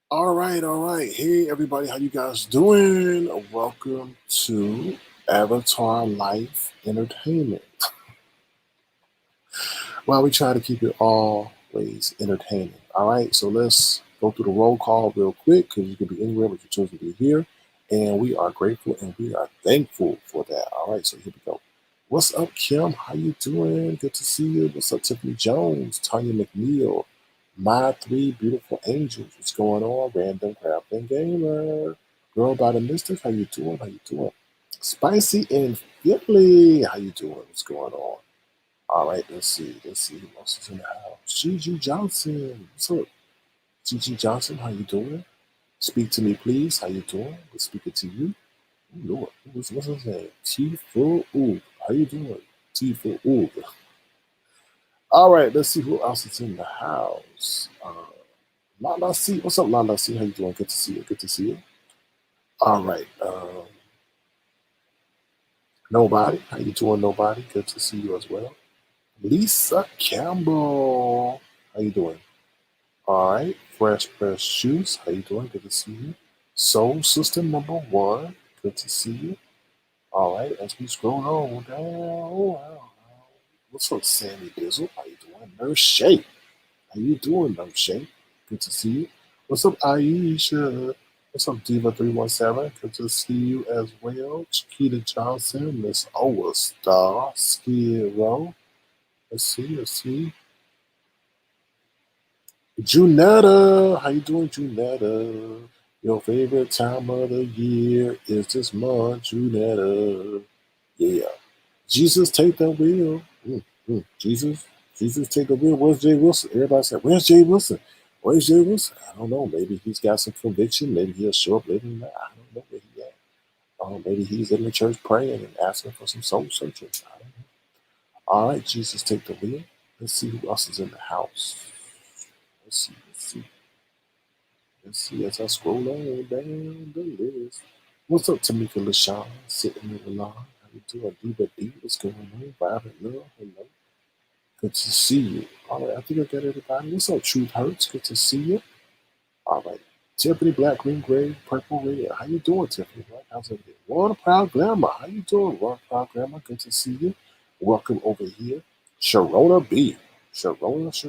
All right, all right. Hey, everybody, how you guys doing? Welcome to Avatar Life Entertainment. Well, we try to keep it always entertaining. All right, so let's go through the roll call real quick because you can be anywhere, but you chose to be here, and we are grateful and we are thankful for that. All right, so here we go. What's up, Kim? How you doing? Good to see you. What's up, Tiffany Jones, Tanya McNeil, my three beautiful angels? What's going on? Random Crafting Gamer, girl by the Mystic. How you doing? How you doing? Spicy and Philly. How you doing? What's going on? All right, let's see. Let's see who else is in the house. Gigi Johnson. What's up? Gigi Johnson, how you doing? Speak to me, please. How you doing? We're speaking to you. Oh, Lord. What's his name? T-Full Oog. How you doing? T-Full Oog. All right, let's see who else is in the house. Lala C. What's up, Lala C? How you doing? Good to see you. Good to see you. All right. Nobody. How you doing, Nobody? Good to see you as well. Lisa Campbell. How you doing? All right, Fresh Shoes. How you doing? Good to see you. Soul Sister number one. Good to see you. All right, as we scroll on down. What's up, Sammy Bizzle? How you doing? Nurse Shay. How you doing, Nurse Shay? Good to see you. What's up, Aisha? What's up, Diva317? Good to see you as well. Chiquita Johnson, Miss Overstar, Skid Row. Let's see. Junetta, how you doing, Junetta? Your favorite time of the year is this month, Junetta. Yeah. Jesus, take the wheel. Jesus, take the wheel. Where's Jay Wilson? Everybody said, where's Jay Wilson? Where's Jay Wilson? I don't know. Maybe he's got some conviction. Maybe he'll show up. Maybe not. I don't know where he at. Maybe he's in the church praying and asking for some soul searching. I don't know. All right, Jesus, take the wheel. Let's see who else is in the house. Let's see as I scroll on down the list. What's up, Tamika LaShawn? Sitting in the line. How you doing? Diva D, what's going on? Vibrant Love, hello. Good to see you. All right, I think I got everybody. What's up, Truth Hurts? Good to see you. All right. Tiffany Black, Green, Gray, Purple, Red. How you doing, Tiffany? How's everything? Water Proud Glamour. How you doing, Water Proud Glamour? Good to see you. Welcome over here. Sharona B. Sharona.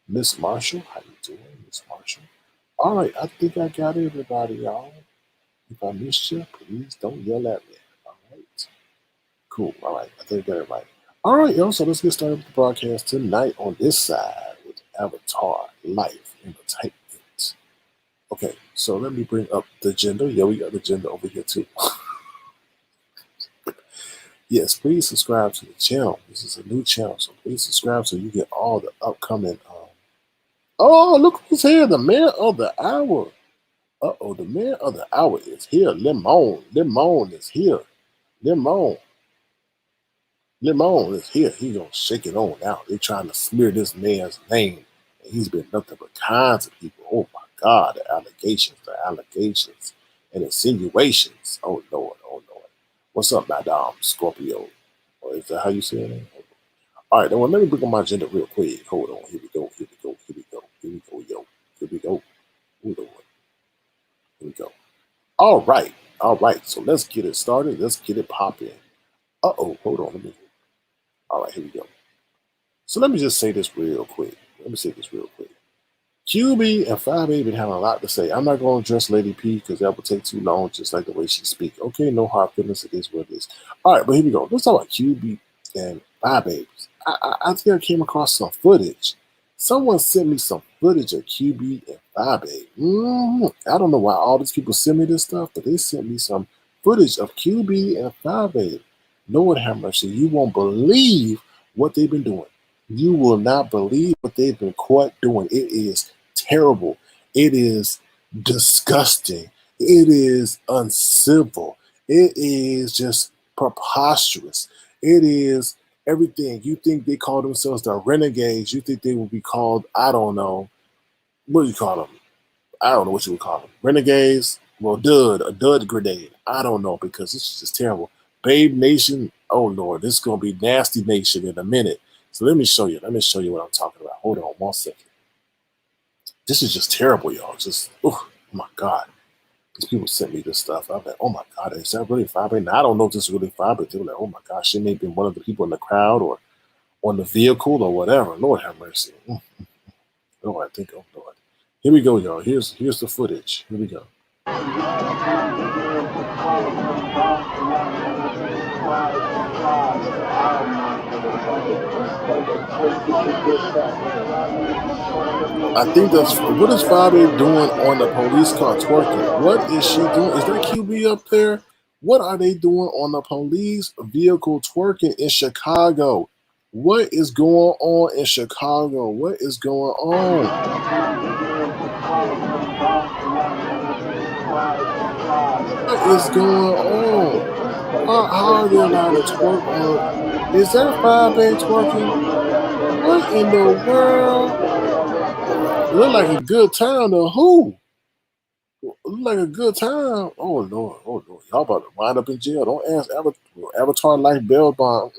Miss Marshall, how you doing, Miss Marshall? All right, I think I got everybody, y'all. If I missed you, please don't yell at me. All right, cool. All right, I think I got everybody. All right, y'all. So let's get started with the broadcast tonight on this side with Avatar Life Entertainment. Okay, so let me bring up the agenda. Yeah, we got the agenda over here too. Yes, please subscribe to the channel. This is a new channel, so please subscribe so you get all the upcoming. Oh, look who's here! The man of the hour. The man of the hour is here. Limon is here. Limon is here. He gonna shake it on out. They trying to smear this man's name. And he's been nothing but kind to people. Oh my God, the allegations and insinuations. Oh Lord. What's up, Madame Scorpio? Or is that how you say it? All right, well, let me bring up my agenda real quick. Hold on. Here we go. Yo. Here we go. Hold on. Here we go. All right. So let's get it started. Let's get it popping. Hold on. All right, here we go. So let me just say this real quick. QB and Fyebabe been having a lot to say. I'm not going to address Lady P because that would take too long, just like the way she speaks. Okay, no hard feelings. It is what it is. All right, but here we go. Let's talk about QB and Fyebabe. I think I came across some footage. Someone sent me some footage of QB and Fyebabe. I don't know why all these people send me this stuff, but they sent me some footage of QB and Fyebabe. Lord have mercy. You won't believe what they've been doing. You will not believe what they've been caught doing. It is terrible. It is disgusting. It is uncivil. It is just preposterous. It is everything. You think they call themselves the renegades. You think they would be called, I don't know, what do you call them? I don't know what you would call them. Renegades? Well, a dud grenade. I don't know because this is just terrible. Babe Nation, oh Lord, this is going to be Nasty Nation in a minute. So let me show you what I'm talking about. Hold on 1 second. This is just terrible, y'all. Just, oh my God. These people sent me this stuff. I'm like, oh my God, is that really Fyebabe? Now, I don't know if this is really Fyebabe. They were like, oh my gosh, she may have been one of the people in the crowd or on the vehicle or whatever. Lord have mercy. Lord, I think, oh Lord. Here we go, y'all. Here's the footage. Here we go. I think that's what is Fyebabe doing on the police car twerking? What is she doing? Is that QB up there? What are they doing on the police vehicle twerking in Chicago? What is going on in Chicago? What is going on? What is going on? How are they allowed to twerk on? Is that Fyebabe twerking? What in the world? Look like a good time to who? Look like a good time. Oh Lord, oh Lord, y'all about to wind up in jail. Don't ask Avatar like bail bond.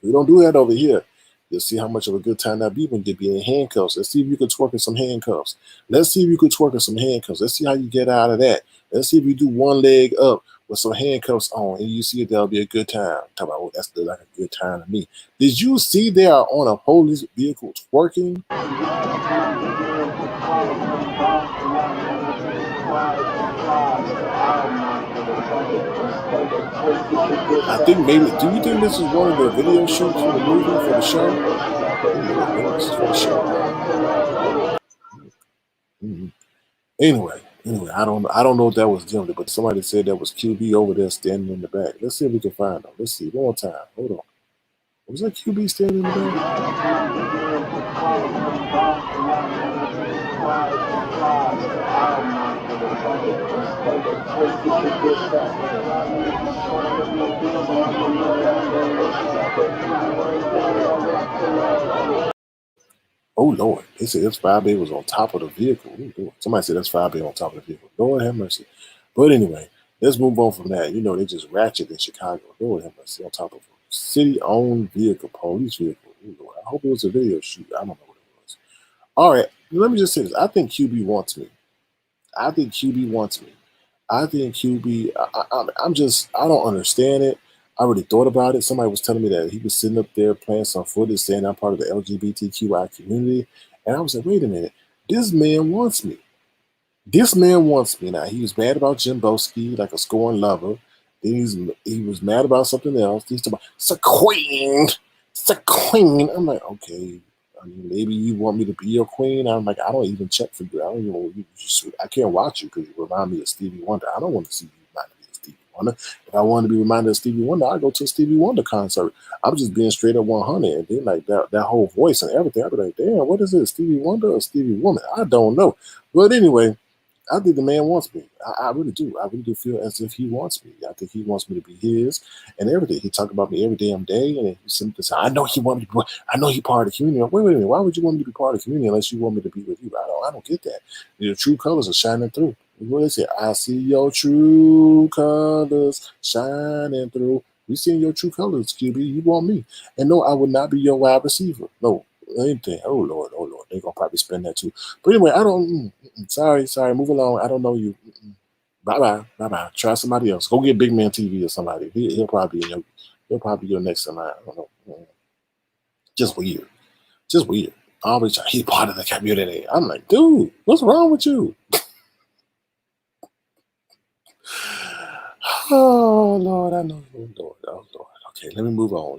We don't do that over here. You'll see how much of a good time that be when you be in handcuffs. Let's see if you can twerk in some handcuffs. Let's see if you can twerk in some handcuffs. Let's see how you get out of that. Let's see if you do one leg up with some handcuffs on, and you see if that'll be a good time. Talk about, oh, that's like a good time to me. Did you see they are on a police vehicle twerking? I think maybe. Do you think this is one of the video shoots for the movie for the show? Oh Lord, maybe this is for the show. Mm-hmm. Anyway, I don't know if that was them, but somebody said that was QB over there standing in the back. Let's see if we can find them. Let's see one more time. Hold on. Was that QB standing in the back? Oh Lord, they said this Fyebabe was on top of the vehicle. Ooh, somebody said that's Fyebabe on top of the vehicle. Lord have mercy. But anyway, let's move on from that. You know, they just ratchet in Chicago. Lord have mercy, on top of a city-owned vehicle, police vehicle. Ooh, Lord. I hope it was a video shoot. I don't know what it was. All right, let me just say this. I think QB wants me. I think QB wants me. I think QB. I don't understand it. I already thought about it. Somebody was telling me that he was sitting up there playing some footage saying I'm part of the LGBTQI community. And I was like, wait a minute. This man wants me. This man wants me. Now, he was mad about Jim Boski, like a scorned lover. Then he was mad about something else. He's talking about, it's a queen. It's a queen. I'm like, okay. I mean, maybe you want me to be your queen. I'm like, I don't even check for you. I don't even. I can't watch you because you remind me of Stevie Wonder. I don't want to see you remind me of Stevie Wonder. If I wanted to be reminded of Stevie Wonder, I go to a Stevie Wonder concert. I'm just being straight up 100, and then like that whole voice and everything. I'd be like, damn, what is it, Stevie Wonder or Stevie Woman? I don't know. But anyway, I think the man wants me. I really do. I really do feel as if he wants me. I think he wants me to be his and everything. He talk about me every damn day, and he simply say, "I know he want me to. I know he part of the community." Wait a minute. Why would you want me to be part of the community unless you want me to be with you? I don't get that. Your true colors are shining through. What is it? I see your true colors shining through. You seeing your true colors, QB. You want me? And no, I would not be your wide receiver. No, anything. Oh Lord, oh Lord. They're gonna probably spend that too. But anyway, I don't. Sorry. Move along. I don't know you. Bye. Try somebody else. Go get Big Man TV or somebody. He'll probably be your next in line. I don't know. Just weird. Just weird. Always he's part of the community. I'm like, dude, what's wrong with you? Oh Lord, I know. Oh Lord. Okay, let me move on.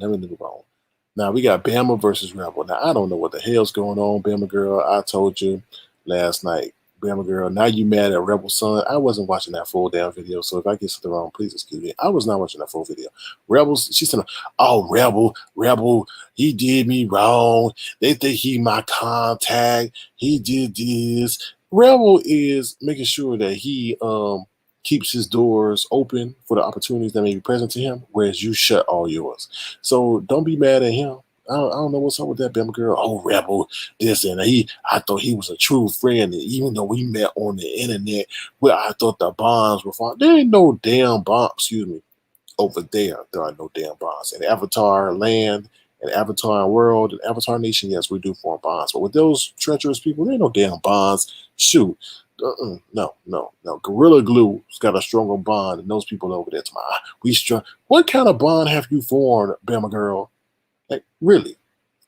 Now we got Bama versus Rebel. Now I don't know what the hell's going on, Bama girl. I told you last night, Bama girl. Now you mad at Rebel son? I wasn't watching that full damn video, so if I get something wrong, please excuse me. I was not watching that full video. Rebels, she said, "Oh Rebel, he did me wrong. They think he my contact. He did this." Rebel is making sure that he keeps his doors open for the opportunities that may be present to him, whereas you shut all yours. So don't be mad at him. I don't know what's up with that Bama girl. Oh, Rebel, this and I thought he was a true friend. And even though we met on the internet, where I thought the bonds were fine. There ain't no damn bonds, over there. There are no damn bonds. In Avatar land, in Avatar world and Avatar Nation, yes, we do form bonds. But with those treacherous people, there ain't no damn bonds. Shoot. No. Gorilla Glue's got a stronger bond than those people over there. We strong. What kind of bond have you formed, Bama girl? Like, really?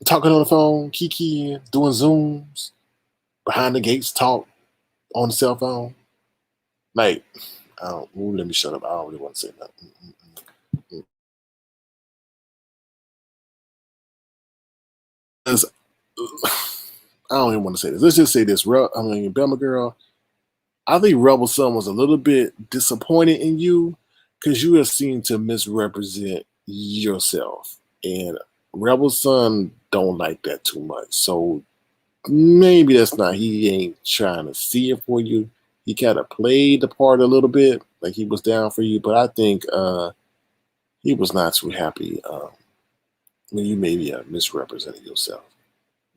Talking on the phone, kikiing, doing Zooms, behind the gates talk on the cell phone? Like, let me shut up. I don't really want to say nothing. I don't even want to say this. Let's just say this. Bama girl, I think Rebel Son was a little bit disappointed in you because you have seemed to misrepresent yourself. And Rebel Son don't like that too much. So maybe that's not, he ain't trying to see it for you. He kind of played the part a little bit, like he was down for you. But I think he was not too happy when you maybe misrepresented yourself.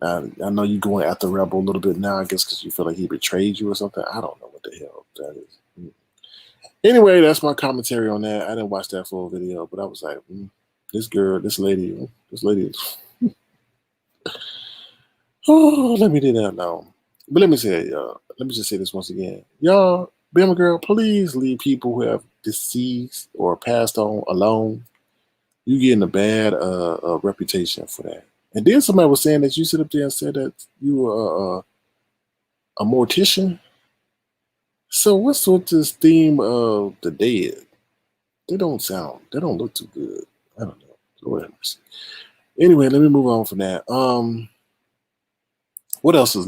I know you're going after Rebel a little bit now, I guess, because you feel like he betrayed you or something. I don't know what the hell that is. Anyway, that's my commentary on that. I didn't watch that full video, but I was like, this lady. Oh, let me do that now. But let me say, y'all. Let me just say this once again, y'all. Bama girl, please leave people who have deceased or passed on alone. You getting a bad reputation for that. And then somebody was saying that you sit up there and said that you were a mortician. So what's with this theme of the dead? They don't look too good. I don't know. Lord have mercy. Anyway, let me move on from that. What else is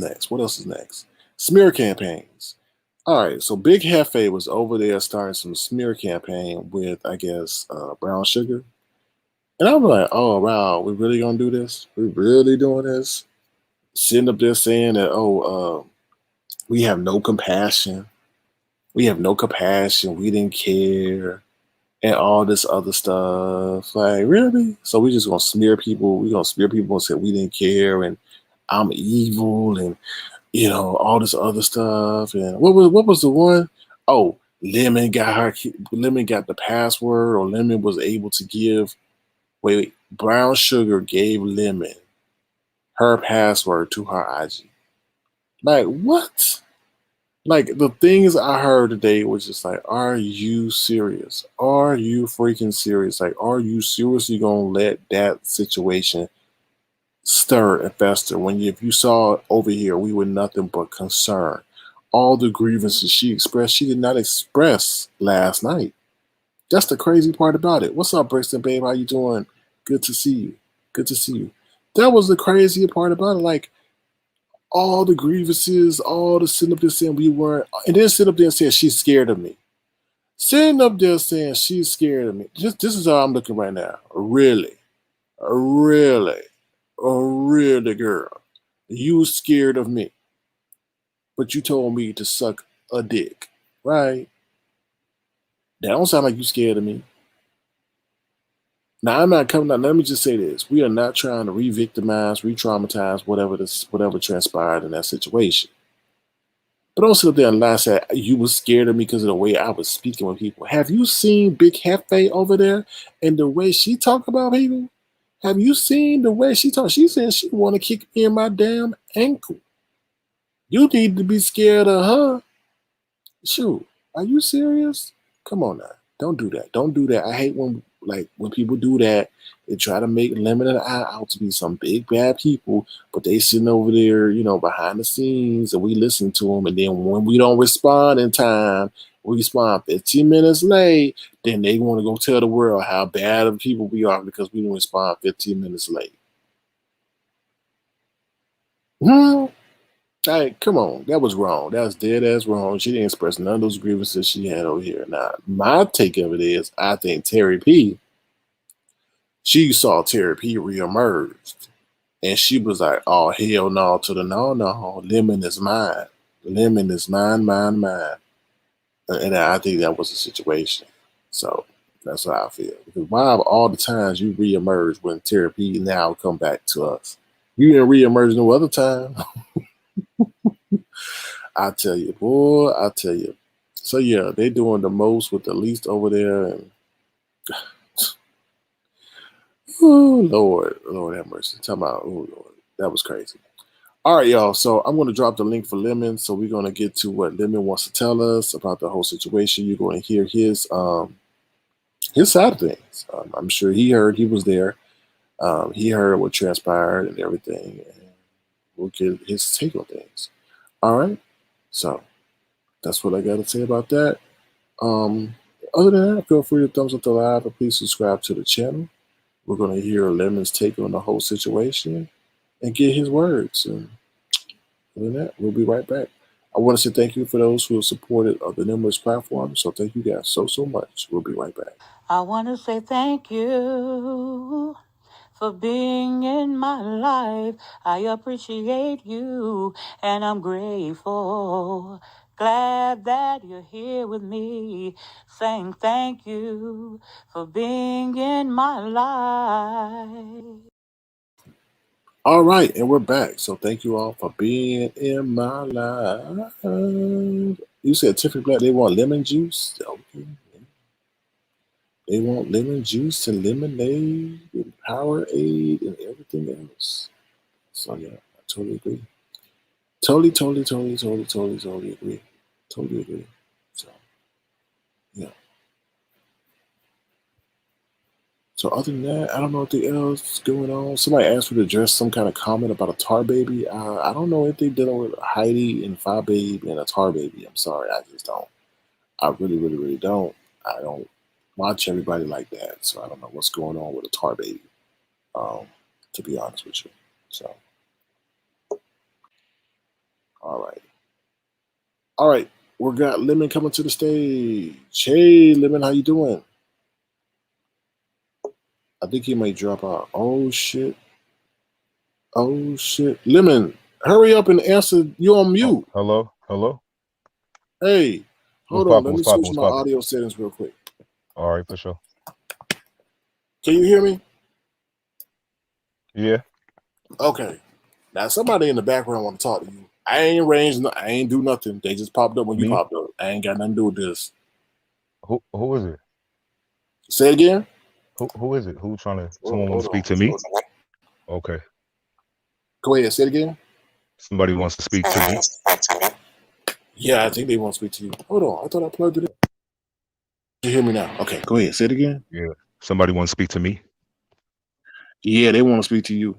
next? Smear campaigns. All right, so Big Hefe was over there starting some smear campaign with, I guess, brown sugar. And I'm like, oh, wow, we really gonna do this? We really doing this? Sitting up there saying that, we have no compassion. We have no compassion. We didn't care. And all this other stuff. Like, really? So we just gonna smear people. We gonna smear people and say we didn't care and I'm evil and all this other stuff. And what was the one? Oh, Lemon got the password, or Lemon was able to give Brown Sugar gave Lemon her password to her IG. Like, what? Like, the things I heard today was just like, are you serious? Are you freaking serious? Like, are you seriously gonna let that situation stir and fester when if you saw it over here, we were nothing but concerned. All the grievances she expressed, she did not express last night. That's the crazy part about it. What's up, Brixton, babe? How you doing? Good to see you. Good to see you. That was the craziest part about it. Like, all the grievances, all the sitting up there saying we weren't, and then sit up there and say she's scared of me. Sitting up there saying she's scared of me. This is how I'm looking right now. Really, really, really, girl. You scared of me, but you told me to suck a dick, right? That don't sound like you scared of me. Now I'm not coming out. Let me just say this: we are not trying to re-victimize, re-traumatize whatever transpired in that situation. But don't sit up there and lie and say you was scared of me because of the way I was speaking with people. Have you seen Big Hefe over there and the way she talk about people? Have you seen the way she talk? She said she want to kick me in my damn ankle. You need to be scared of her. Shoot, are you serious? Come on now. Don't do that. Don't do that. I hate when people do that. They try to make Lemon and I out to be some big bad people, but they sitting over there, behind the scenes, and we listen to them. And then when we don't respond in time, we respond 15 minutes late. Then they want to go tell the world how bad of people we are because we didn't respond 15 minutes late. Like, come on, that was wrong. That was dead ass wrong. She didn't express none of those grievances she had over here. Now, my take of it is, I think Terry P. She saw Terry P. reemerged, and she was like, "Oh hell no!" To the no, Lemon is mine. Lemon is mine. And I think that was the situation. So that's how I feel. Because why of all the times you reemerge when Terry P. now come back to us? You didn't reemerge no other time. I tell you, boy, I tell you. So yeah, they doing the most with the least over there, and Oh Lord have mercy. Talking about, oh Lord, that was crazy. All right, y'all. So I'm going to drop the link for Lemon. So we're going to get to what Lemon wants to tell us about the whole situation. You're going to hear his side of things. I'm sure he was there. He heard what transpired and everything, and we'll get his take on things. All right. So that's what I got to say about that. Um, Other than that, feel free to thumbs up the live and please subscribe to the channel. We're going to hear Lemon's take on the whole situation and get his words. And other than that, we'll be right back. I want to say thank you for those who have supported the numerous platforms. So thank you guys so much. We'll be right back. I want to say thank you for being in my life. I appreciate you and I'm grateful. Glad that you're here with me, saying thank you for being in my life. All right, and we're back. So thank you all for being in my life. You said Tiffany Black, they want lemon juice? Okay. They want lemon juice and lemonade and Powerade and everything else. So yeah, I totally agree. Totally agree. Totally agree. So yeah. So other than that, I don't know anything else going on. Somebody asked me to address some kind of comment about a tar baby. I don't know anything dealing with Heidi and Fyebabe and a tar baby. I'm sorry, I just don't. I really don't. I don't watch everybody like that, so I don't know what's going on with a tar baby. Um, to be honest with you. So all right. All right, we got Lemon coming to the stage. Hey, Lemon, how you doing? I think he might drop out. Oh shit! Oh shit! Lemon, hurry up and answer. You on Oh, mute. hello, hello. Hey, What's hold on. poppin'? Let What's me poppin'? switch What's my poppin'? audio settings real quick. All right, for sure. Can you hear me? Yeah, Okay. Now somebody in the background want to talk to you. I ain't arranged. I ain't do nothing. They just popped up when you me. popped up. I ain't got nothing to do with this. Who is it? Say it again. Who is it? Who trying to? Hold, Someone want to hold speak on. to me? Okay. Go ahead. Say it again. Somebody wants to speak to me. Yeah, I think they want to speak to you. Hold on. I thought I plugged it in. You hear me now? Okay. Go ahead. Say it again. Yeah. Somebody want to speak to me. Yeah, they want to speak to you.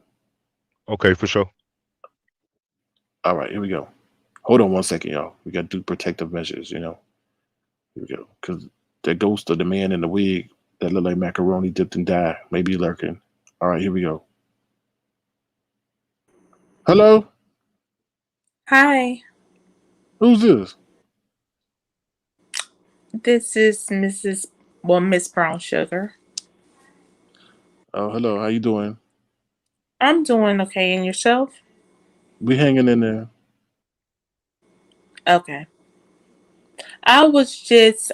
Okay, for sure. All right. Here we go. Hold on 1 second, y'all. We got to do protective measures. Here we go. Because the ghost of the man in the wig that looked like macaroni dipped in dye may be lurking. All right. Here we go. Hello. Hi, Who's this? this is Miss Brown Sugar. Oh, hello. How you doing? I'm doing okay, and yourself? We hanging in there. Okay. I was just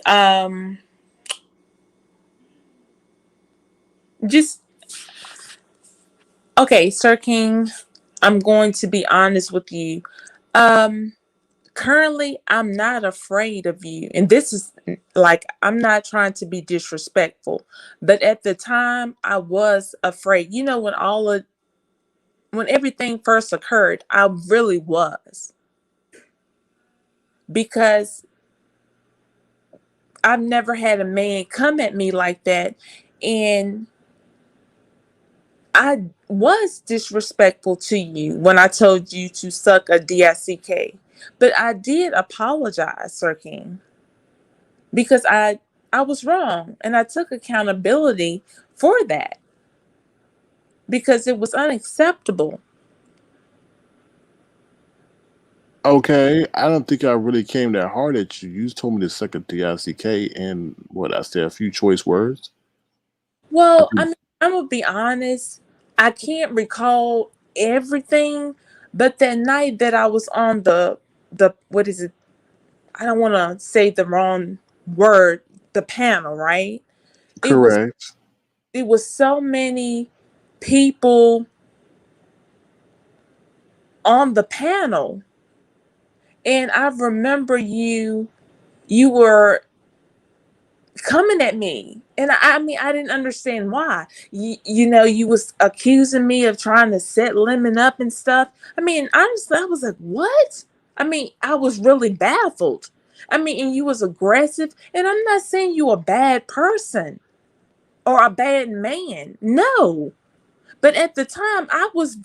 okay, Sir King. I'm going to be honest with you. Um, Currently, I'm not afraid of you, and this is like I'm not trying to be disrespectful, but at the time, I was afraid. You know, when everything first occurred, I really was because I've never had a man come at me like that. And I was disrespectful to you when I told you to suck a DICK. But I did apologize, Sir King, because I was wrong and I took accountability for that because it was unacceptable. Okay. I don't think I really came that hard at you. You just told me to suck a DICK and what I said a few choice words. I Well, I think mean, I'm gonna be honest. I can't recall everything, but that night that I was on the what is it? I don't want to say the wrong word, the panel, right? It was correct. it was so many people on the panel, and I remember you were coming at me. And I mean, I didn't understand why. You was accusing me of trying to set Lemon up and stuff. I mean, honestly, I was like, what? I mean, I was really baffled. I mean, and you was aggressive. And I'm not saying you a bad person or a bad man. No. But at the time, I was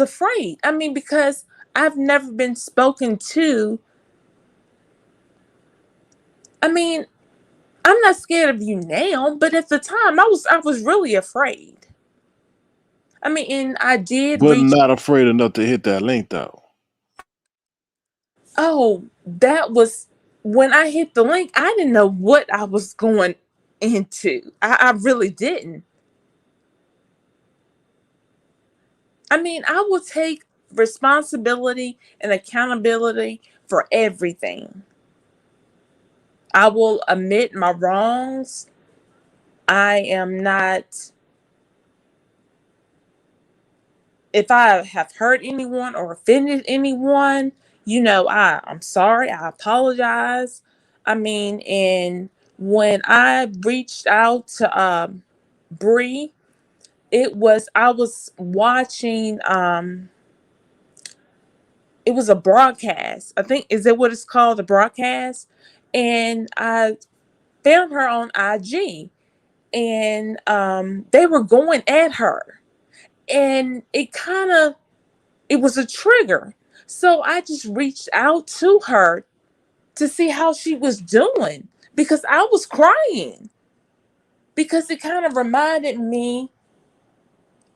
afraid. I mean, because I've never been spoken to. I mean, I'm not scared of you now, but at the time I was really afraid. I mean, and I did But reach. not afraid enough to hit that link though. Oh, that was when I hit the link. I didn't know what I was going into. I really didn't. I mean, I will take responsibility and accountability for everything. I will admit my wrongs. I am not. If I have hurt anyone or offended anyone, I'm sorry. I apologize. I mean, and when I reached out to Bree, I was watching it was a broadcast. I think is that what it's called, the broadcast? And I found her on IG, and they were going at her, and it was a trigger. So I just reached out to her to see how she was doing because I was crying because it kind of reminded me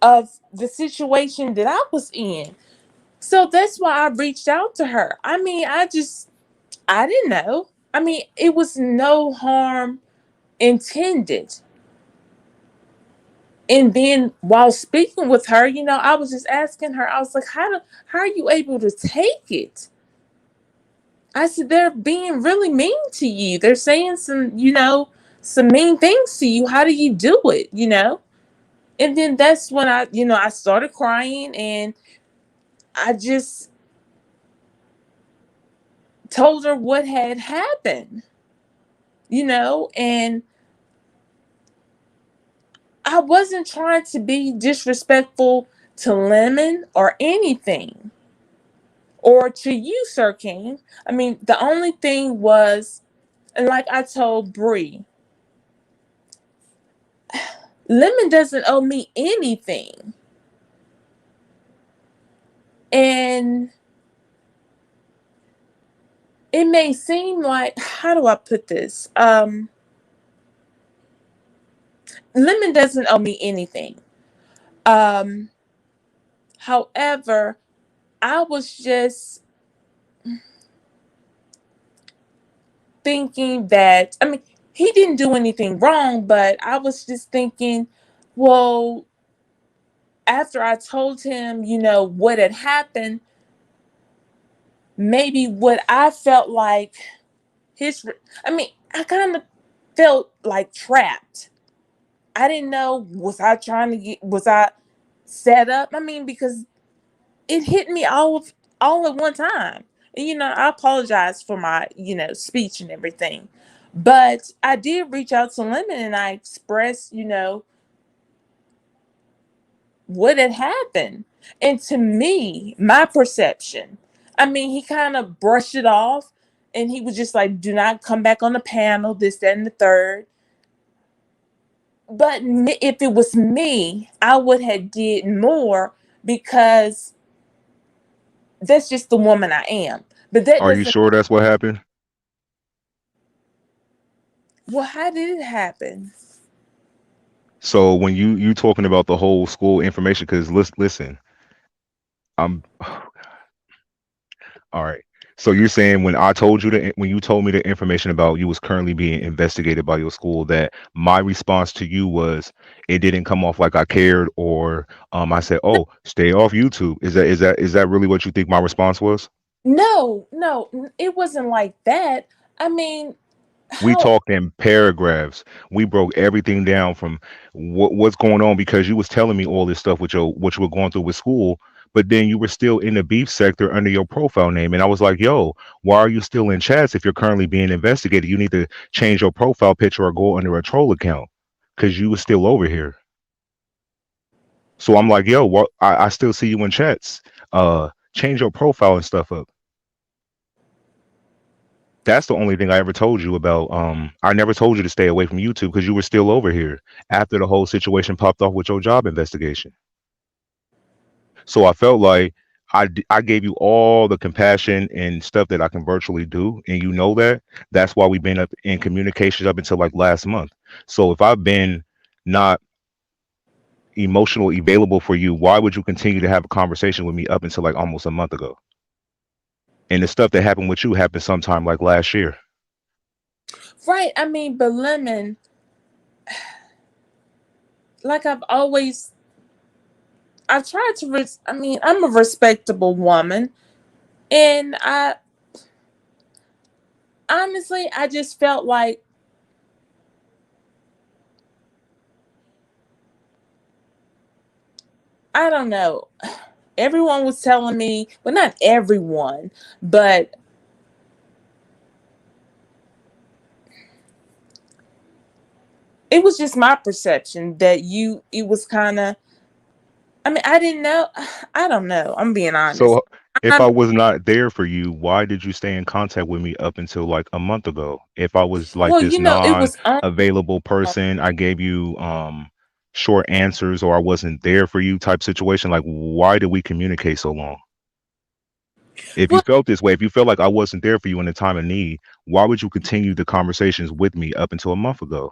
of the situation that I was in. So that's why I reached out to her. I mean, I didn't know. I mean, it was no harm intended. And then while speaking with her, I was just asking her, I was like, how are you able to take it? I said, they're being really mean to you. They're saying some mean things to you. How do you do it? And then that's when I started crying, and I just told her what had happened, and I wasn't trying to be disrespectful to Lemon or anything, or to you, Sir King. I mean, the only thing was, and like I told Bree, Lemon doesn't owe me anything. And it may seem like, how do I put this? Lemon doesn't owe me anything. However, I was just thinking that, I mean, he didn't do anything wrong, but I was just thinking, well, after I told him, what had happened, maybe what I felt like I mean, I kind of felt like trapped. I didn't know, was I set up? I mean, because it hit me all at one time. And, I apologize for my, speech and everything. But I did reach out to Lemon, and I expressed, what had happened. And to me, my perception, I mean, he kind of brushed it off, and he was just like, do not come back on the panel, this, that, and the third. But if it was me, I would have did more, because that's just the woman I am. But that Are you doesn't. sure that's what happened? Well, how did it happen? So when you talking about the whole school information, because listen, I'm all right. So you're saying when you told me the information about you was currently being investigated by your school, that my response to you was it didn't come off like I cared, or I said, oh, stay off YouTube. Is that really what you think my response was? No, it wasn't like that. I mean, We how? talked in paragraphs. We broke everything down from what's going on, because you was telling me all this stuff with what you were going through with school. but then you were still in the beef sector under your profile name. And I was like, yo, why are you still in chats if you're currently being investigated? You need to change your profile picture or go under a troll account because you were still over here. So I'm like, yo, what? I still see you in chats. Change your profile and stuff up. That's the only thing I ever told you about. I never told you to stay away from YouTube because you were still over here after the whole situation popped off with your job investigation. So I felt like I gave you all the compassion and stuff that I can virtually do, and you know that. That's why we've been up in communications up until like last month. So if I've been not emotionally available for you, why would you continue to have a conversation with me up until like almost a month ago? And the stuff that happened with you happened sometime like last year. Right. I mean, but Lemon, like I've tried to, I mean, I'm a respectable woman. And honestly, I just felt like, I don't know. Everyone was telling me, well, not everyone, but it was just my perception that it was kind of, I mean, I didn't know. I don't know. I'm being honest. So if I'm, I was not there for you, why did you stay in contact with me up until like a month ago? If I was like well, this it was on. non-available person, I gave you short answers or I wasn't there for you type situation, like why did we communicate so long? If you Well, felt this way, if you felt like I wasn't there for you in a time of need, why would you continue the conversations with me up until a month ago?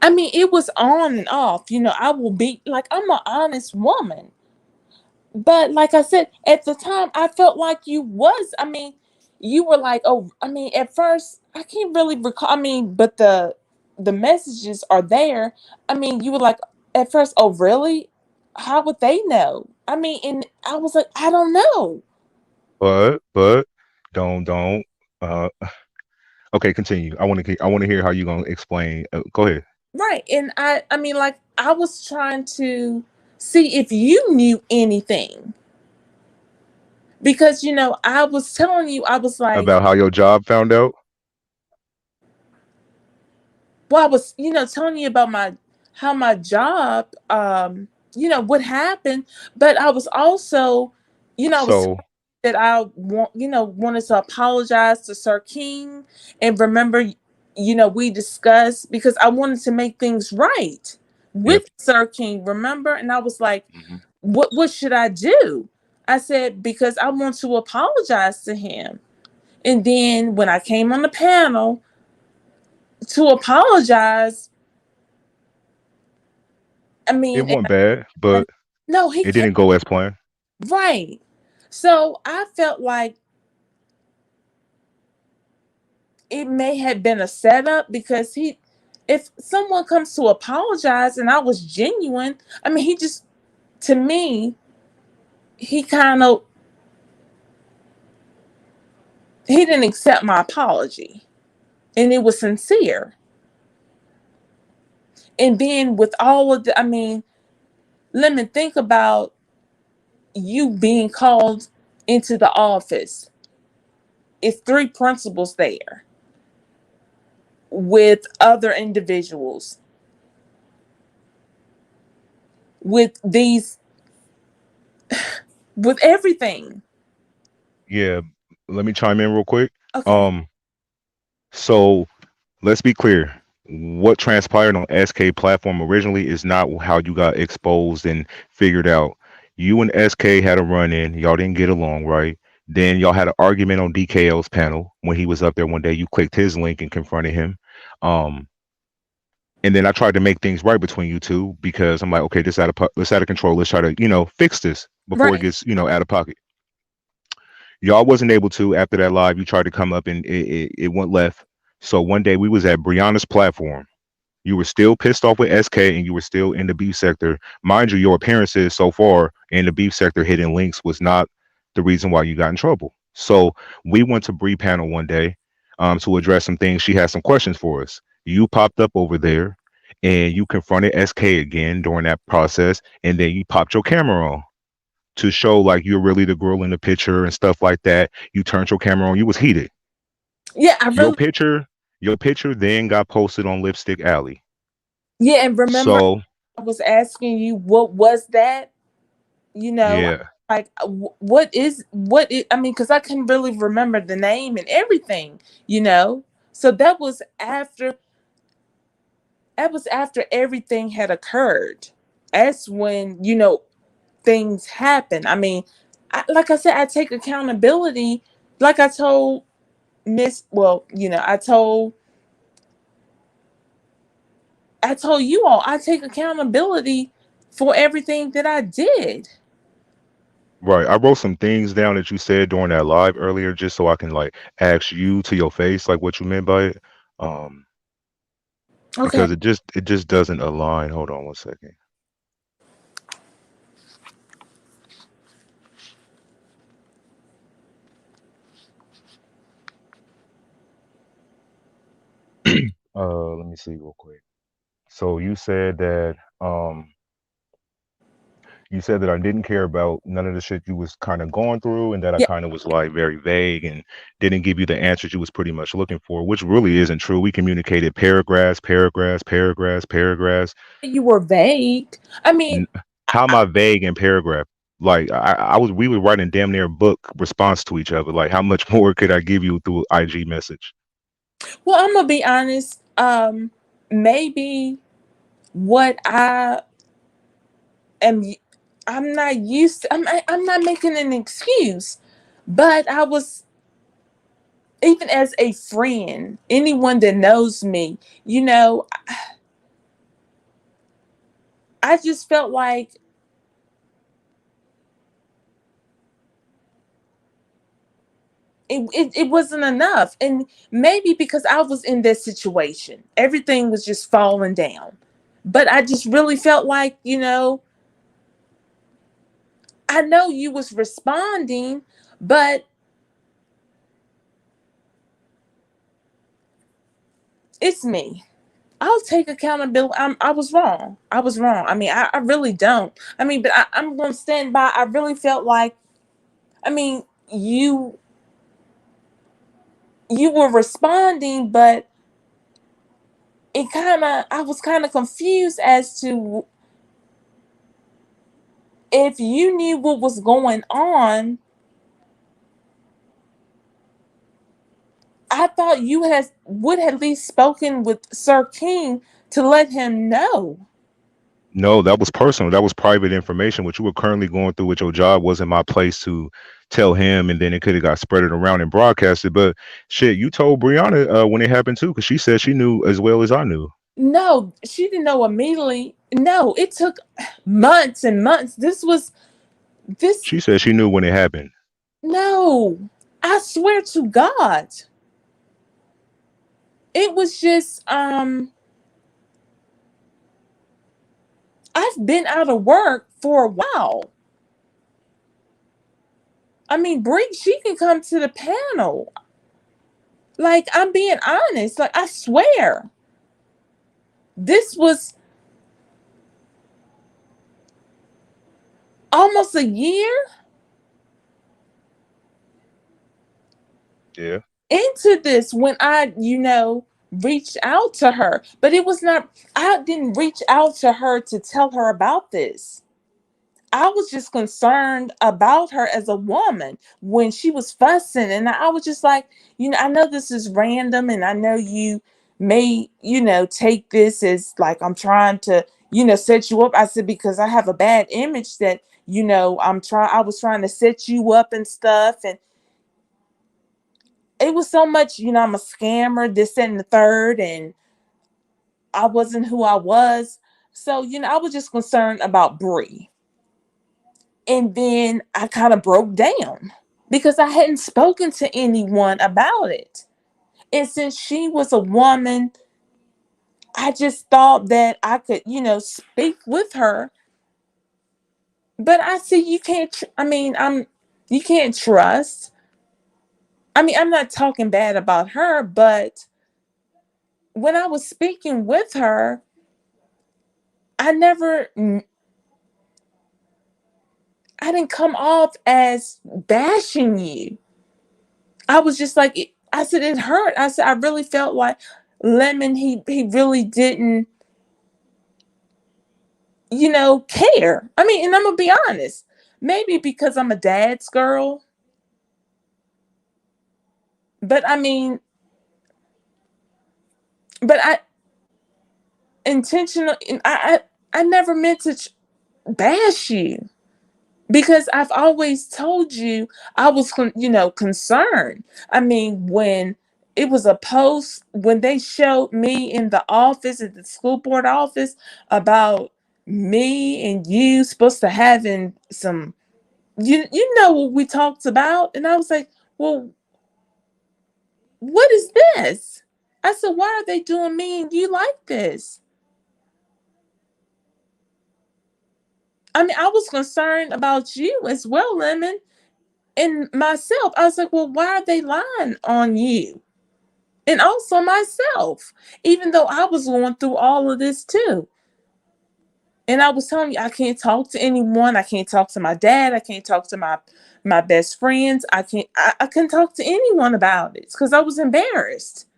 I mean, it was on and off. I will be like, I'm an honest woman. But like I said, at the time, I felt like you was. I mean, you were like, oh, I mean, at first, I can't really recall. I mean, but the messages are there. I mean, you were like, at first, oh, really? How would they know? I mean, and I was like, I don't know. But don't uh okay, continue. I want to hear how you gonna explain. Go ahead. Right. And I mean, like, I was trying to see if you knew anything because, I was telling you, I was like, About how your job found out. well, I was, telling you about how my job, what happened, but I was also, I was telling So you that I wanted to apologize to Sir King and remember, we discussed because I wanted to make things right yep. with Sir King, remember? And I was like, Hmm. what should I do? I said, because I want to apologize to him. And then when I came on the panel to apologize, I It mean, wasn't bad, but no, he it can't. didn't go as planned. Right. So I felt like it may have been a setup because if someone comes to apologize and I was genuine, I mean, to me, he kind of, he didn't accept my apology and it was sincere. And then with all of I mean, let me think about you being called into the office. It's three principals there with other individuals with these with everything. Yeah. Let me chime in real quick. Okay. Um, so let's be clear. What transpired on SK platform originally is not how you got exposed and figured out. You and SK had a run in. Y'all didn't get along, right? Then y'all had an argument on DKL's panel when he was up there one day. You clicked his link and confronted him. Um, and then I tried to make things right between you two because I'm like, okay, this out of control. Let's try to fix this before it Right. gets out of pocket. Y'all wasn't able to after that live. You tried to come up and it went left. So one day we was at Brianna's platform. You were still pissed off with SK and you were still in the beef sector. Mind you, your appearances so far in the beef sector hitting links was not the reason why you got in trouble. So we went to Bree panel one day to address some things. She had some questions for us. You popped up over there and you confronted SK again during that process, and then you popped your camera on. to show like you're really the girl in the picture and stuff like that. You turned your camera on. You was heated. Yeah, I Your really. picture, your picture then got posted on Lipstick Alley. Yeah, and remember, So I was asking you what was that? You know, yeah, like what is? I mean, because I couldn't really remember the name and everything. You know, so that was after everything had occurred. That's when things happen. I mean, like I said, I take accountability. Like I told Miss, well, I told you all, I take accountability for everything that I did. right. I wrote some things down that you said during that live earlier, just so I can like ask you to your face, like what you meant by it. Um, Okay. because it just doesn't align. Hold on one second. Let me see real quick. So you said that I didn't care about none of the shit you was kind of going through, and that I Yeah, kind of was like very vague and didn't give you the answers you was pretty much looking for, which really isn't true. We communicated paragraphs, paragraphs, paragraphs, paragraphs. you were vague. I mean, N- How am I vague in paragraph? Like we were writing damn near book response to each other. Like how much more could I give you through IG message? well, I'm gonna be honest. Maybe what am, I'm not used to. I'm not making an excuse, but I was, even as a friend, anyone that knows me, I just felt like it wasn't enough. And maybe because I was in this situation, everything was just falling down. But I just really felt like, I know you was responding, but it's me. I'll take accountability. I was wrong. I was wrong. I mean, I really don't. I mean, but I'm going to stand by. I really felt like, I mean, you were responding, but I was kind of confused as to if you knew what was going on. I thought you would have at least spoken with Sir King to let him know. No, that was personal. That was private information. What you were currently going through with your job wasn't my place to tell him, and then it could have got spread it around and broadcasted. But shit, you told Brianna when it happened too, because she said she knew as well as I knew. No, she didn't know immediately. No, it took months and months. This. She said she knew when it happened. No, I swear to God, it was just I've been out of work for a while. I mean, Bree, she can come to the panel. Like, I'm being honest. Like, I swear, this was almost a year Yeah. into this when I, reached out to her. But it was not, I didn't reach out to her to tell her about this. I was just concerned about her as a woman when she was fussing. And I was just like, I know this is random and I know you may, take this as like I'm trying to, set you up. I said, because I have a bad image that, I was trying to set you up and stuff. And it was so much, I'm a scammer, this and the third, and I wasn't who I was. So, I was just concerned about Bree. And then I kind of broke down because I hadn't spoken to anyone about it. And since she was a woman, I just thought that I could, speak with her. But I see you can't, you can't trust. I mean, I'm not talking bad about her, but when I was speaking with her, I never, I didn't come off as bashing you. I was just like, I said it hurt. I said I really felt like Lemon. He really didn't, care. I mean, and I'm gonna be honest. Maybe because I'm a dad's girl, but I mean, but I intentional. I never meant to bash you. Because I've always told you I was, concerned. I mean, when it was a post, when they showed me in the office, at the school board office, about me and you supposed to having some, you know what we talked about, and I was like, well, what is this? I said, why are they doing me and you like this? I mean, I was concerned about you as well, Lemon. And myself, I was like, well, why are they lying on you? And also myself, even though I was going through all of this too. And I was telling you, I can't talk to anyone. I can't talk to my dad. I can't talk to my best friends. I couldn't talk to anyone about it because I was embarrassed.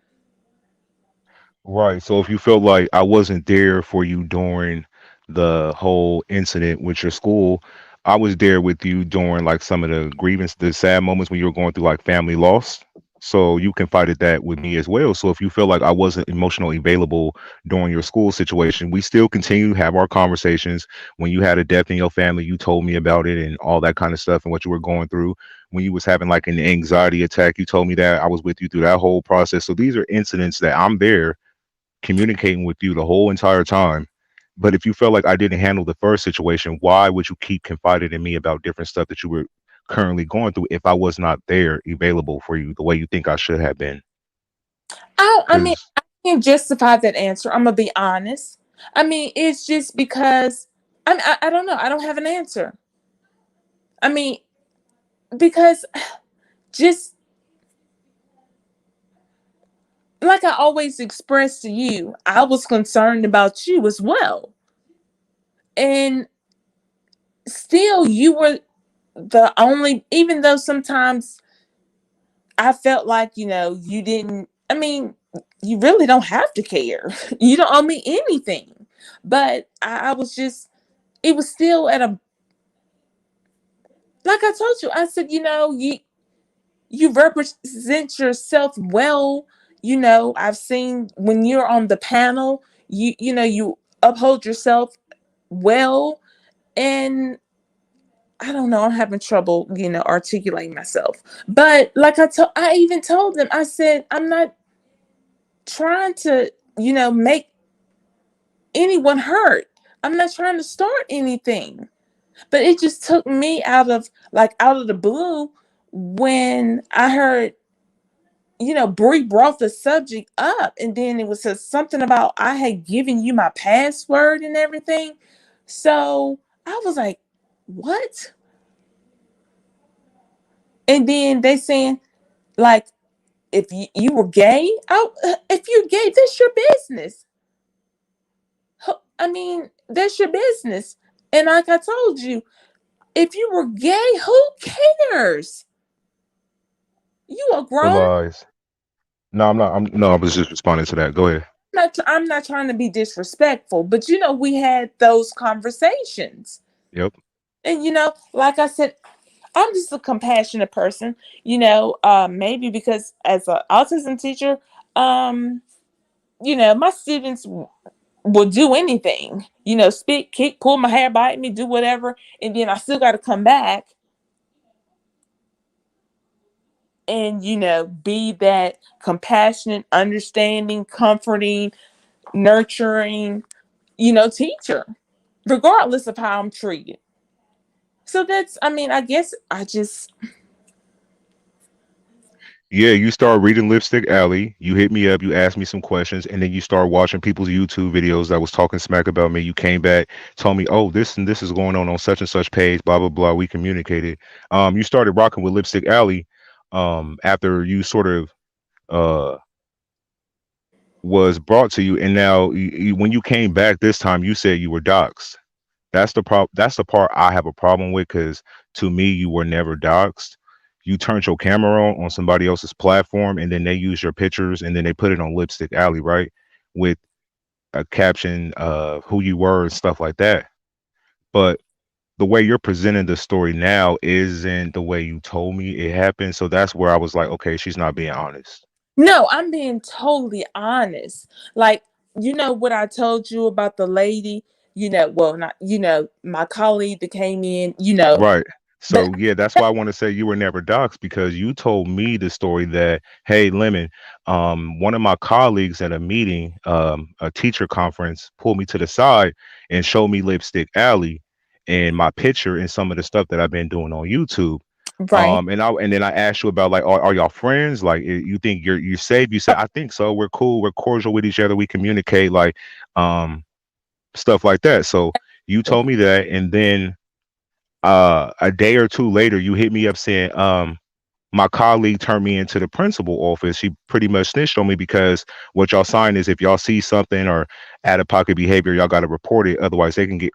Right. So if you felt like I wasn't there for you during the whole incident with your school, I was there with you during like some of the grievance, the sad moments when you were going through like family loss. So you confided that with me as well. So if you feel like I wasn't emotionally available during your school situation, we still continue to have our conversations. When you had a death in your family, you told me about it and all that kind of stuff and what you were going through. When you was having like an anxiety attack, you told me that. I was with you through that whole process. So these are incidents that I'm there communicating with you the whole entire time. But if you felt like I didn't handle the first situation, why would you keep confiding in me about different stuff that you were currently going through if I was not there available for you the way you think I should have been? I mean, Because I can't justify that answer. I'm gonna be honest. I mean, it's just because I don't know. I don't have an answer. I mean, because just like I always expressed to you, I was concerned about you as well. And still, you were the only, even though sometimes I felt like, you didn't, I mean, you really don't have to care. You don't owe me anything. But I was just, it was still at a, like I told you, I said, you represent yourself well. I've seen when you're on the panel, you uphold yourself well. And I don't know, I'm having trouble, articulating myself. But like I even told them, I said, I'm not trying to, make anyone hurt. I'm not trying to start anything. But it just took me out of the blue when I heard, Bree brought the subject up, and then it was something about I had given you my password and everything. So I was like, what? And then they saying, like, if you were gay, if you're gay, that's your business. I mean, that's your business. And like I told you, if you were gay, who cares? You are the grown. lies. No, I'm not. No, I was just responding to that. Go ahead. I'm not trying to be disrespectful, but we had those conversations. Yep. And like I said, I'm just a compassionate person. Maybe because as an autism teacher, my students will do anything. Spit, kick, pull my hair, bite me, do whatever, and then I still got to come back and be that compassionate, understanding, comforting, nurturing, teacher, regardless of how I'm treated. So that's, I mean, I guess I just, Yeah, you start reading Lipstick Alley. You hit me up. You asked me some questions, and then you start watching people's YouTube videos that was talking smack about me. You came back, told me, "Oh, this and this is going on such and such page." Blah blah blah. We communicated. You started rocking with Lipstick Alley. After you sort of uh was brought to you, and now when you came back this time, you said you were doxxed. That's the problem. That's the part I have a problem with because to me, you were never doxxed. You turned your camera on somebody else's platform, and then they use your pictures, and then they put it on Lipstick Alley, right? With a caption of who you were and stuff like that. But the way you're presenting the story now isn't the way you told me it happened. So that's where I was like, okay, she's not being honest. No, I'm being totally honest. Like, you know what I told you about the lady, well, not, my colleague that came in, Right. but So yeah, that's why I want to say you were never doxxed because you told me the story that, hey, Lemon, one of my colleagues at a meeting, a teacher conference, pulled me to the side and showed me Lipstick Alley and my picture and some of the stuff that I've been doing on YouTube. right. And then I asked you about like, are y'all friends? Like, you think you're safe? You said, I think so. We're cool. We're cordial with each other. We communicate like, um, stuff like that. So you told me that, and then a day or two later you hit me up saying my colleague turned me into the principal office. She pretty much snitched on me because what y'all sign is if y'all see something or out of pocket behavior, y'all got to report it, otherwise they can get.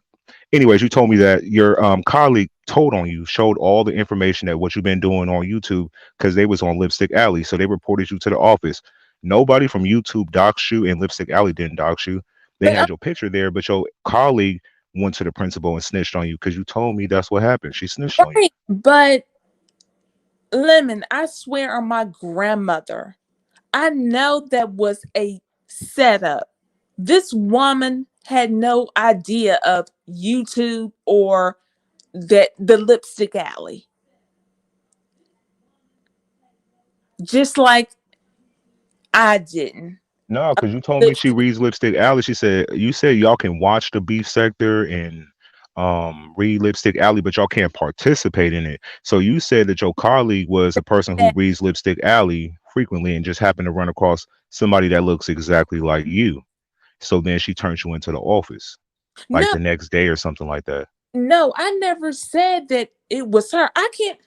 Anyways, you told me that your colleague told on you, showed all the information that what you've been doing on YouTube because they was on Lipstick Alley, so they reported you to the office. Nobody from YouTube doxed you, and Lipstick Alley didn't dox you. They But had your picture there, but your colleague went to the principal and snitched on you because you told me that's what happened. She snitched on you. right, but Lemon, I swear on my grandmother, I know that was a setup. This woman had no idea of YouTube or that the Lipstick Alley. Just like I didn't. No, because you told me she Lipstick, reads Lipstick Alley. She said you said y'all can watch the beef sector and read Lipstick Alley, but y'all can't participate in it. So you said that your colleague was a person who reads Lipstick Alley frequently and just happened to run across somebody that looks exactly like you. So then she turns you into the office like no, the next day or something like that. no, I never said that it was her. I can't.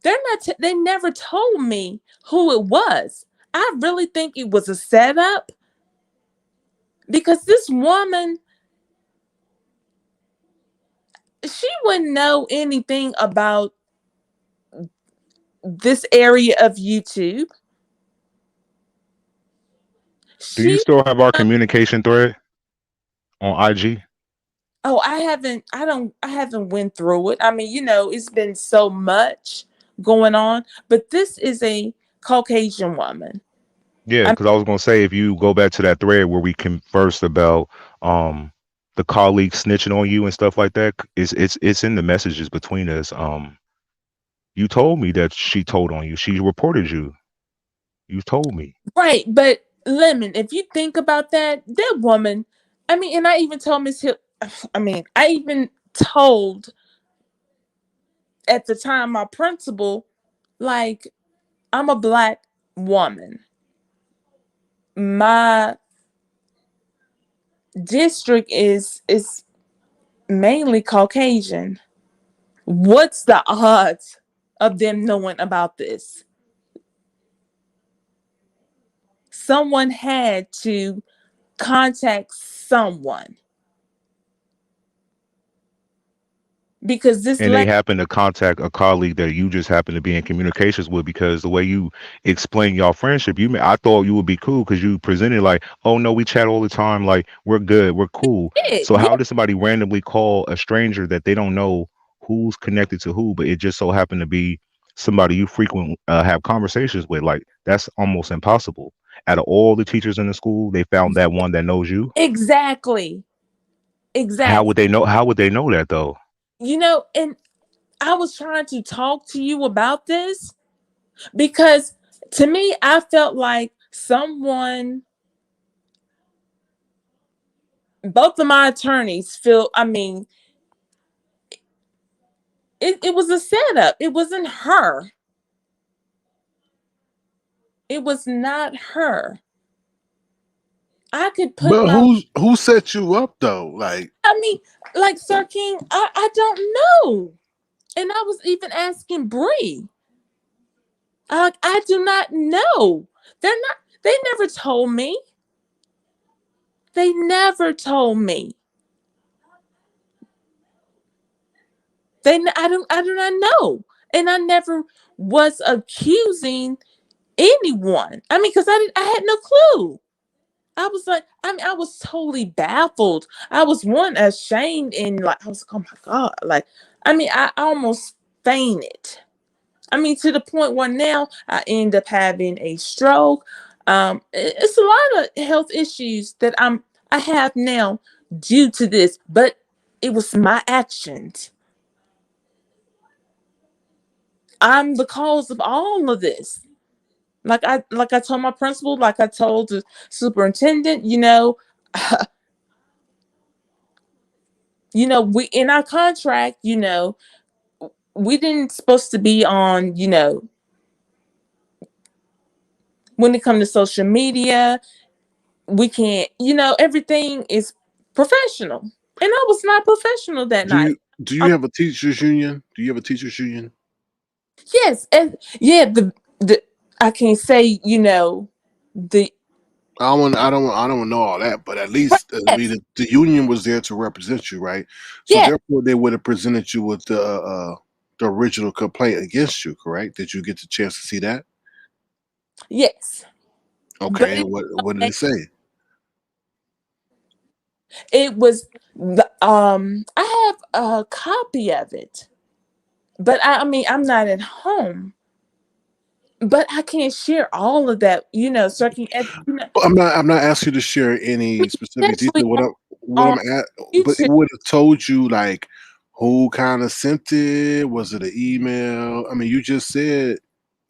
They're not. They never told me who it was. I really think it was a setup because this woman, she wouldn't know anything about this area of YouTube. Do you She, still have our communication thread on IG? oh, I haven't. I haven't went through it. I mean, it's been so much going on. But this is a Caucasian woman. Yeah, I because I was gonna say if you go back to that thread where we conversed about um the colleague snitching on you and stuff like that, it's in the messages between us. You told me that she told on you. She reported you. You told me. right, but Lemon, if you think about that woman, I mean, and I even told Miss Hill, I mean, I even told at the time my principal, like, I'm a black woman. My district is mainly Caucasian. What's the odds of them knowing about this? Someone had to contact someone because this And they lady, happen to contact a colleague that you just happen to be in communications with because the way you explain your friendship, I thought you would be cool because you presented like, oh no, we chat all the time, like we're good, we're cool. did, So yeah, how does somebody randomly call a stranger that they don't know who's connected to who, but it just so happened to be somebody you frequent have conversations with? Like that's almost impossible. Out of all the teachers in the school, they found that one that knows you. exactly, How exactly. would they know? How would they know that though? And I was trying to talk to you about this because to me, I felt like someone, both of my attorneys feel, I mean, it was a setup. It wasn't her. It was not her. I could put But my, who set you up though? Like, I mean, like Sir King, I don't know. And I was even asking Bree. I do not know. They never told me. They never told me. I do not know. And I never was accusing anyone. I mean, because I had no clue. I was like, I mean, I was totally baffled. I was one ashamed and like I was like, oh my God. Like, I mean, I almost fainted. I mean, to the point where now I end up having a stroke. It's a lot of health issues that I have now due to this, but it was my actions. I'm the cause of all of this. Like I told my principal, like I told the superintendent, we in our contract, we didn't supposed to be on, when it comes to social media, we can't, everything is professional. And I was not professional that Do night. you Um, have a teachers union? Do you have a teachers union? yes, and yeah, the I can't say, the I don't know all that, but at least I mean, yes, the union was there to represent you, right? So yeah, therefore, they would have presented you with the original complaint against you, correct? Did you get the chance to see that? yes. But Okay, what did it say? it was I have a copy of it, but I mean I'm not at home, but I can't share all of that, so I can I'm not asking you to share any specific especially detail. What on I'm at, but it YouTube. would have told you like who kind of sent it. Was it an email? I mean, you just said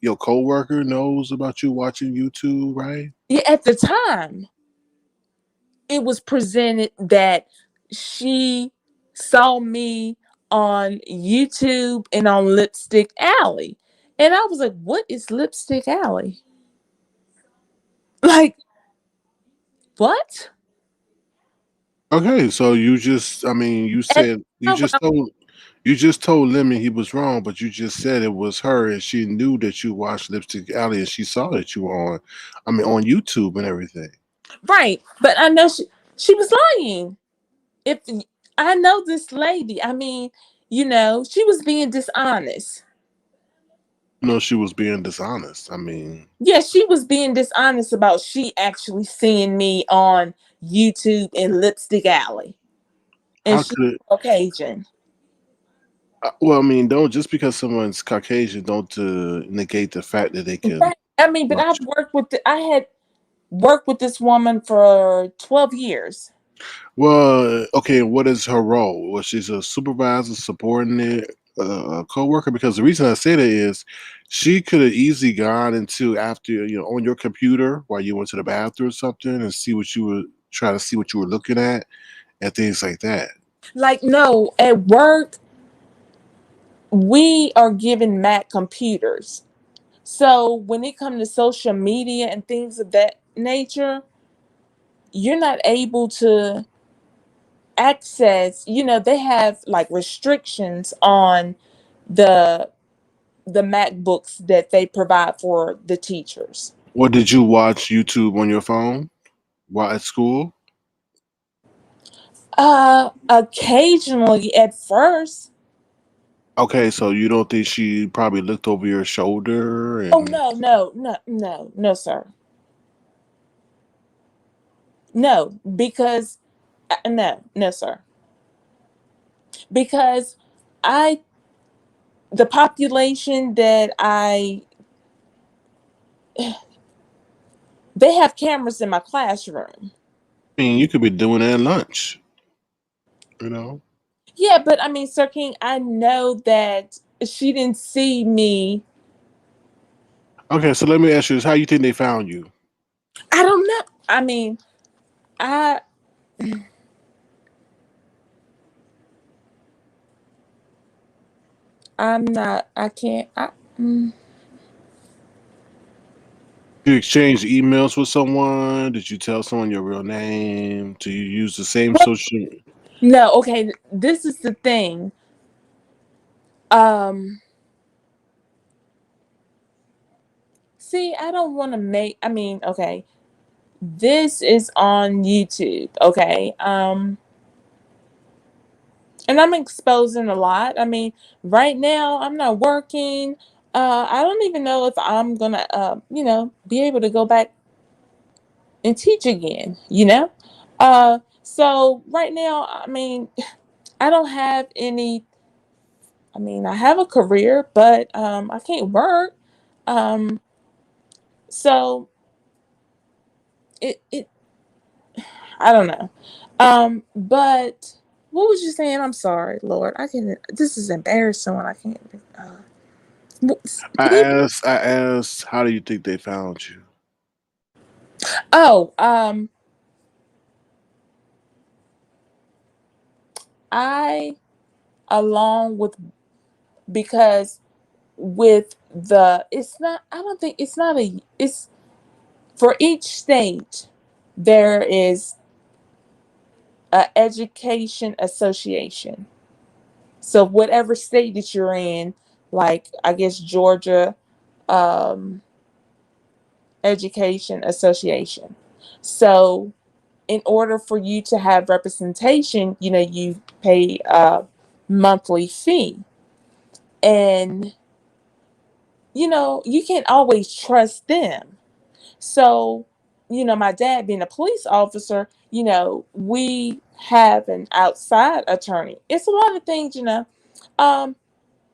your coworker knows about you watching YouTube, right? Yeah, at the time it was presented that she saw me on YouTube and on Lipstick Alley. And I was like, what is Lipstick Alley? Like, what? Okay, so you just, I mean, you At said the time when you just told Lemmy he was wrong, but you just said it was her, and she knew that you watched Lipstick Alley, and she saw that you were on, I mean, on YouTube and everything. right. But I know she was lying. If I know this lady, I mean, she was being dishonest. You know, she was being dishonest. I mean, Yeah, she was being dishonest about she actually seeing me on YouTube in Lipstick Alley. And how she's could it? Caucasian. Well, I mean, don't just because someone's Caucasian, don't negate the fact that they can Right. I mean, but watch. I had worked with this woman for 12 years. Well, okay, what is her role? Was she's a supervisor, subordinate, a coworker? Because the reason I say that is she could have easily gone into after on your computer while you went to the bathroom or something and see what you were try to see what you were looking at and things like that. Like, no, at work, we are given Mac computers. So when it comes to social media and things of that nature, you're not able to access, they have like restrictions on the the MacBooks that they provide for the teachers. Or did you watch YouTube on your phone while at school? Occasionally at first. Okay, so you don't think she probably looked over your shoulder Oh and no, no, no, no, no, sir. No, because no, no, sir. Because I the population that I they have cameras in my classroom. I mean you could be doing it at lunch, you know? Yeah, but I mean, Sir King, I know that she didn't see me. Okay, so let me ask you this: how you think they found you? I don't know. I mean, I I'm not. I can't. You exchange emails with someone? Did you tell someone your real name? Do you use the same Well, social? no. Okay, this is the thing. Um, See, I don't want to make. I mean, okay, this is on YouTube. Okay. And I'm exposing a lot. I mean, right now I'm not working. I don't even know if I'm gonna, be able to go back and teach again. So right now, I mean, I don't have any. I mean, I have a career, but I can't work. Um, so it I don't know. But what was you saying? I'm sorry, Lord. I can. This is embarrassing when I can't. I Can you? asked, how do you think they found you? Oh, I along with because with the it's not. I don't think it's not a. It's for each state. There is a education association. So whatever state that you're in, like I guess Georgia, um, Education Association. So in order for you to have representation, you pay a monthly fee. And, you can't always trust them. So, my dad being a police officer, we have an outside attorney. It's a lot of things. Um,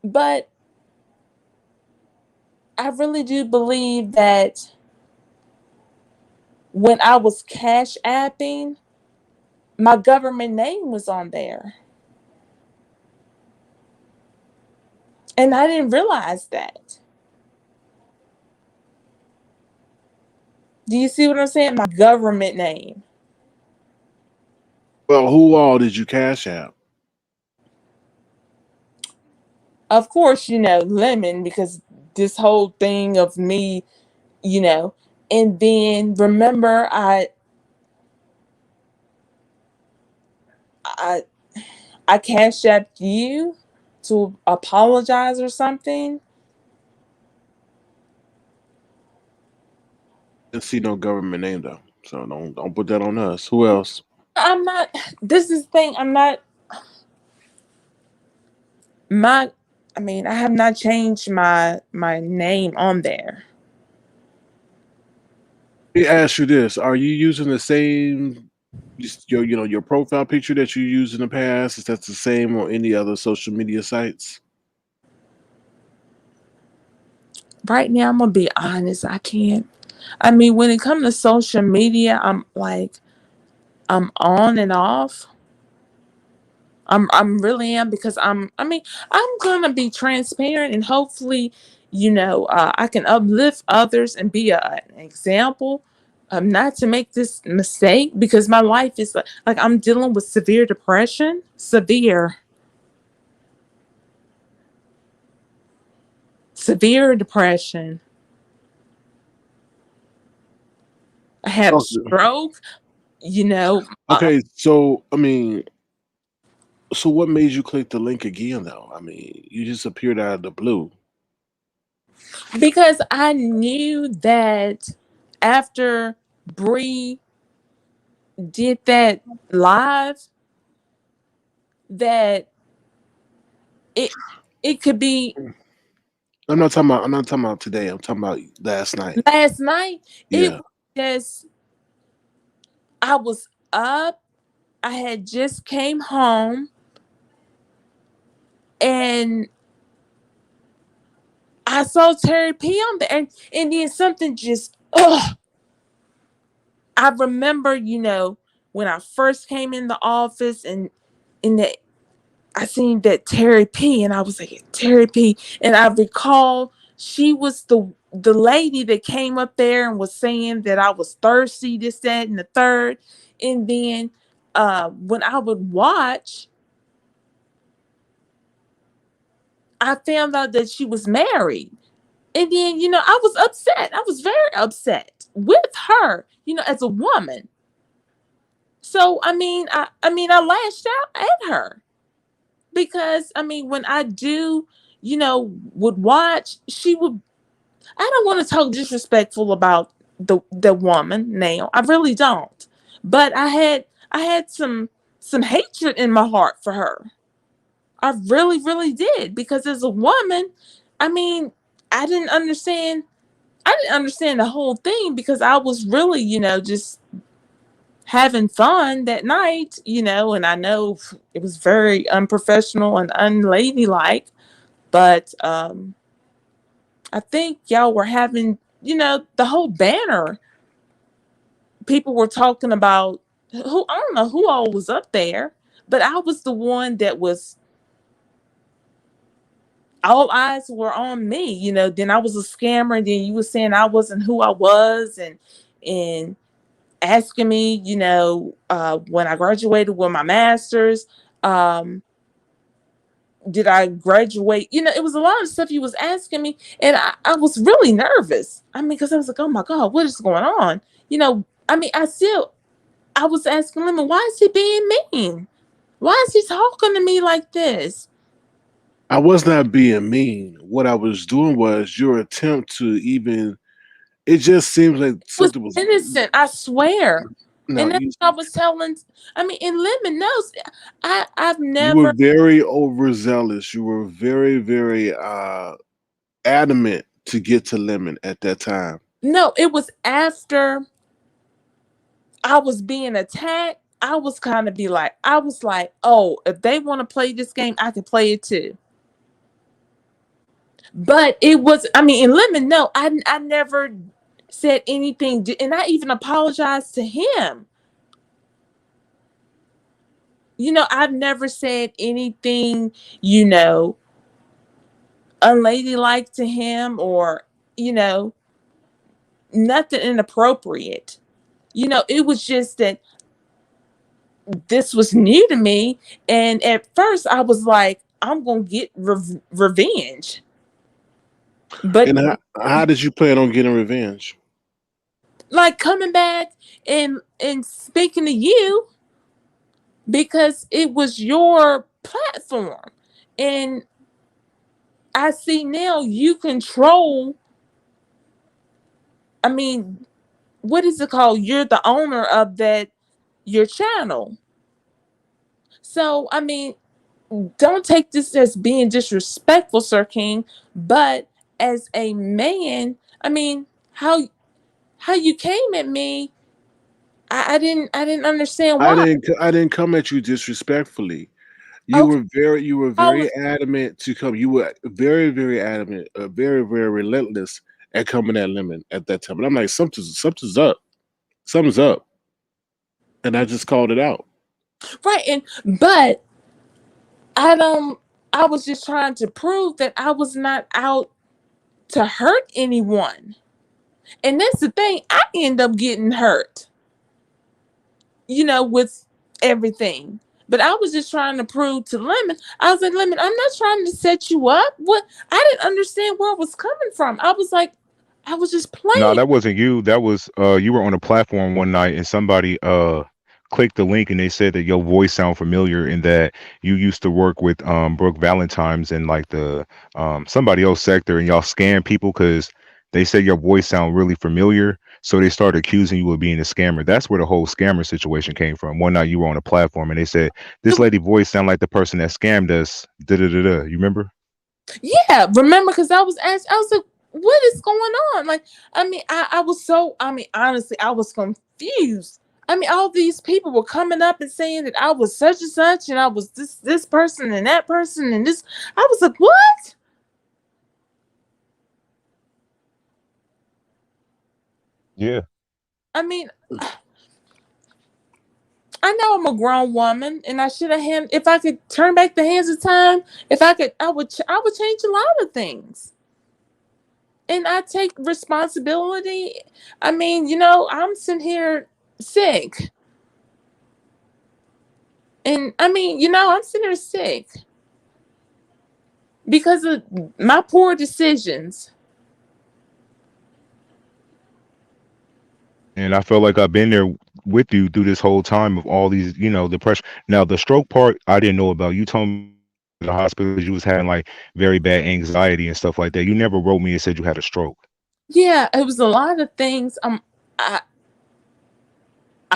but I really do believe that when I was cash apping, my government name was on there. And I didn't realize that. Do you see what I'm saying? My government name. Well, who all did you cash out? Of course, Lemon, because this whole thing of me, you know, and then remember I I cashed out you to apologize or something. Didn't see no government name though, so don't put that on us. Who else? I'm not this is the thing, I'm not my I mean, I have not changed my name on there. Let me ask you this: are you using the same your profile picture that you used in the past? Is that the same on any other social media sites? Right now, I'm gonna be honest, I can't. I mean, when it comes to social media, I'm on and off. I'm really am because I mean, I'm gonna be transparent and hopefully, I can uplift others and be an example. Not to make this mistake because my life is like I'm dealing with severe depression, severe depression. I had a Okay. stroke, you know, Okay, so I mean, so what made you click the link again though? I mean, you just appeared out of the blue. because I knew that after Bree did that live, that it it could be I'm not talking about today. I'm talking about last night. last night. It Yeah. was just I was up. I had just came home and I saw Terry P on there, and then something just I remember, when I first came in the office and in the I seen that Terry P and I was like, Terry P. And I recall she was the lady that came up there and was saying that I was thirsty, this, that, and the third. And then when I would watch, I found out that she was married. And then, I was upset. I was very upset with her, as a woman. So I lashed out at her. Because when I do, would watch, she would. I don't want to talk disrespectful about the woman now. I really don't. But I had some hatred in my heart for her. I really, really did. Because as a woman, I mean, I didn't understand. I didn't understand the whole thing because I was really, just having fun that night, and I know it was very unprofessional and unladylike, but I think y'all were having, the whole banner. People were talking about who I don't know who all was up there, but I was the one that was all eyes were on me. Then I was a scammer, and then you were saying I wasn't who I was, and asking me, when I graduated with my master's, did I graduate? It was a lot of stuff you was asking me, and I was really nervous. I mean, because I was like, oh my God, what is going on? I mean, I was asking Lemon, why is he being mean? Why is he talking to me like this? I was not being mean. What I was doing was your attempt to even. It just seems like It was something was. innocent, I swear. No, And that's what I was telling. I mean, and Lemon knows. I've you were never. very overzealous. You were very, very adamant to get to Lemon at that time. No, it was after I was being attacked. I was like, oh, if they want to play this game, I can play it too. But it was, I mean, in Lemon, no, I never said anything, and I even apologized to him. I've never said anything, you know, unladylike to him, or, you know, nothing inappropriate. It was just that this was new to me. And at first I was like, I'm going to get revenge. But And how did you plan on getting revenge? like coming back and speaking to you because it was your platform. And I see now you control, I mean, what is it called? You're the owner of your channel. So, I mean, don't take this as being disrespectful, Sir King, but as a man, I mean, how you came at me, I didn't understand why. I didn't come at you disrespectfully. Okay, You were I very was adamant to come. You were very, very adamant, very, very relentless at coming at Lemon at that time. And I'm like, something's up. Something's up. And I just called it out. right, and but I don't. I was just trying to prove that I was not out to hurt anyone, and that's the thing. I end up getting hurt, with everything. But I was just trying to prove to Lemon. I was like, Lemon, I'm not trying to set you up. What? I didn't understand where it was coming from. I was like, I was just No, playing. that wasn't you. That was you were on a platform one night and somebody clicked the link and they said that your voice sound familiar and that you used to work with Brooke Valentine's in like the somebody else sector and y'all scam people because they said your voice sound really familiar. So they started accusing you of being a scammer. That's where the whole scammer situation came from. One night you were on a platform and they said this lady voice sound like the person that scammed us. Da da da da. You remember? Yeah, remember? Because I was asked. I was like, what is going on? Like, I mean, I was so. I mean, honestly, I was confused. I mean, all these people were coming up and saying that I was such and such, and I was this person and that person and this. I was like, what? Yeah. I mean, I know I'm a grown woman, and I should have had. If I could turn back the hands of time, if I could, I would change a lot of things, and I take responsibility. I mean, I'm sitting here sick, and I mean, I'm sitting here sick because of my poor decisions. And I felt like I've been there with you through this whole time of all these, the pressure. Now the stroke part I didn't know about. You told me in the hospital you was having like very bad anxiety and stuff like that. You never wrote me and said you had a stroke. Yeah, it was a lot of things. I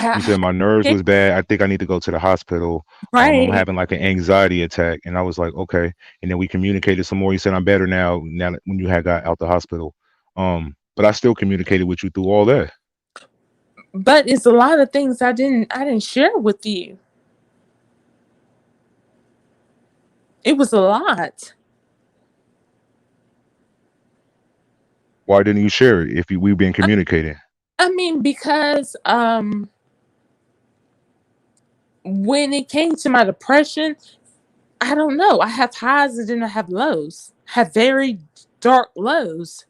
You I said my nerves had was bad. I think I need to go to the hospital. I'm right. having like an anxiety attack, and I was like, okay. And then we communicated some more. You said I'm better now. Now that when you had got out the hospital, but I still communicated with you through all that. But it's a lot of things I didn't share with you. It was a lot. Why didn't you share it if we've been I, communicating? I mean, because when it came to my depression, I don't know. I have highs and then I have lows. I have very dark lows.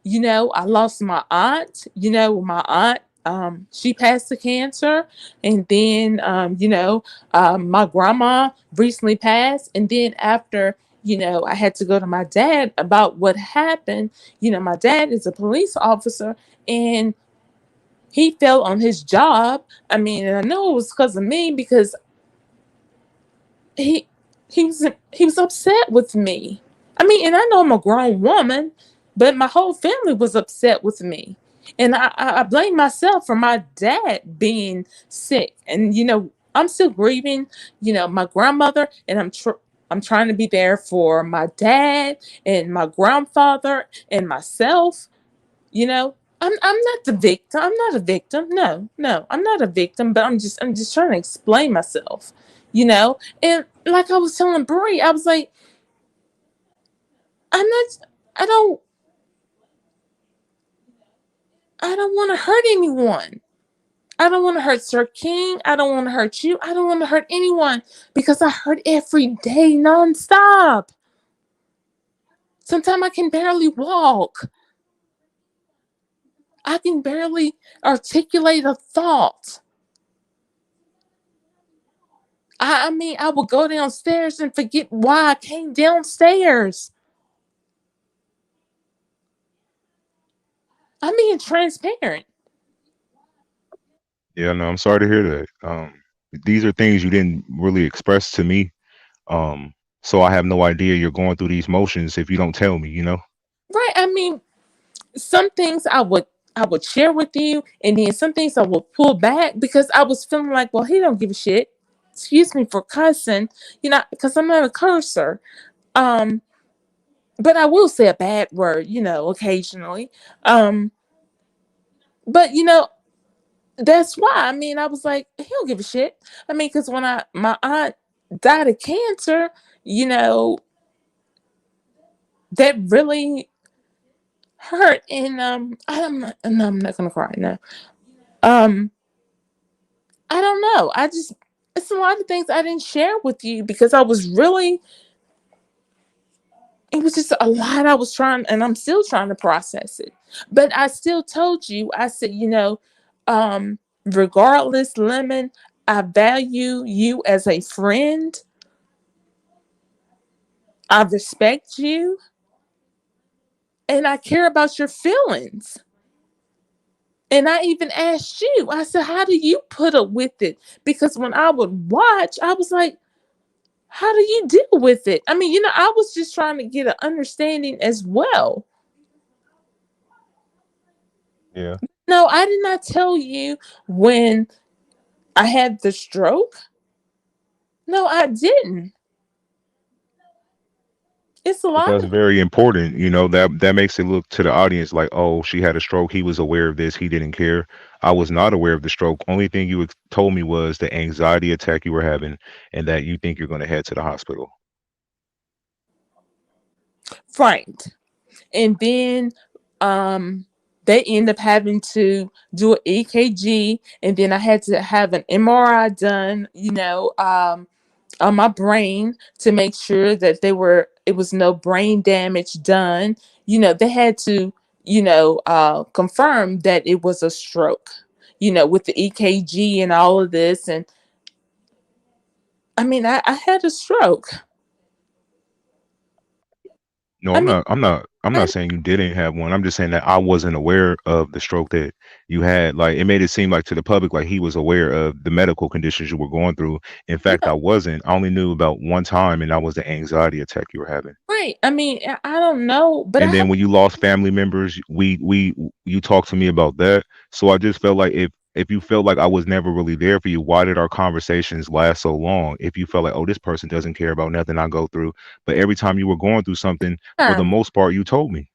I lost my aunt. My aunt, she passed to cancer, and then my grandma recently passed, and then after. I had to go to my dad about what happened. My dad is a police officer, and he fell on his job. I mean, and I know it was because of me because he he was upset with me. I mean, and I know I'm a grown woman, but my whole family was upset with me, and I blame myself for my dad being sick, and I'm still grieving. My grandmother, and I'm trying to be there for my dad and my grandfather and myself. I'm not the victim. I'm not a victim. No, no, I'm not a victim. But I'm just trying to explain myself. And like I was telling Brie, I was like, I'm not. I don't. I don't want to hurt anyone. I don't want to hurt Sir King. I don't want to hurt you. I don't want to hurt anyone because I hurt every day nonstop. Sometimes I can barely walk. I can barely articulate a thought. I mean, I would go downstairs and forget why I came downstairs. I'm being transparent. Yeah, no, I'm sorry to hear that. These are things you didn't really express to me. Um, so I have no idea you're going through these motions if you don't tell me, you know? Right. I mean, some things I would share with you, and then some things I would pull back because I was feeling like, well, he don't give a shit. Excuse me for cussing, because I'm not a cursor. Um, but I will say a bad word, occasionally. Um, but that's why. I mean, I was like, he don't give a shit. I mean, because when my aunt died of cancer, you know, that really hurt. And I'm not gonna cry now. Um, I don't know. It's a lot of things I didn't share with you because I was really, it was just a lot I was trying, and I'm still trying to process it. But I still told you, I said, regardless, Lemon, I value you as a friend. I respect you, and I care about your feelings. And I even asked you, I said, how do you put up with it? Because when I would watch, I was like, how do you deal with it? I mean, I was just trying to get an understanding as well. Yeah. No, I did not tell you when I had the stroke. No, I didn't. It's a But lot that's of very important, that makes it look to the audience like, oh, she had a stroke. He was aware of this. He didn't care. I was not aware of the stroke. Only thing you told me was the anxiety attack you were having and that you think you're going to head to the hospital. fright. And then um they end up having to do an EKG, and then I had to have an MRI done, on my brain to make sure that it was no brain damage done. They had to, confirm that it was a stroke, with the EKG and all of this. And I mean, I had a stroke. No, I mean, I'm I not saying you didn't have one. I'm just saying that I wasn't aware of the stroke that you had. Like it made it seem like to the public like he was aware of the medical conditions you were going through. In fact, no, I wasn't. I only knew about one time, and that was the anxiety attack you were having. right. I mean, I don't know, but I And have then when you lost family members, we you talked to me about that. So I just felt like if you felt like I was never really there for you, why did our conversations last so long? If you felt like, oh, this person doesn't care about nothing I go through, but every time you were going through something, for the time. most part, you told me.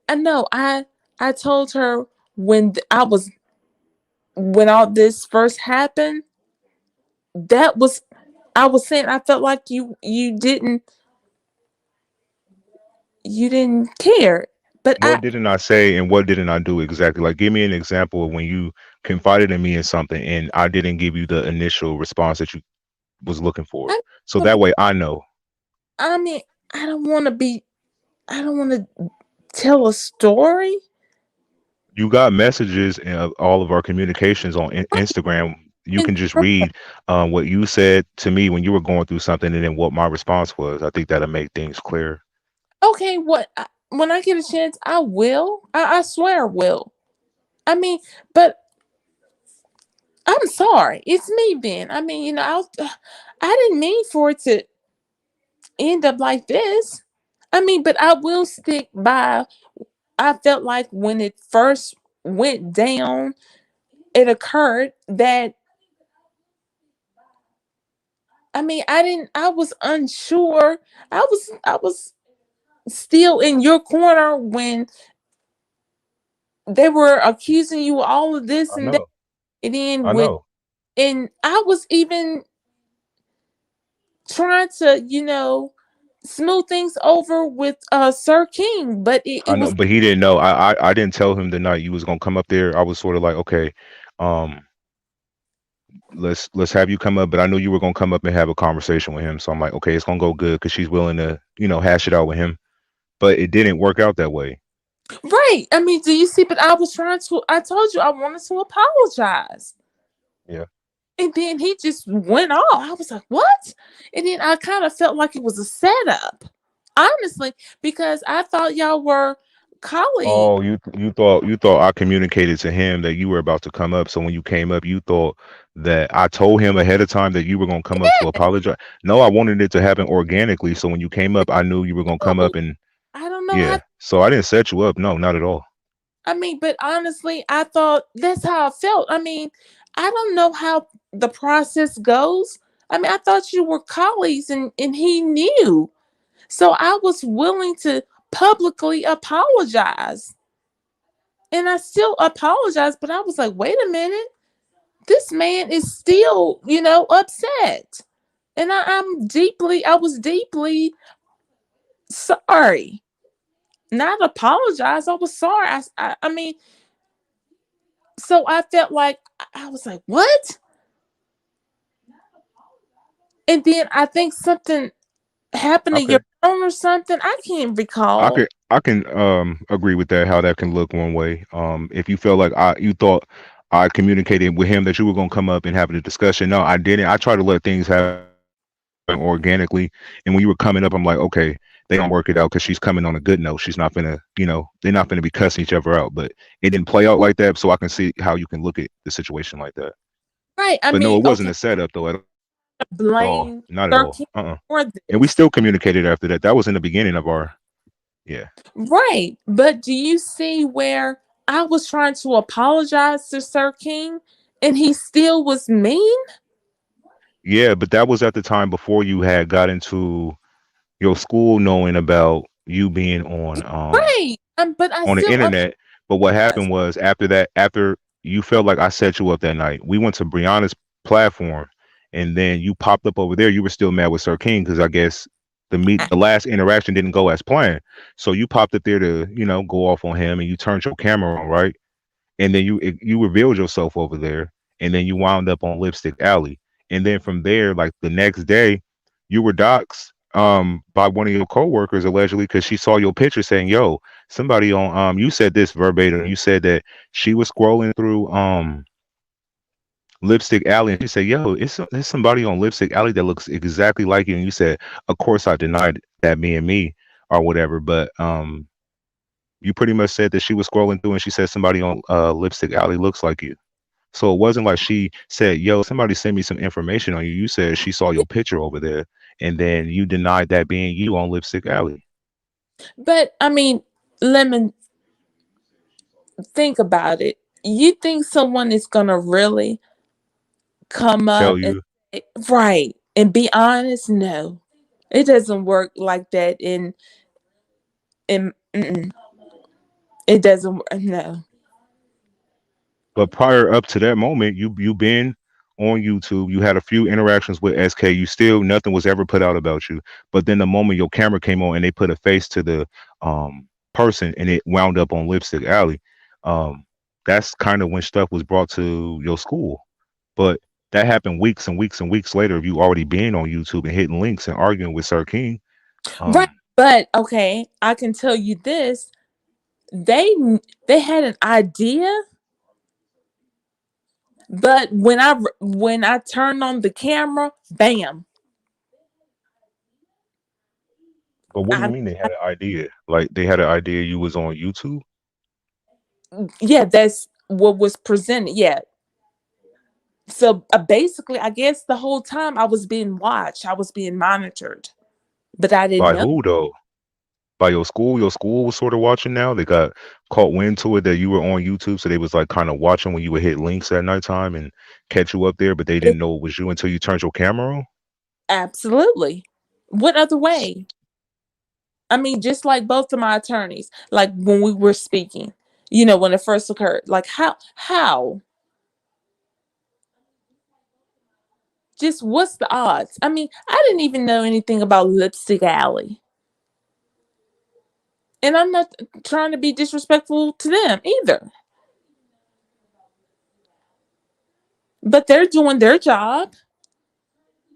I know. I told her when I was when all this first happened. That was I was saying I felt like you didn't care, but I What didn't I say and what didn't I do exactly? Like, give me an example of when you confided in me in something and I didn't give you the initial response that you was looking for. I So that way I know. I mean I don't want to be I don't want to tell a story. You got messages of all of our communications on Instagram. You And can just read what you said to me when you were going through something and then what my response was. I think that'll make things clear. okay, when I get a chance, I will. I swear I will. I mean, but I'm sorry. It's me, Ben. I mean, I didn't mean for it to end up like this. I mean, but I will stick by. I felt like when it first went down, it occurred that I mean, I was unsure. I was still in your corner when they were accusing you of all of this I and that. know. And then I when know. and I was even trying to, smooth things over with Sir King, but it I know, was but he didn't know. I didn't tell him the night you was gonna come up there. I was sort of like, okay, um, let's have you come up. But I knew you were gonna come up and have a conversation with him. So I'm like, okay, it's gonna go good because she's willing to, hash it out with him. But it didn't work out that way. right. I mean, do you see? But I told you I wanted to apologize. Yeah. And then he just went off. I was like, what? And then I kind of felt like it was a setup, honestly, because I thought y'all were colleagues. Oh, you thought I communicated to him that you were about to come up. So when you came up, you thought that I told him ahead of time that you were gonna come up to Yeah. apologize. No, I wanted it to happen organically. So when you came up, I knew you were gonna come No, up and I don't know how. yeah. So I didn't set you up. No, not at all. I mean, but honestly, I thought that's how I felt. I mean, I don't know how the process goes. I mean, I thought you were colleagues and he knew. So I was willing to publicly apologize. And I still apologize, but I was like, wait a minute. This man is still, upset. And I was deeply sorry. Not apologize. I was sorry. I mean, so I felt like, I was like, what? And then I think something happened to your Okay. phone or something. I can't I recall. could I can agree with that, how that can look one way. If you felt like you thought I communicated with him that you were gonna come up and have a discussion. No, I didn't. I try to let things happen organically. And when you were coming up, I'm like, okay, they gonna work it out because she's coming on a good note. She's not gonna, they're not gonna be cussing each other out. But it didn't play out like that, so I can see how you can look at the situation like that. Right. I But no, mean, it wasn't okay, a setup though at all. blame Not at Sir all. King for And we this. still communicated after that. That was in the beginning of our yeah. Right. But do you see where I was trying to apologize to Sir King and he still was mean? Yeah, but that was at the time before you had got into your school knowing about you being Right. But I on the still internet. But what apologize. happened was after that, after you felt like I set you up that night, we went to Brianna's platform, and then you popped up over there. You were still mad with Sir King because I guess the last interaction didn't go as planned. So you popped up there to go off on him, and you turned your camera on, right? And then you revealed yourself over there, and then you wound up on Lipstick Alley, and then from there, like the next day, you were doxxed by one of your coworkers allegedly because she saw your picture saying, "Yo, somebody on you said this verbatim. You said that she was scrolling through Lipstick Alley, and she said, "Yo, there's somebody on Lipstick Alley that looks exactly like you." And you said, "Of course, I denied that being me." or whatever. But you pretty much said that she was scrolling through and she said somebody on Lipstick Alley looks like you. So it wasn't like she said, "Yo, somebody sent me some information on you." You said she saw your picture over there, and then you denied that being you on Lipstick Alley. But I mean, Lemon, think about it. You think someone is gonna really come Tell up and you, say, right and be honest? No, it doesn't work like that. In it doesn't. No, but prior up to that moment, you been on YouTube. You had a few interactions with SK. You still nothing was ever put out about you. But then the moment your camera came on and they put a face to the person, and it wound up on Lipstick Alley, that's kind of when stuff was brought to your school. But that happened weeks and weeks and weeks later of you already being on YouTube and hitting links and arguing with Sir King. right. Um, But okay, I can tell you this: they they had an idea, but when I turned on the camera, bam! but what do you I mean they had an idea? Like they had an idea you was on YouTube? yeah, that's what was presented. Yeah. So basically, I guess the whole time I was being watched, I was being monitored, but I didn't By know. who though? By your school? Your school was sort of watching now. They got caught wind to it that you were on YouTube, so they was like kind of watching when you would hit links at nighttime and catch you up there, but they It, didn't know it was you until you turned your camera on. absolutely. What other way? I mean, just like both of my attorneys, like when we were speaking, when it first occurred, like how, just what's the odds? I mean, I didn't even know anything about Lipstick Alley, and I'm not trying to be disrespectful to them either, but they're doing their job.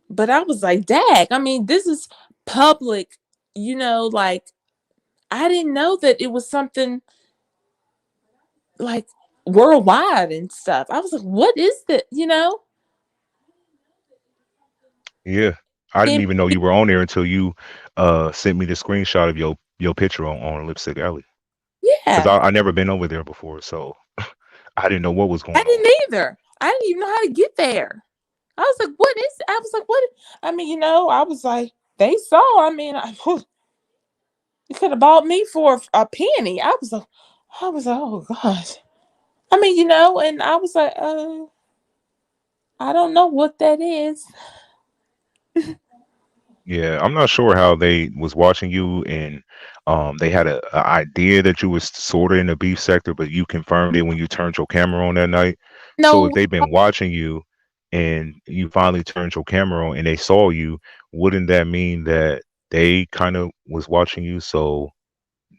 But I was like, dag, I mean, this is public, like I didn't know that it was something like worldwide and stuff. I was like, what is that? Yeah, I didn't And even know you were on there until you sent me the screenshot of your picture on Lipstick Alley. Because yeah, I never been over there before, so I didn't know what was I going on. didn't either. I didn't even know how to get there. I was like, what is, I was like, what? I mean, I was like, they saw, I mean, you could have bought me for a penny. I was like, oh gosh. I mean, and I was like, I don't know what that is. Yeah, I'm not sure how they was watching you, and they had a idea that you was sort of in the beef sector, but you confirmed it when you turned your camera on that night. So if No, they've been watching you and you finally turned your camera on and they saw you, wouldn't that mean that they kind of was watching you? So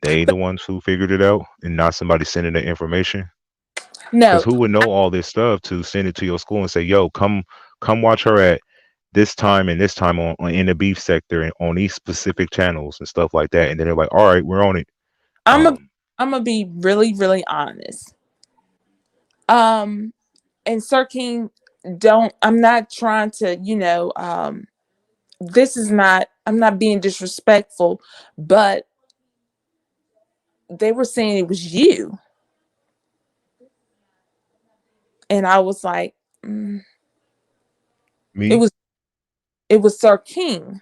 they the ones who figured it out and not somebody sending the information? Because no. who would know all this stuff to send it to your school and say, "Yo, come watch her at this time and this time on in the beef sector and on these specific channels and stuff like that." And then they're like, "All right, we're on it." I'm a Um, I'm gonna be really, really honest. Um, and Sir King, don't. I'm not trying to. This is not. I'm not being disrespectful, but they were saying it was you, and I was like, it me, was. It was Sir King.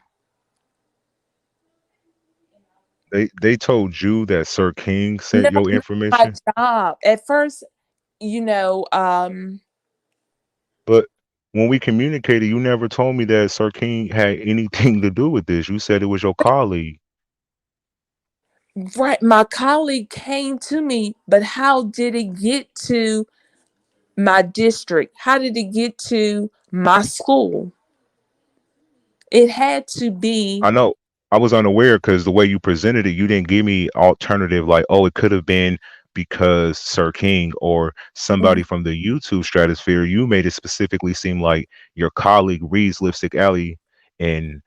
they told you that Sir King No, sent your not my information, job. At first, you know, um, but when we communicated, you never told me that Sir King had anything to do with this. You said it was your colleague. right. My colleague came to me, but how did it get to my district? How did it get to my school? It had to be. I know. I was unaware because the way you presented it, you didn't give me alternative like, oh, it could have been because Sir King or somebody from the YouTube stratosphere. You made it specifically seem like your colleague reads Lipstick Alley and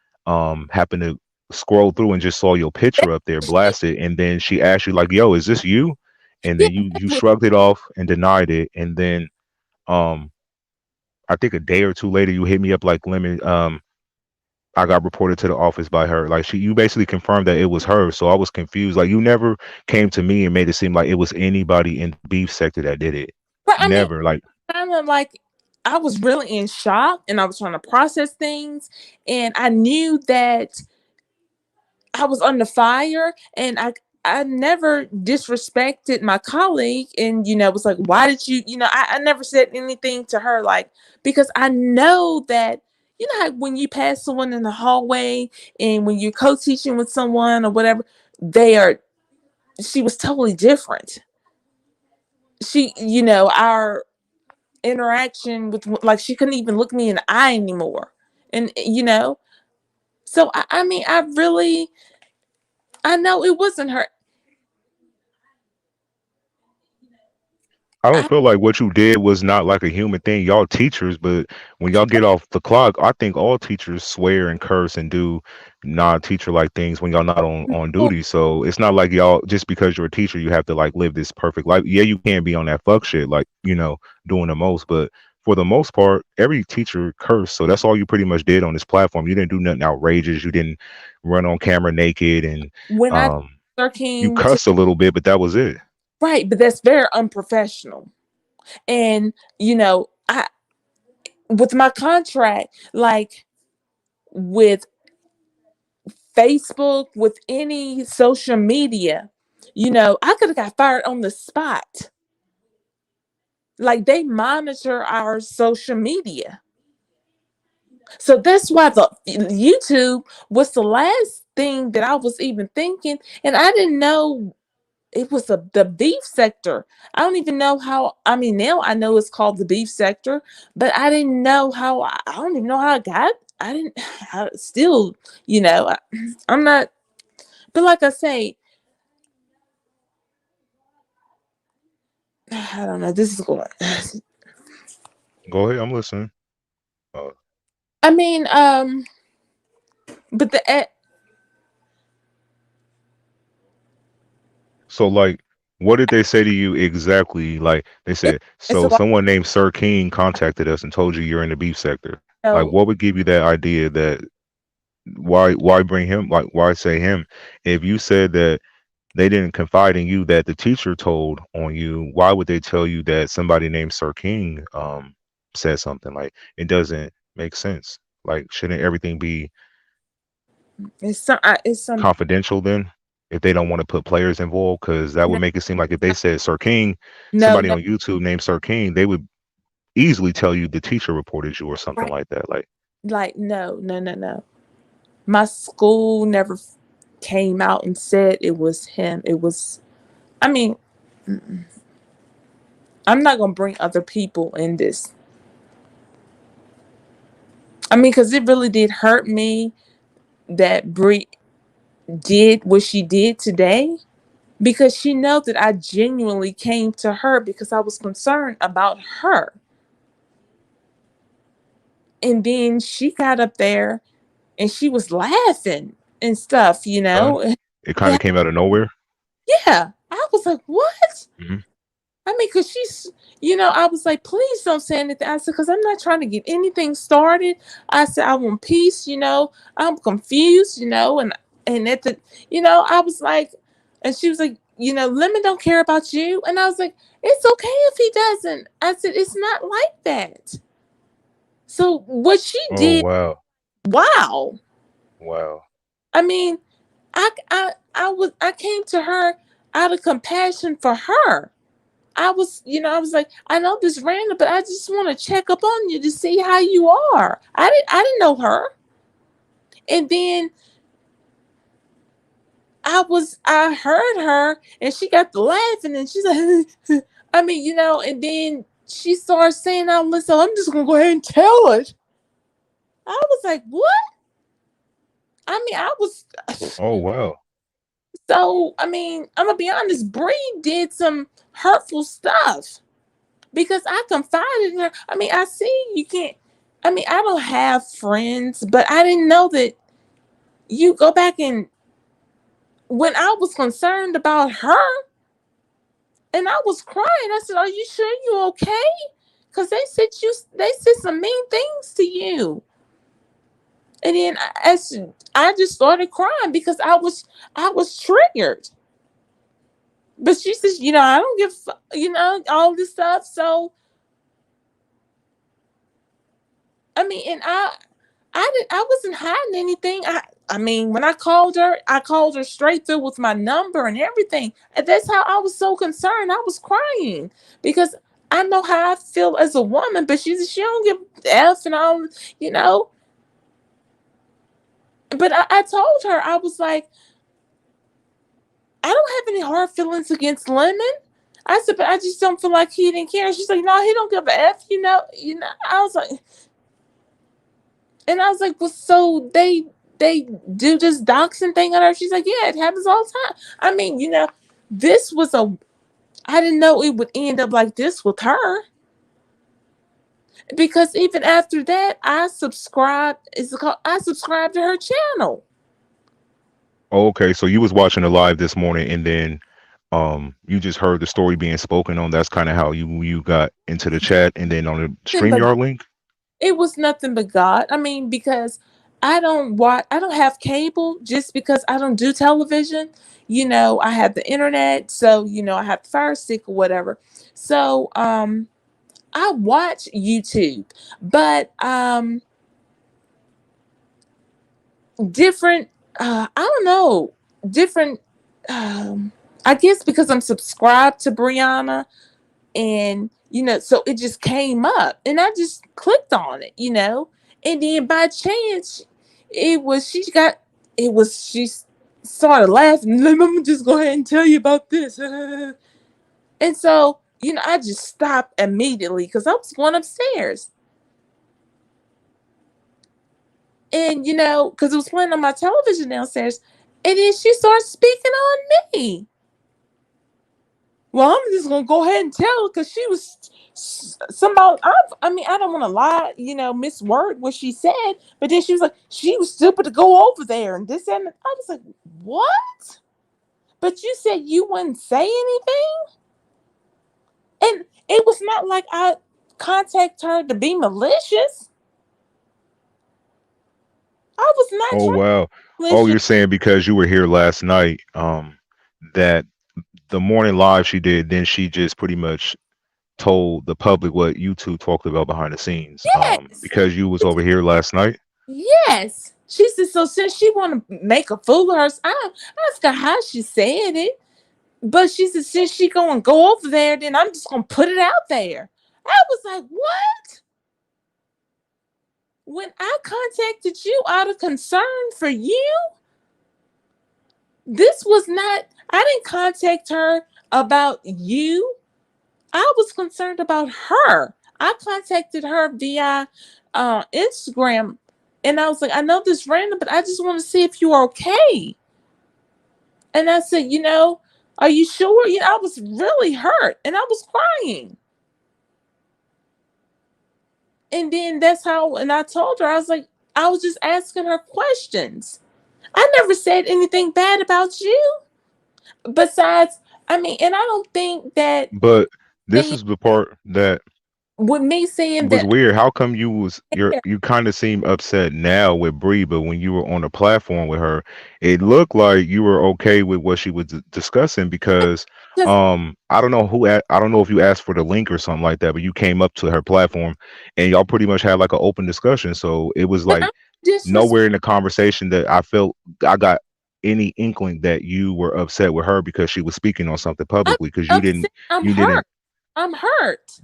happened to scroll through and just saw your picture up there blasted, and then she asked you like, "Yo, is this you?" And Yeah, then you it shrugged it off and denied it, and then um I think a day or two later you hit me up like, Lemon, I got reported to the office by her. Like you basically confirmed that it was her. So I was confused. Like you never came to me and made it seem like it was anybody in the beef sector that did it. But I mean, Never. Like kind of like I was really in shock and I was trying to process things. And I knew that I was under fire and I never disrespected my colleague and was like, why did you I never said anything to her like because I know that how when you pass someone in the hallway and when you're co-teaching with someone or whatever, they are she was totally different. She our interaction with like she couldn't even look me in the eye anymore. And so I mean I know it wasn't her. I don't I feel like what you did was not like a human thing. Y'all teachers, but when y'all get off the clock, I think all teachers swear and curse and do non-teacher like things when y'all not on duty. So it's not like y'all just because you're a teacher, you have to like live this perfect life. Yeah, you can't be on that fuck shit like doing the most, but for the most part, every teacher cursed. So that's all you pretty much did on this platform. You didn't do nothing outrageous. You didn't run on camera naked, and when I um, you came to cussed a little bit, but that was it. right, but that's very unprofessional. And I with my contract, like with Facebook, with any social media, I could have got fired on the spot. Like they monitor our social media. So that's why the YouTube was the last thing that I was even thinking. And I didn't know it was the beef sector. I don't even know how. I mean, now I know it's called the beef sector, but I didn't know how. I don't even know how I got. I didn't. I still, I'm not. But like I say, I don't know. This is going. Go ahead, I'm listening. Uh, I mean, but So like, what did they say to you exactly? Like they it, said, it's so a lot. someone named Sir King contacted us and told you you're in the beef sector. You Like, know, what would give you that idea that why bring him? Like, why say him? If you said that they didn't confide in you, that the teacher told on you, why would they tell you that somebody named Sir King said something? Like, it doesn't make sense. Like, shouldn't everything be it's some. confidential then if they don't want to put players involved? Because that No, would make it seem like if they said Sir King, no, somebody no, on YouTube named Sir King, they would easily tell you the teacher reported you or something right. like that. Like, Like no, no, no, no. My school never came out and said it was him. It was. I mean, mm-mm. I'm not gonna bring other people in this. I mean, because it really did hurt me that Brie did what she did today because she knows that I genuinely came to her because I was concerned about her. And then she got up there and she was laughing and stuff, done. It kind Yeah, of came out of nowhere. yeah. I was like, what? Hmm. I mean, because I was like, please don't say anything. I said, because I'm not trying to get anything started. I said, I want peace, I'm confused, and I was like, and she was like, Lemon don't care about you. And I was like, it's okay if he doesn't. I said, it's not like that. So what she Oh did, wow, wow. wow. I mean, I came to her out of compassion for her. I was like, I know this random, but I just want to check up on you to see how you are. I didn't know her. And then I heard her and she got to laughing and she's like, I mean, and then she started saying all this, so I'm just gonna go ahead and tell it. I was like, what? I mean, I was Oh wow. so I mean, I'm gonna be honest, Bree did some hurtful stuff. Because I confided in her. I mean, I see you can't. I mean, I don't have friends, but I didn't know that you go back and when I was concerned about her and I was crying, I said, "Are you sure you okay?" Because they said some mean things to you. And then as I just started crying because I was triggered. But she says, I don't give, all this stuff. So I mean, and I wasn't hiding anything. I mean, when I called her straight through with my number and everything. And that's how I was so concerned. I was crying because I know how I feel as a woman, but she don't give F and all, you know. But I told her, I was like, I don't have any hard feelings against Lemon. I said, but I just don't feel like he didn't care. She's like, no, he don't give a F, I was like, and I was like, well, so they do this doxing thing on her. She's like, yeah, it happens all the time. I mean, this was I didn't know it would end up like this with her. Because even after that, I subscribed to her channel. Okay, so you was watching the live this morning, and then you just heard the story being spoken on. That's kind of how you got into the chat, and then on the But StreamYard link. it was nothing but God. I mean, because I don't have cable just because I don't do television. I have the internet, so I have the Fire Stick or whatever. So I watch YouTube, but different I don't know, different I guess because I'm subscribed to Brianna, and so it just came up and I just clicked on it. And then by chance it was she got it was she started laughing. Let me just go ahead and tell you about this. And so I just stopped immediately because I was going upstairs. And because it was playing on my television downstairs, and then she started speaking on me. Well, I'm just gonna go ahead and tell her because she was somehow. I mean, I don't want to lie, misword what she said, but then she was like, she was stupid to go over there and this and I was like, what? But you said you wouldn't say anything, and it was not like I contact her to be malicious. I was not Oh trying to wow. be Oh, malicious. you're saying because you were here last night, that the morning live she did, then she just pretty much told the public what you two talked about behind the scenes. Yes, Because you was over here last night. yes. She said so. Since she want to make a fool of her, I forgot how she said it. But she said, since she gonna go over there, then I'm just gonna put it out there. I was like, what? When I contacted you out of concern for you, this was not, I didn't contact her about you. I was concerned about her. I contacted her via Instagram, and I was like, I know this random, but I just want to see if you're okay. And I said, are you sure? I was really hurt and I was crying. And then that's how, and I told her, I was like, I was just asking her questions. I never said anything bad about you. Besides, I mean, and I don't think that But this they, is the part that with me saying was that, weird. How come you kind of seem upset now with Bree, but when you were on the platform with her, it looked like you were okay with what she was discussing because because I don't know I don't know if you asked for the link or something like that, but you came up to her platform and y'all pretty much had like an open discussion. So it was but I'm like disrespectful. nowhere in the conversation that I felt I got any inkling that you were upset with her because she was speaking on something I'm publicly because upset. I'm you hurt. didn't I'm hurt.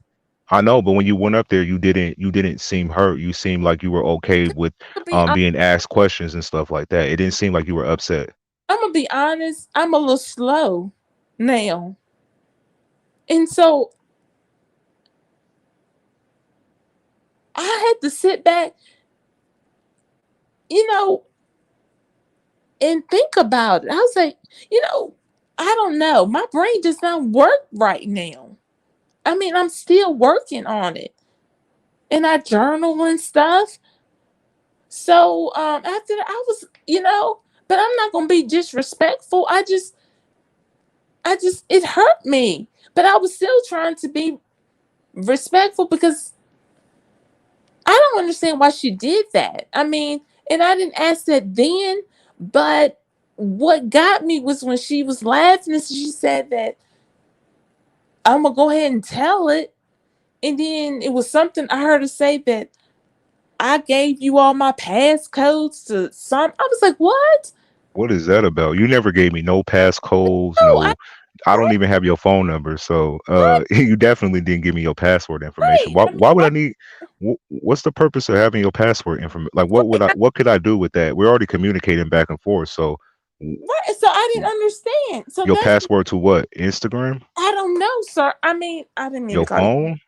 I know, but when you went up there, you didn't seem hurt. You seemed like you were okay with To be, being asked questions and stuff like that. It didn't seem like you were upset. I'm gonna be honest. I'm a little slow now, and so I had to sit back, you know, and think about it. I was like, I don't know. My brain does not work right now. I mean, I'm still working on it, and I journal and stuff. So after that, I was, but I'm not gonna be disrespectful. I just, it hurt me, but I was still trying to be respectful because I don't understand why she did that. I mean, And I didn't ask that then, but what got me was when she was laughing and she said that I'm gonna go ahead and tell it. And then it was something I heard her say that I gave you all my passcodes to some. I was like, what? What is that about? You never gave me no passcodes, Oh, I no. I don't right, even have your phone number, so right, you definitely didn't give me your password information. right. Why? I mean, Why would why, I need? What's the purpose of having your password information? Like, what would right, I? What could I do with that? We're already communicating back and forth. So, w- right. So I didn't understand. So your that's password to what? Instagram? I don't know, sir. I mean, I didn't mean to Your call you. phone?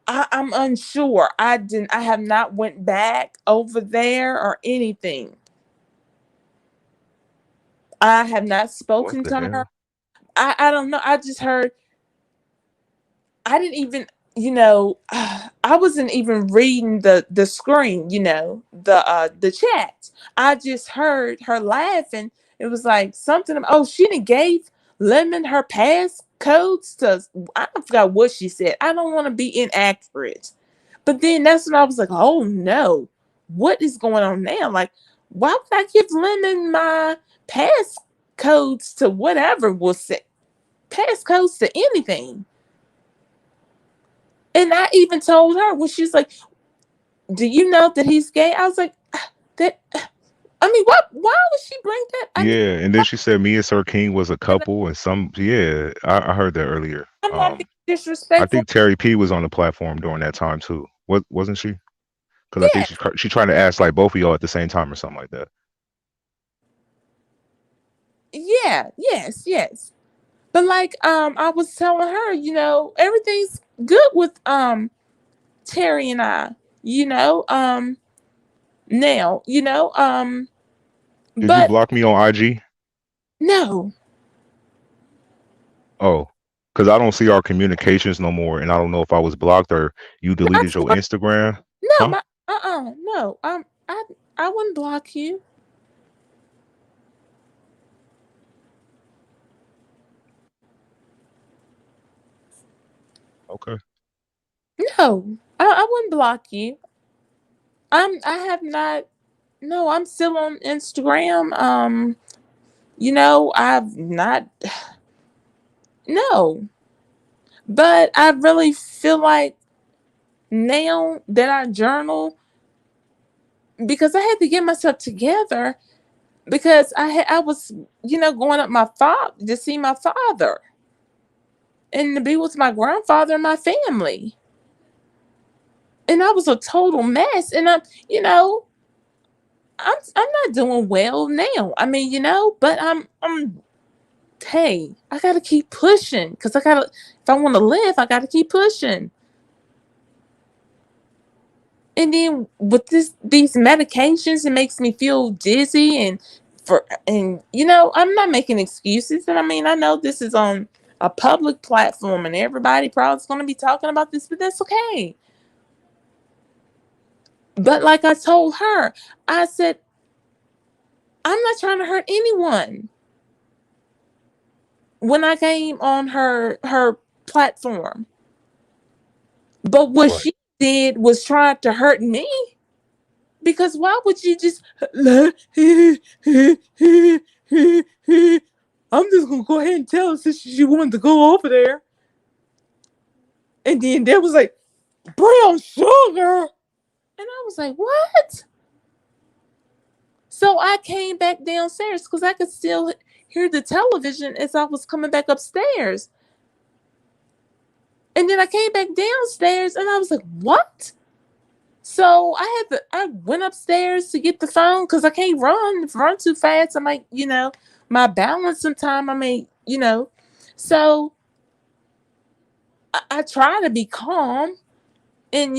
I, I'm unsure. I didn't. I have not went back over there or anything. I have not What spoken the to her. hell? I don't know. I just heard I didn't even, I wasn't even reading the screen, the chat. I just heard her laughing. It was like something. Oh, she done gave Lemon her pass codes to. I forgot what she said. I don't want to be inaccurate, but then that's when I was like, oh no, what is going on now? Like, why would I give Lemon my pass codes to whatever will say pass codes to anything? And I even told her when she's like, "Do you know that he's gay?" I was like, "That." I mean, what? Why would she bring that? I mean, Yeah, and then she said me and Sir King was a and couple, and some. Yeah, I heard that earlier. I'm not being I disrespectful. think Terry P was on the platform during that time too. What wasn't she? Because I think Yeah, she trying to ask like both of y'all at the same time or something like that. yeah, yes, yes. But like, I was telling her, everything's good with Terry and I. You know, now, Did you but block me on IG? no, Oh, because I don't see our communications no more, and I don't know if I was blocked or you I deleted your swear, Instagram. no, Huh? my, no, I wouldn't block you. Okay. No, I wouldn't block you. I have not. No, I'm still on Instagram. I've not. No, but I really feel like now that I journal because I had to get myself together because I was going up my father to see my father and to be with my grandfather and my family, and I was a total mess. And I'm not doing well now. I mean, but I'm hey, I gotta keep pushing because I gotta. If I want to live, I gotta keep pushing. And then with these medications, it makes me feel dizzy and I'm not making excuses. And I mean, I know this is on a public platform and everybody probably is going to be talking about this, but that's okay. But like I told her, I said I'm not trying to hurt anyone. When I came on her platform, but what Right. she did was trying to hurt me because why would you just I'm just gonna go ahead and tell her since she wanted to go over there. And then there was like brown sugar. And I was like, what? So I came back downstairs because I could still hear the television as I was coming back upstairs. And then I came back downstairs and I was like, what? So I went upstairs to get the phone because I can't run too fast. I might, my balance sometime. I may, So I try to be calm and,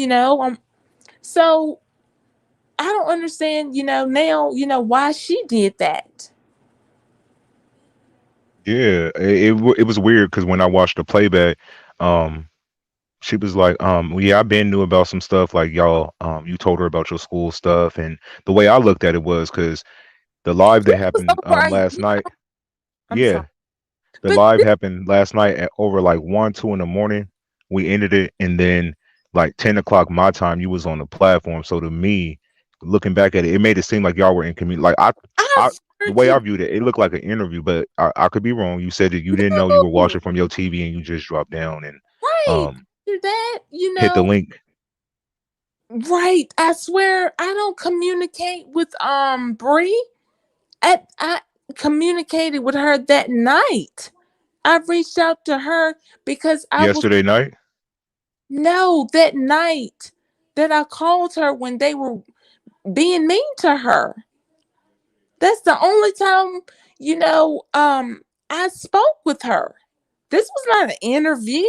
so I don't understand, now, why she did that. Yeah, it was weird because when I watched the playback, um, she was like, well, yeah, I been knew about some stuff like y'all. You told her about your school stuff, and the way I looked at it was because the live that This was happened over. last night. I'm sorry. Yeah, the But live happened last night at over like 1, 2 in the morning. We ended it, and then like 10 o'clock my time, you was on the platform. So to me, looking back at it, it made it seem like y'all were in community. Like I I, the swear way I to viewed it, it looked like an interview, but I could be wrong. You said that you didn't know you were no, watching from your TV and you just dropped down and right. um After that, hit the link. right. I swear I don't communicate with Bree. I communicated with her that night. I reached out to her because I was Yesterday night. no that night that I called her when they were being mean to her. That's the only time, I spoke with her. This was not an interview.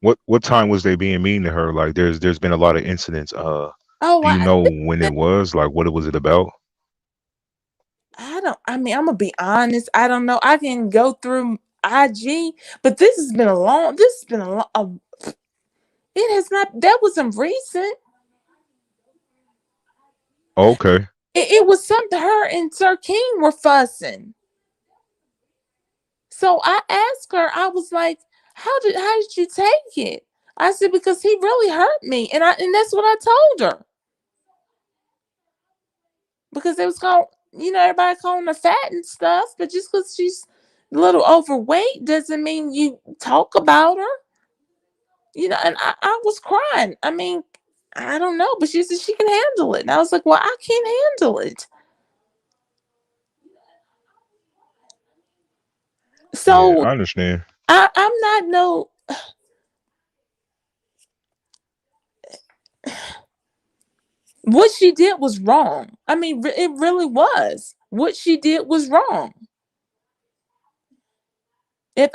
What time was they being mean to her? Like there's been a lot of incidents. Oh, Do you know when it was? Like what was it about? I don't. I mean, I'm gonna be honest. I don't know. I can go through IG, but this has been a long. This has been a long. It has not. That wasn't recent. Okay. It was something. Her and Sir King were fussing. So I asked her. I was like, "How did you take it?" I said because he really hurt me, and that's what I told her. Because it was called, everybody calling her fat and stuff. But just because she's a little overweight doesn't mean you talk about her. And I was crying. I mean, I don't know, but she said she can handle it. And I was like, well, I can't handle it. Yeah, So I understand. I'm not no. What she did was wrong. I mean, it really was. What she did was wrong. If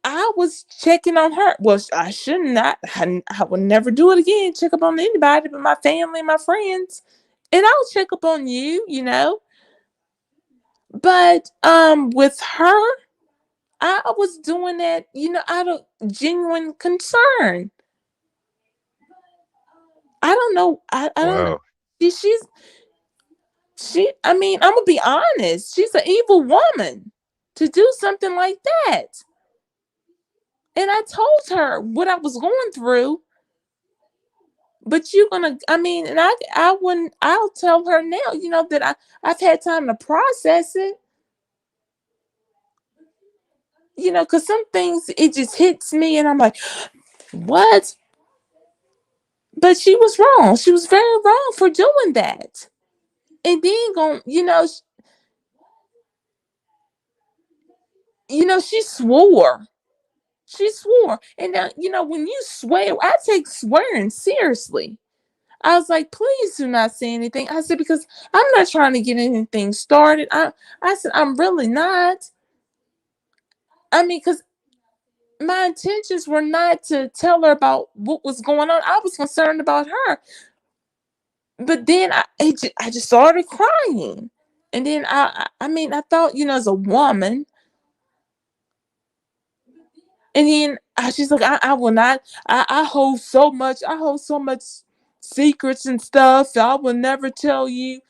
I was checking on her. Well, I should not. I would never do it again. Check up on anybody but my family and my friends. And I'll check up on you. But with her, I was doing that, out of genuine concern. I don't know. I don't know. Wow. She I mean, I'm gonna be honest. She's an evil woman to do something like that. And I told her what I was going through. But you're gonna, I mean, and I wouldn't, I'll tell her now, that I've had time to process it, because some things it just hits me and I'm like, what? But she was wrong. She was very wrong for doing that. And then going, she swore. She swore. And now, when you swear, I take swearing seriously. I was like, please do not say anything. I said, because I'm not trying to get anything started. I said, I'm really not. I mean, because my intentions were not to tell her about what was going on. I was concerned about her. But then I just started crying. And then I mean, I thought, as a woman, and then she's like, I will not. I hold so much. I hold so much secrets and stuff. I will never tell you.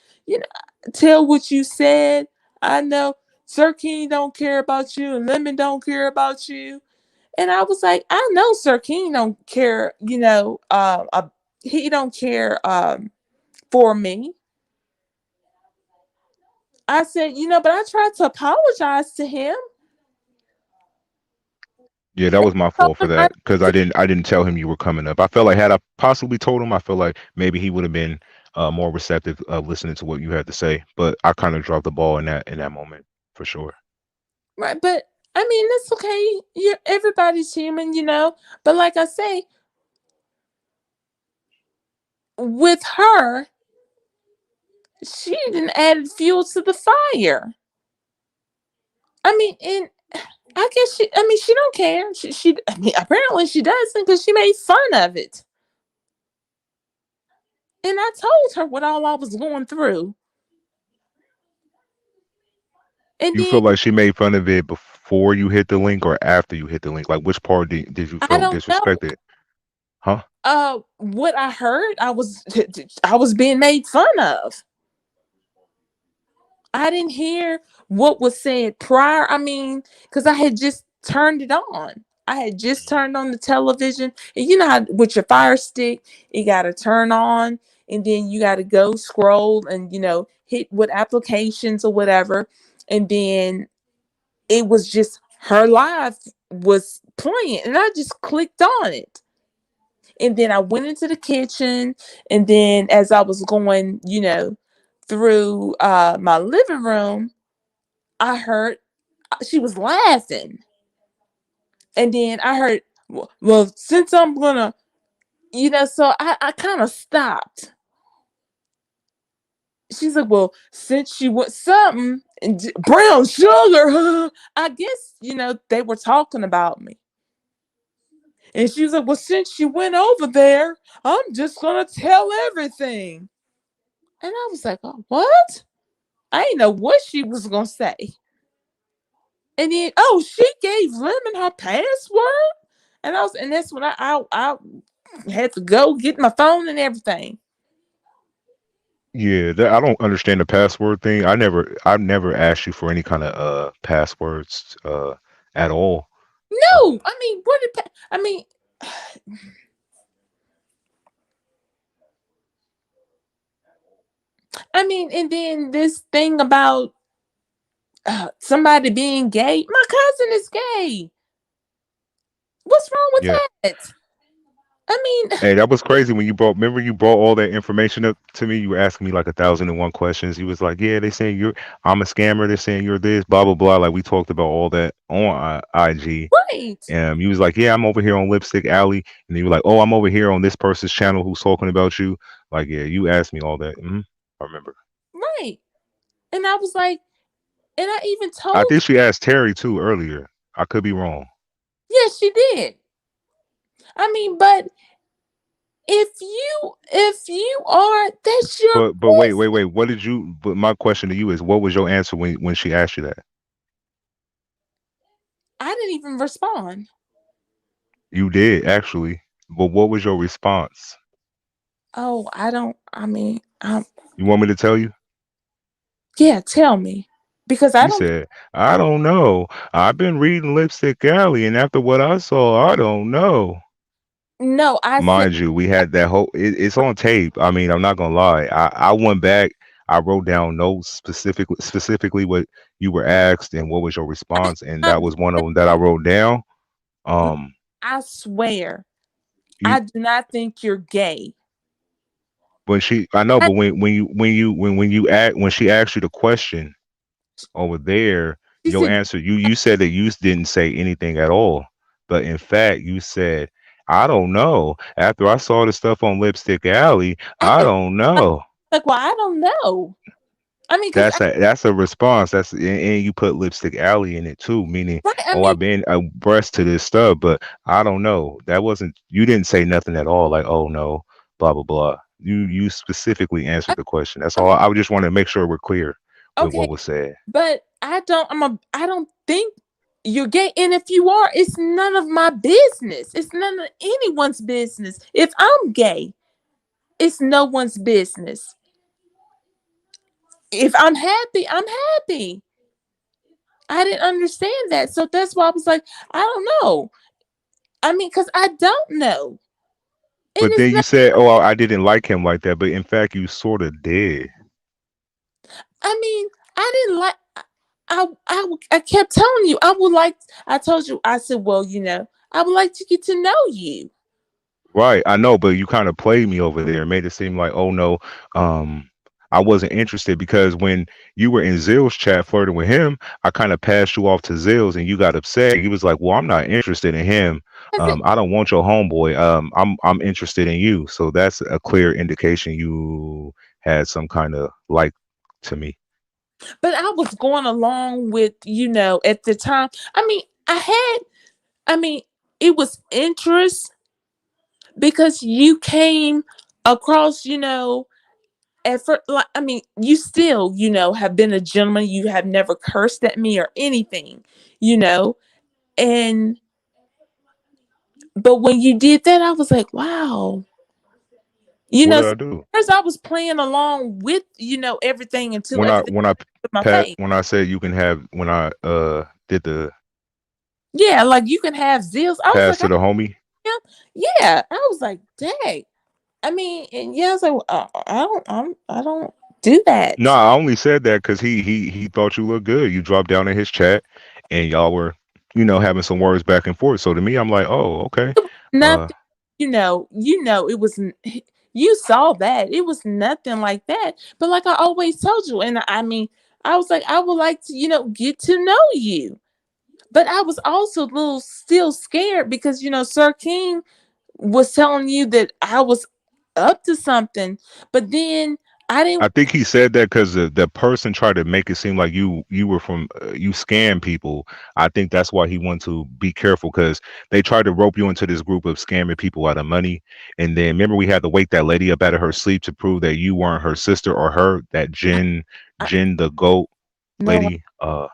Tell what you said. I know Sir King don't care about you, and Lemon don't care about you. And I was like, I know Sir King don't care. He don't care for me. I said, but I tried to apologize to him. Yeah, that was my Told fault for him I that because I didn't tell him you were coming up. I felt like had I possibly told him, I feel like maybe he would have been more receptive of listening to what you had to say. But I kind of dropped the ball in that moment for sure. right, but I mean, that's okay. Everybody's human. But like I say, with her, she didn't add fuel to the fire. I mean, and I guess I mean, she don't care. I mean, apparently she doesn't because she made fun of it. And I told her what all I was going through. And You then feel like she made fun of it before you hit the link or after you hit the link? Like which part did you I feel don't know. disrespected? Huh? What I heard, I was being made fun of. I didn't hear what was said prior. I mean, because I had just turned it on. I had just turned on the television, and you know how with your Fire Stick, you got to turn on, and then you got to go scroll and hit what applications or whatever, and then it was just her live was playing, and I just clicked on it, and then I went into the kitchen, and then as I was going, through my living room, I heard she was laughing. And then I heard, well, since I'm gonna, so I kind of stopped. She's like, well, since she went something and brown sugar, I guess, they were talking about me. And she was like, well, since she went over there, I'm just gonna tell everything. And I was like, oh, what? I didn't know what she was gonna say. And then, oh, she gave Lemon her password, and that's when I had to go get my phone and everything. Yeah, I don't understand the password thing. I've never asked you for any kind of passwords at all. No, I mean, what did I mean? I mean, and then this thing about somebody being gay. My cousin is gay. What's wrong with Yeah. that? I mean, Hey, that was crazy when you brought. Remember, you brought all that information up to me. You were asking me like 1,001 questions. He was like, "Yeah, they saying I'm a scammer. They're saying you're this, blah blah blah." Like we talked about all that on IG. right, He was like, "Yeah, I'm over here on Lipstick Alley," and you were like, "Oh, I'm over here on this person's channel who's talking about you." Like, yeah, you asked me all that. I remember. right. And I was like, and I even I told, think she asked Terry too earlier. I could be wrong. yes, she did. I mean, but if you are, that's your But wait, wait, wait. What did you? But my question to you is, what was your answer when she asked you that? I didn't even respond. You did actually. But what was your response? Oh, I don't. I mean, You want me to tell you? yeah. Tell me, because I You don't. said, I don't know. I've been reading Lipstick Alley, and after what I saw, I don't know. No, I said Mind you, we had that whole. It's on tape. I mean, I'm not gonna lie. I went back. I wrote down notes specifically what you were asked and what was your response, and not. that was one of them that I wrote down. Um, I swear, you I do not think you're gay. I know, I, but when she asked you the question over there, she your said, answer, you said that you didn't say anything at all, but in fact you said, I don't know. After I saw the stuff on Lipstick Alley, I I know. don't I'm know. like, well, I don't know. I mean, because That's a response. And you put Lipstick Alley in it too, meaning, right. I oh, mean, I've been abreast to this stuff, but I don't know. That wasn't, you didn't say nothing at all, like, oh no, blah blah blah. You specifically I, answered the question. That's I all. mean, I would just want to make sure we're clear with okay, what was said. but I don't. I don't think you're gay. And if you are, it's none of my business. It's none of anyone's business. If I'm gay, it's no one's business. If I'm happy, I'm happy. I didn't understand that, so that's why I was like, I don't know. I mean, because I don't know, and But it's then you not. said, "Oh, I didn't like him like that," but in fact, you sort of did. I mean, I didn't like. I kept telling you I would like. I told you. I said, well, I would like to get to know you. Right, I know, but you kind of played me over there, made it seem like, "Oh no, um, I wasn't interested," because when you were in Zill's chat flirting with him, I kind of passed you off to Zill's, and you got upset. You was like, "Well, I'm not interested in him. I said, I don't want your homeboy. I'm interested in you." So that's a clear indication you had some kind of like to me. but I was going along with at the time. I mean, I had. I mean, it was interest because you came across. At first, like, I mean, you still, have been a gentleman. You have never cursed at me or anything, you know. And but when you did that, I was like, wow, What did So I do? first I was playing along with, everything until When I everything when I with my face. when I said you can have when I did the Yeah, like you can have zeals. I was Pass like, to the homie. yeah. I was like, dang. I mean, and yeah, I was like, well, I don't do No, that. I only said that because he thought you looked good. You dropped down in his chat, and y'all were, having some words back and forth. So to me, I'm like, oh, okay. Uh, Nothing, it was. You saw that it was nothing like that. But like I always told you, and I mean, I was like, I would like to, get to know you. But I was also a little still scared because Sir King was telling you that I was up to something, but then I I didn't. think he said that because the person tried to make it seem like you were from you scam people. I think that's why he wanted to be careful because they tried to rope you into this group of scamming people out of money. And then remember we had to wake that lady up out of her sleep to prove that you weren't her sister or her that I, Jen the goat no, lady. Oh,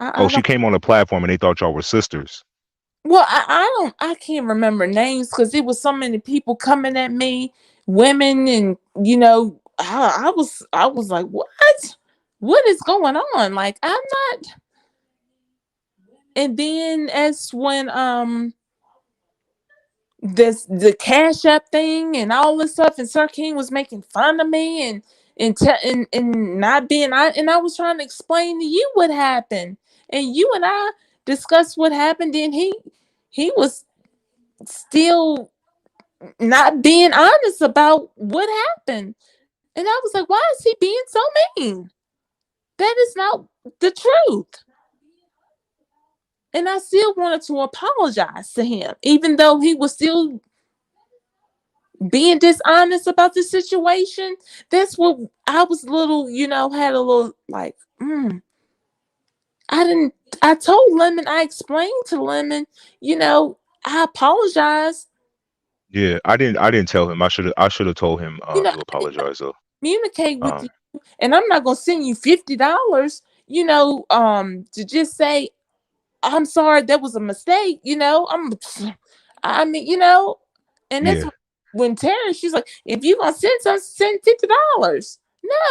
I she don't. came on the platform and they thought y'all were sisters. Well, I don't. I can't remember names because it was so many people coming at me, women, and I was like, what is going on? Like I'm not. And then as when this the Cash App thing and all this stuff, and Sir King was making fun of me and not being and I was trying to explain to you what happened, and you and I discussed what happened. Then he was still not being honest about what happened, and I was like, why is he being so mean? That is not the truth. And I still wanted to apologize to him, even though he was still being dishonest about the situation. That's what I was little, had a little like, I didn't, I told Lemon, I explained to Lemon, I apologize. Yeah, I didn't tell him. I should have told him to I didn't apologize though. communicate with Um, you, and I'm not going to send you $50, to just say, I'm sorry, that was a mistake, I mean, and that's yeah. when Terry, she's like, if you gonna send something, send $50.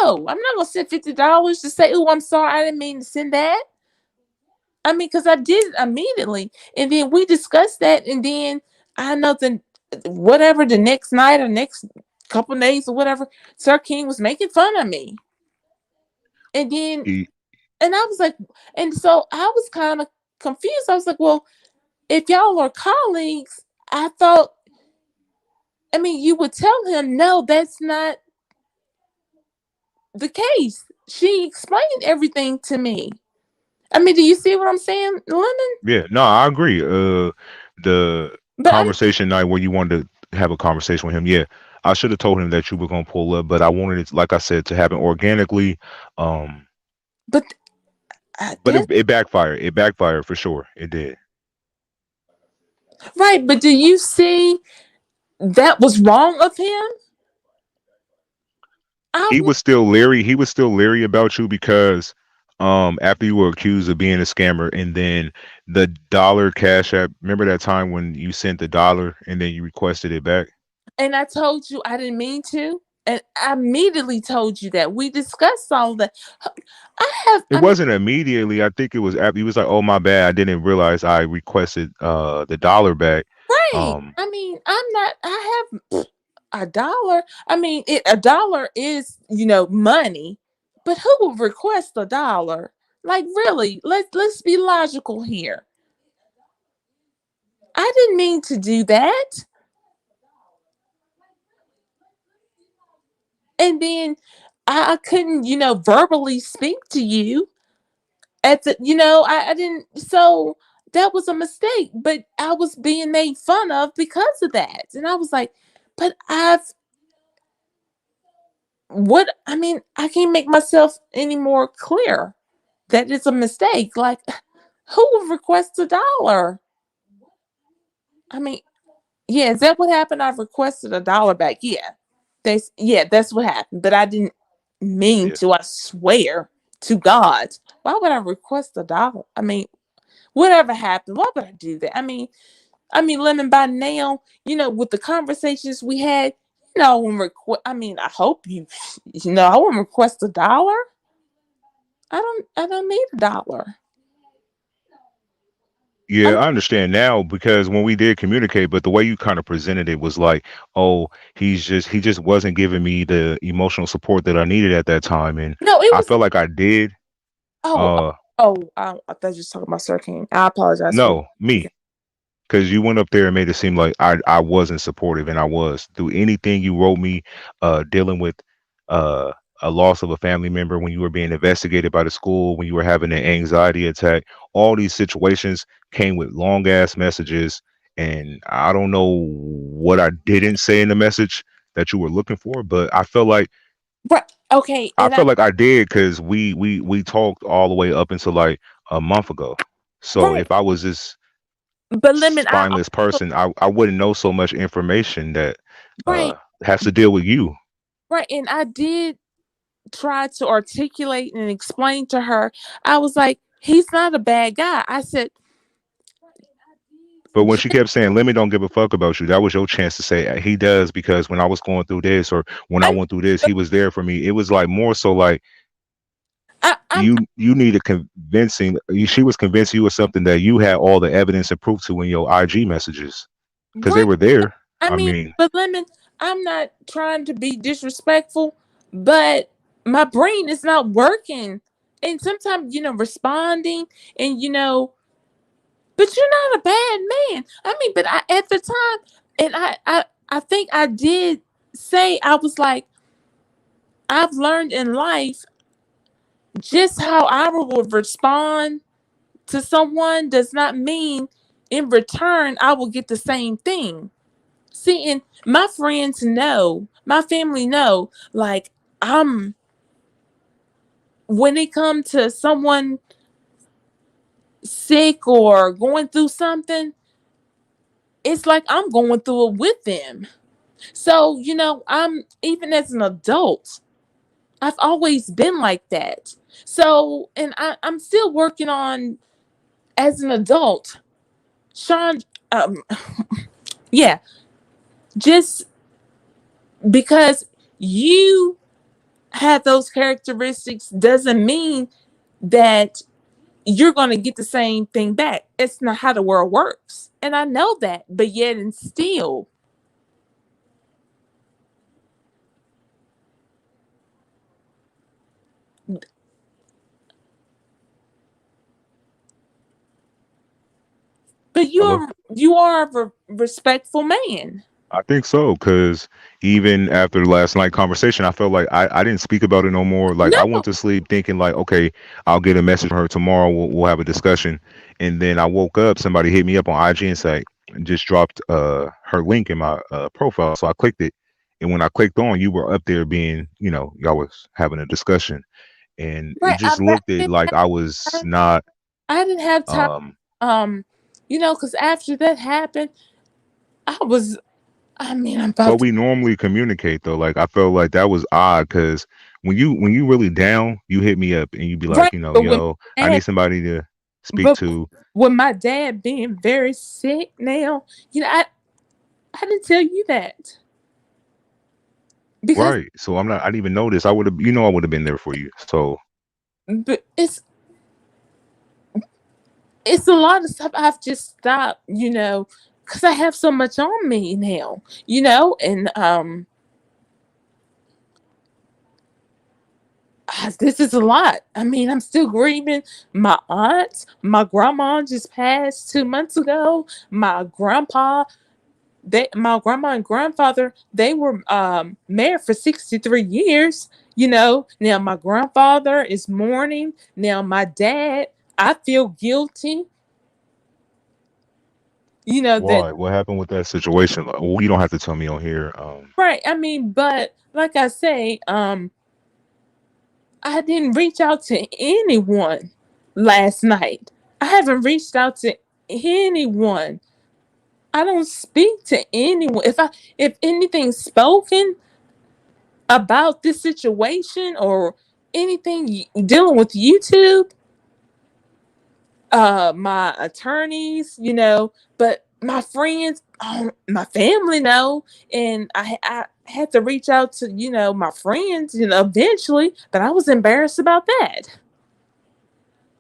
No, I'm not gonna send $50 to say, oh, I'm sorry, I didn't mean to send that. I mean, because I did it immediately, and then we discussed that, and then I know the whatever the next night or next couple days or whatever, Sir King was making fun of me, and then He and I was like, and so I was kind of confused. I was like, well, if y'all are colleagues, I thought, I mean, you would tell him, no, that's not the case. She explained everything to me. I mean, do you see what I'm saying, Lemon? Yeah, no, I agree. The But I'm, conversation night where you wanted to have a conversation with him, yeah, I should have told him that you were gonna pull up, but I wanted it, like I said, to happen organically. Um, but but that it backfired. It backfired for sure. It did. right. But do you see that was wrong of him? I He would, was still leery. He was still leery about you because, after you were accused of being a scammer, and then the dollar cash app. Remember that time when you sent the dollar and then you requested it back? and I told you I didn't mean to, and I immediately told you that we discussed all that. I have, It wasn't immediately. I think it was after he was like, "Oh my bad, I didn't realize I requested the dollar back." right. Um, I mean, I'm not. I have a dollar. I mean, a dollar is money, but who would request a dollar? Like really, let's be logical here. I didn't mean to do that, and then I couldn't verbally speak to you at the I didn't. So that was a mistake, but I was being made fun of because of that, and I was like, but I've what I mean, I can't make myself any more clear that it's a mistake. Like, who would request a dollar? I mean, yeah, is that what happened? I've requested a dollar back. That's what happened. But I didn't mean yeah, to. I swear to God. Why would I request a dollar? I mean, whatever happened, why would I do that? I mean, Lemon, by now, with the conversations we had, I wouldn't request. I mean, I hope I wouldn't request a dollar. I don't need a dollar. Yeah, I understand now because when we did communicate, but the way you kind of presented it was like, oh, he just wasn't giving me the emotional support that I needed at that time, and No, it I was. felt like I did. Oh, Uh, I thought you were talking about Sir King. I apologize for. no, me. Because you went up there and made it seem like I wasn't supportive, and I was through anything you wrote me, dealing with uh a loss of a family member, when you were being investigated by the school, when you were having an anxiety attack. All these situations came with long ass messages, and I don't know what I didn't say in the message that you were looking for, but Right. Okay, I and I felt like I did because we talked all the way up until like a month ago. So right, if I was this but Lemon, I spineless also person, I wouldn't know so much information that right, has to deal with you. right, and I did try to articulate and explain to her. I was like, he's not a bad guy. I said, But when she kept saying, "Lemmy don't give a fuck about you," that was your chance to say he does, because when I was going through this, or when I I, went through this, he was there for me. It was like more so like I'm you needed convincing. She was convincing you of something that you had all the evidence and proof to in your IG messages because they right. were there. I I mean, mean, but Lemon, I'm not trying to be disrespectful, but my brain is not working. And sometimes, responding and, but you're not a bad man. I mean, but at the time, and I think I did say, I was like, I've learned in life just how I would respond to someone does not mean in return I will get the same thing. See, and my friends know, my family know, like I'm when it comes to someone sick or going through something, it's like I'm going through it with them. So, I'm even as an adult, I've always been like that. So, and I'm still working on as an adult, Sean. Yeah, just because you have those characteristics doesn't mean that you're going to get the same thing back. It's not how the world works. And I know that, but yet and still, but hello. you are a respectful man. I think so, because even after the last night conversation, I felt like I didn't speak about it no more. Like I No, went to sleep thinking like, okay, I'll get a message from her tomorrow. We'll have a discussion. And then I woke up, somebody hit me up on IG and say, just dropped her link in my profile. So I clicked it. And when I clicked on, you were up there being, y'all was having a discussion. And it right? just But looked at like I was not I didn't have time. um Um, because after that happened, I was. I mean, I'm about but to. we normally communicate though. Like I felt like that was odd because when you really down, you hit me up and you be like, Right, but when yo, I my need dad, somebody to speak but to. when my dad being very sick now, I didn't tell you that because Right. So I didn't even notice. I would have, I would have been there for you. So but it's a lot of stuff I've just stopped, because I have so much on me now, and this is a lot. I mean, I'm still grieving my aunt. My grandma just passed 2 months ago. My grandpa, my grandma and grandfather, they were married for 63 years. Now my grandfather is mourning. Now my dad, I feel guilty. That why? What happened with that situation? Like, well, you don't have to tell me on here. right. I mean, but like I say, I didn't reach out to anyone last night. I haven't reached out to anyone. I don't speak to anyone. If anything's spoken about this situation or anything dealing with YouTube, my attorneys, but my friends, my family know, and I had to reach out to my friends, eventually, but I was embarrassed about that.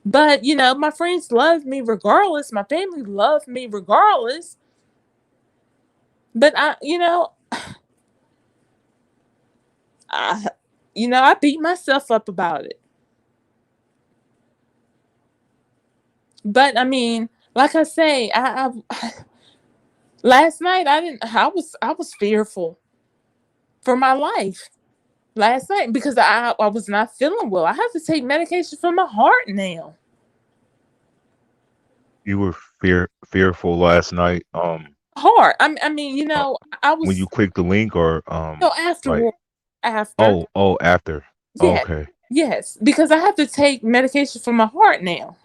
But my friends love me regardless. My family loved me regardless. But I, I beat myself up about it. But I mean, like I say, last night I didn't. I was fearful for my life last night because I was not feeling well. I have to take medication for my heart now. You were fearful last night. Heart. I mean, Uh, I when you was clicked the link, or like, afterward. After, oh, after. Oh, yeah, okay. yes, because I have to take medication for my heart now.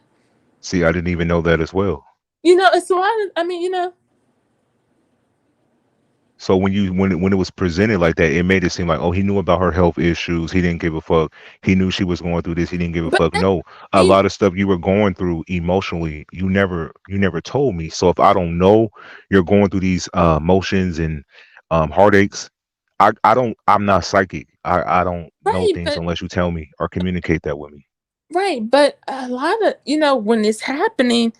See, I didn't even know that as well. It's a lot of. I mean, So when it was presented like that, it made it seem like, oh, he knew about her health issues. He didn't give a fuck. He knew she was going through this. He didn't give a but fuck. that No, a means lot of stuff you were going through emotionally, you never told me. So if I don't know you're going through these emotions and heartaches, I'm not psychic. I don't know right, things but unless you tell me or communicate that with me. right, but a lot of when it's happening,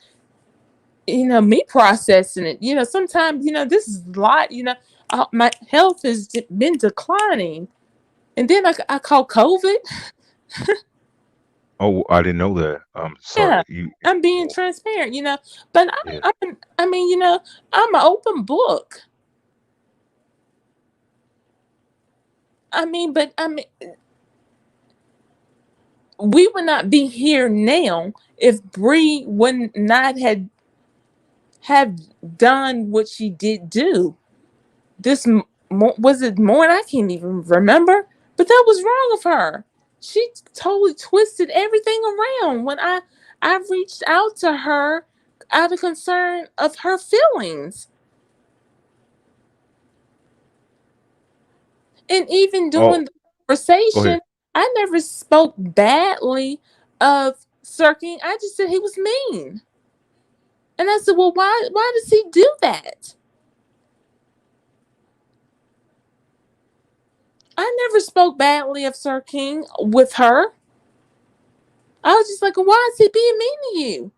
me processing it. Sometimes this is a lot. My health has been declining, and then I call COVID. Oh, I didn't know that. Yeah, Sorry. I'm being Oh, transparent. But yeah. I mean, I'm an open book. I mean, but I mean, we would not be here now if Bree would not have done what she did do. This was it more? I can't even remember. But that was wrong of her. She totally twisted everything around when I reached out to her out of concern of her feelings. And even Oh, during the go ahead. conversation, I never spoke badly of Sirking. I just said he was mean. And I said, well, why does he do that? I never spoke badly of Sir King with her. I was just like, why is he being mean to you?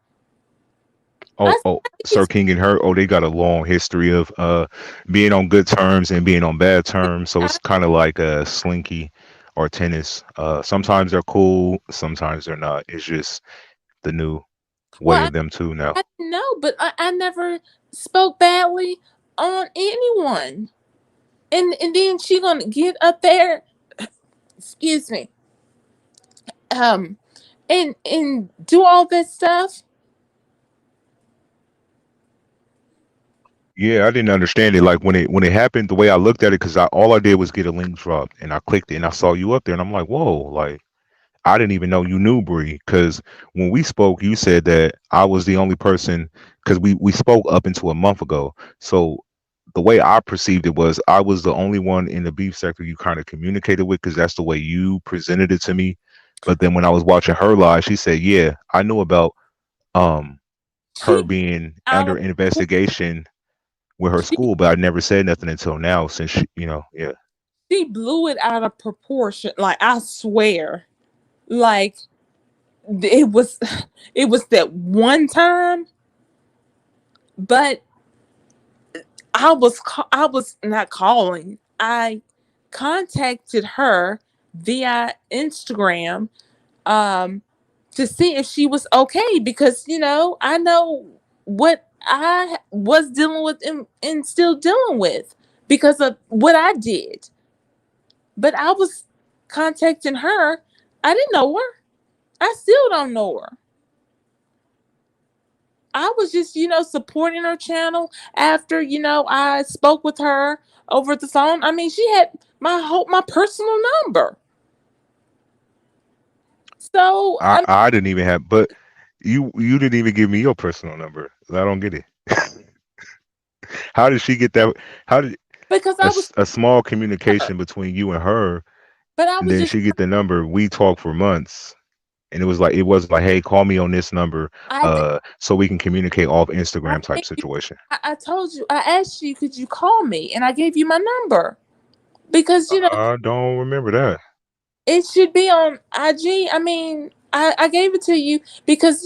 I Oh, think Sir King and her. Oh, they got a long history of being on good terms and being on bad terms. So I, it's kind of like slinky or tennis. Sometimes they're cool, sometimes they're not. It's just the new way well, of them two now. I didn't know, but I never spoke badly on anyone. And then she gonna get up there, excuse me, um, and do all this stuff. Yeah, I didn't understand it. Like when it happened, the way I looked at it, because all I did was get a link dropped, and I clicked it, and I saw you up there, and I'm like, whoa, like I didn't even know you knew Bree, because when we spoke, you said that I was the only person, because we spoke up until a month ago. So the way I perceived it was I was the only one in the beef sector you kind of communicated with, because that's the way you presented it to me. But then when I was watching her live, she said, "Yeah, I knew about um her She being out under of investigation with her she school, but I never said nothing until now, since yeah." she blew it out of proportion. Like I swear, like it was it was that one time, but I was not calling. I contacted her via Instagram um to see if she was okay because I know what I was dealing with and still dealing with because of what I did. But I was contacting her. I didn't know her. I still don't know her. I was just, supporting her channel after, I spoke with her over the phone. I mean, she had my personal number. So, I didn't even have, but you didn't even give me your personal number. I don't get it. How did she get that? How did because I was a small her, communication between you and her, but I and was then just she get the number? We talked for months, and it wasn't like, hey, call me on this number, I did, so we can communicate off I Instagram type gave you situation. I told you I asked you could you call me and I gave you my number because I don't remember that. it should be on IG. I mean, I gave it to you because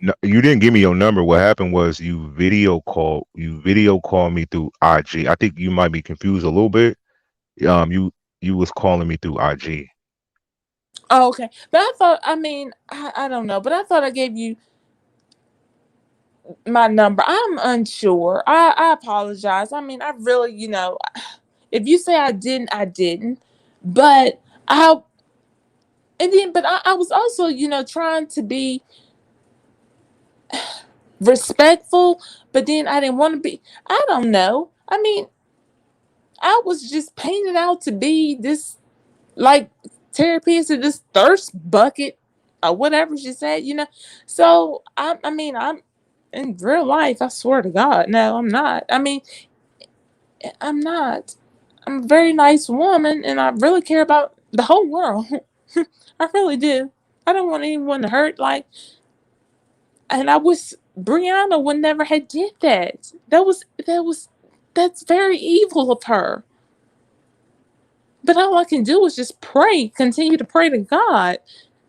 No, you didn't give me your number. What happened was you video called me through IG. I think you might be confused a little bit. You was calling me through IG. Oh, okay. But I thought, I mean, I don't know, but I thought I gave you my number. I'm unsure. I apologize. I mean, I really, if you say I didn't, I didn't. But I, and then, but I was also, trying to be respectful, but then I didn't want to be, I don't know. I mean, I was just painted out to be this, like, therapist or this thirst bucket or whatever she said. So, I mean, I'm in real life, I swear to God, no, I'm not. I mean, I'm not. I'm a very nice woman, and I really care about the whole world. I really do. I don't want anyone to hurt. Like, and I wish Brianna would never have did that. That's very evil of her. But all I can do is just pray, continue to pray to God,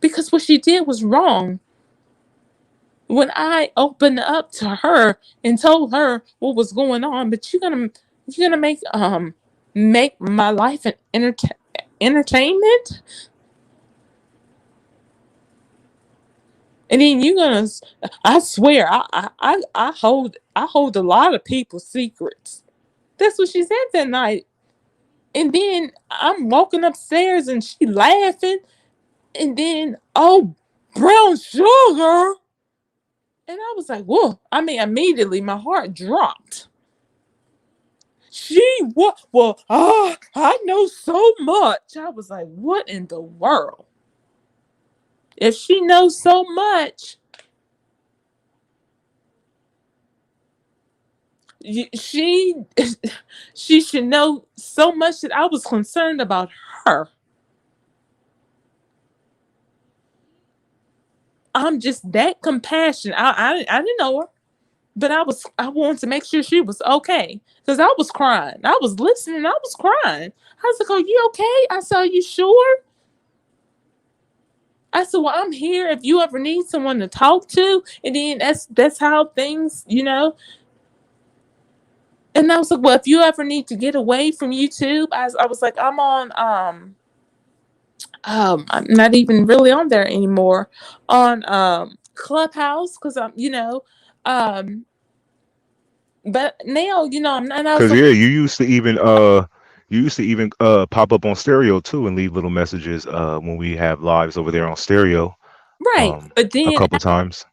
because what she did was wrong. When I opened up to her and told her what was going on, but you're gonna make my life an entertainment, and then you're gonna. I swear, I hold a lot of people's secrets. That's what she said that night. And then I'm walking upstairs and she laughing, and then, oh, brown sugar. And I was like, whoa. I mean, immediately my heart dropped. She what? Well, I know so much. I was like, what in the world? If she knows so much, she she should know so much that I was concerned about her. I'm just that compassionate. I didn't know her, but I wanted to make sure she was okay because I was crying. I was listening. I was crying. I was like, "Are you okay?" I said, "Are you sure?" I said, "Well, I'm here if you ever need someone to talk to." And then that's how things. And I was like, "Well, if you ever need to get away from YouTube," I was like, "I'm on I'm not even really on there anymore on Clubhouse because um but now and I was Cause like, yeah, you used to even pop up on stereo too and leave little messages when we have lives over there on stereo right, um but a then couple times.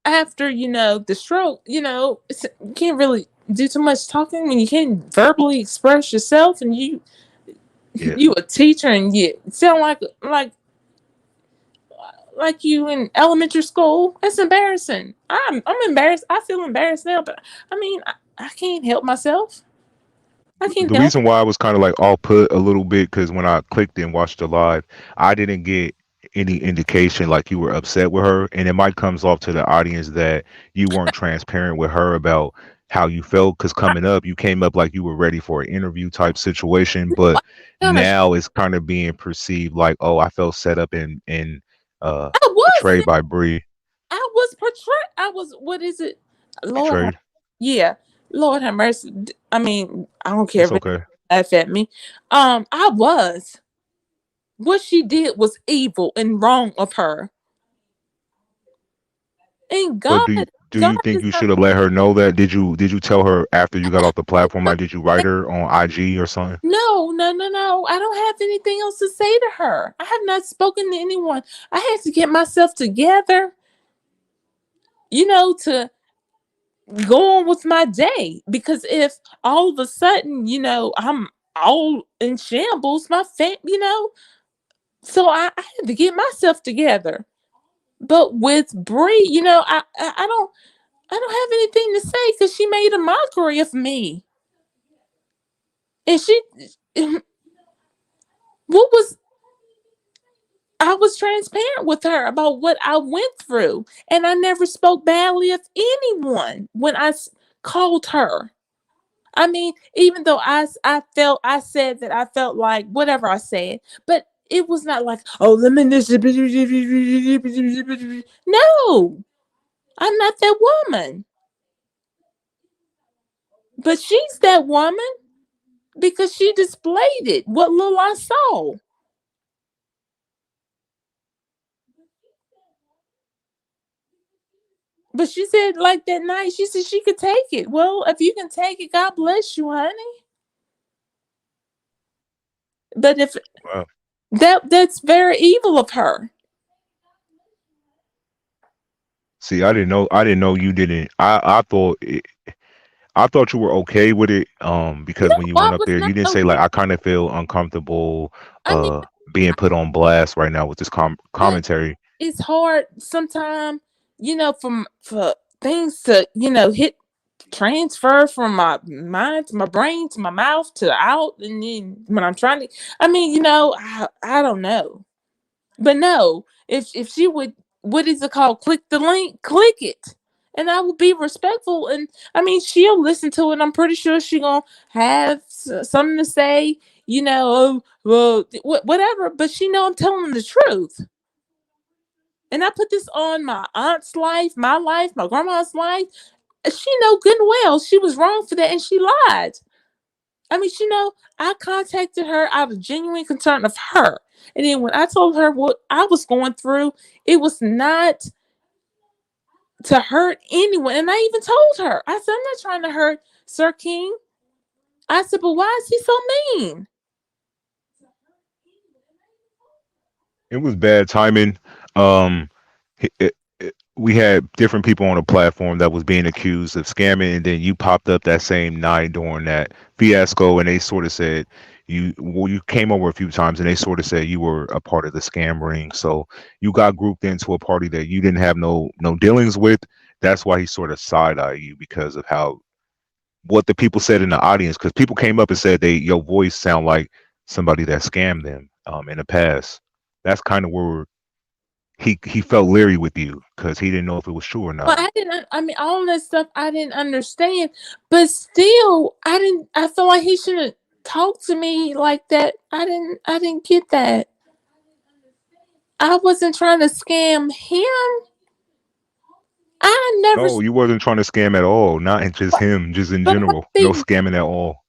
after the stroke, you can't really do too much talking when you can't verbally express yourself, and you Yeah. you a teacher and you sound like you in elementary school. It's embarrassing. I'm embarrassed. I feel embarrassed now, but I mean, I can't help myself. I can't The help reason why I was kind of like all put a little bit because when I clicked and watched the live, I didn't get any indication like you were upset with her, and it might comes off to the audience that you weren't transparent with her about how you felt. Because it. coming up, you came up like you were ready for an interview type situation, but Kind of. now it's kind of being perceived like, oh, I felt set up and uh I was. betrayed by Bree. I was portrayed. I was. What is it? Lord have. Betrayed. Yeah. Lord have mercy. I mean, I don't care It's if it okay. laugh at me. I was. What she did was evil and wrong of her. And But God, do God you think is you not. should have let her know that? Did you tell her after you got off the platform? Like, did you write her on IG or something? No, no, no, no. I don't have anything else to say to her. I have not spoken to anyone. I had to get myself together, to go on with my day. Because if all of a sudden, I'm all in shambles, so I had to get myself together. But with Bree, I don't have anything to say because she made a mockery of me, and she, what was I was transparent with her about what I went through, and I never spoke badly of anyone when called her. I mean, even though I said that I felt like whatever I said, but it was not like, oh, let me this. No, I'm not that woman. But she's that woman because she displayed it. What little I saw. But she said, like that night, she said she could take it. Well, if you can take it, God bless you, honey. But if Wow. that's very evil of her. See, I didn't know. I didn't know you didn't. I thought you were okay with it. Because No, when you I went up was there, not you didn't say like, okay. I kind of feel uncomfortable, I mean, being put on blast right now with this but commentary. it's hard sometimes, for things to, hit transfer from my mind to my brain to my mouth to out, and then when I'm trying to, I don't know. But no, if she would, what is it called? Click the link, click it, and I will be respectful. And I mean, she'll listen to it. I'm pretty sure she gonna have something to say. Oh, well, whatever. But she know I'm telling the truth. And I put this on my aunt's life, my grandma's life. She know good and well she was wrong for that, and she lied. I mean, I contacted her out of genuine concern of her. And then when I told her what I was going through, it was not to hurt anyone. And I even told her, I said, I'm not trying to hurt Sir King. I said, but why is he so mean? It was bad timing. Um, we had different people on the platform that was being accused of scamming, and then you popped up that same night during that fiasco, and they sort of said you came over a few times, and they sort of said you were a part of the scam ring. So you got grouped into a party that you didn't have no dealings with. That's why he sort of side eye you because of how what the people said in the audience. Because people came up and said your voice sound like somebody that scammed them in the past. That's kind of where he felt leery with you because he didn't know if it was true or Well, not. I didn't. I mean, all that stuff I didn't understand, but still, I didn't. I feel like he shouldn't talk to me like that. I didn't. I didn't get that. I wasn't trying to scam him. I never. No, you wasn't trying to scam at all. Not in just him, just in But I general. No think. scamming at all.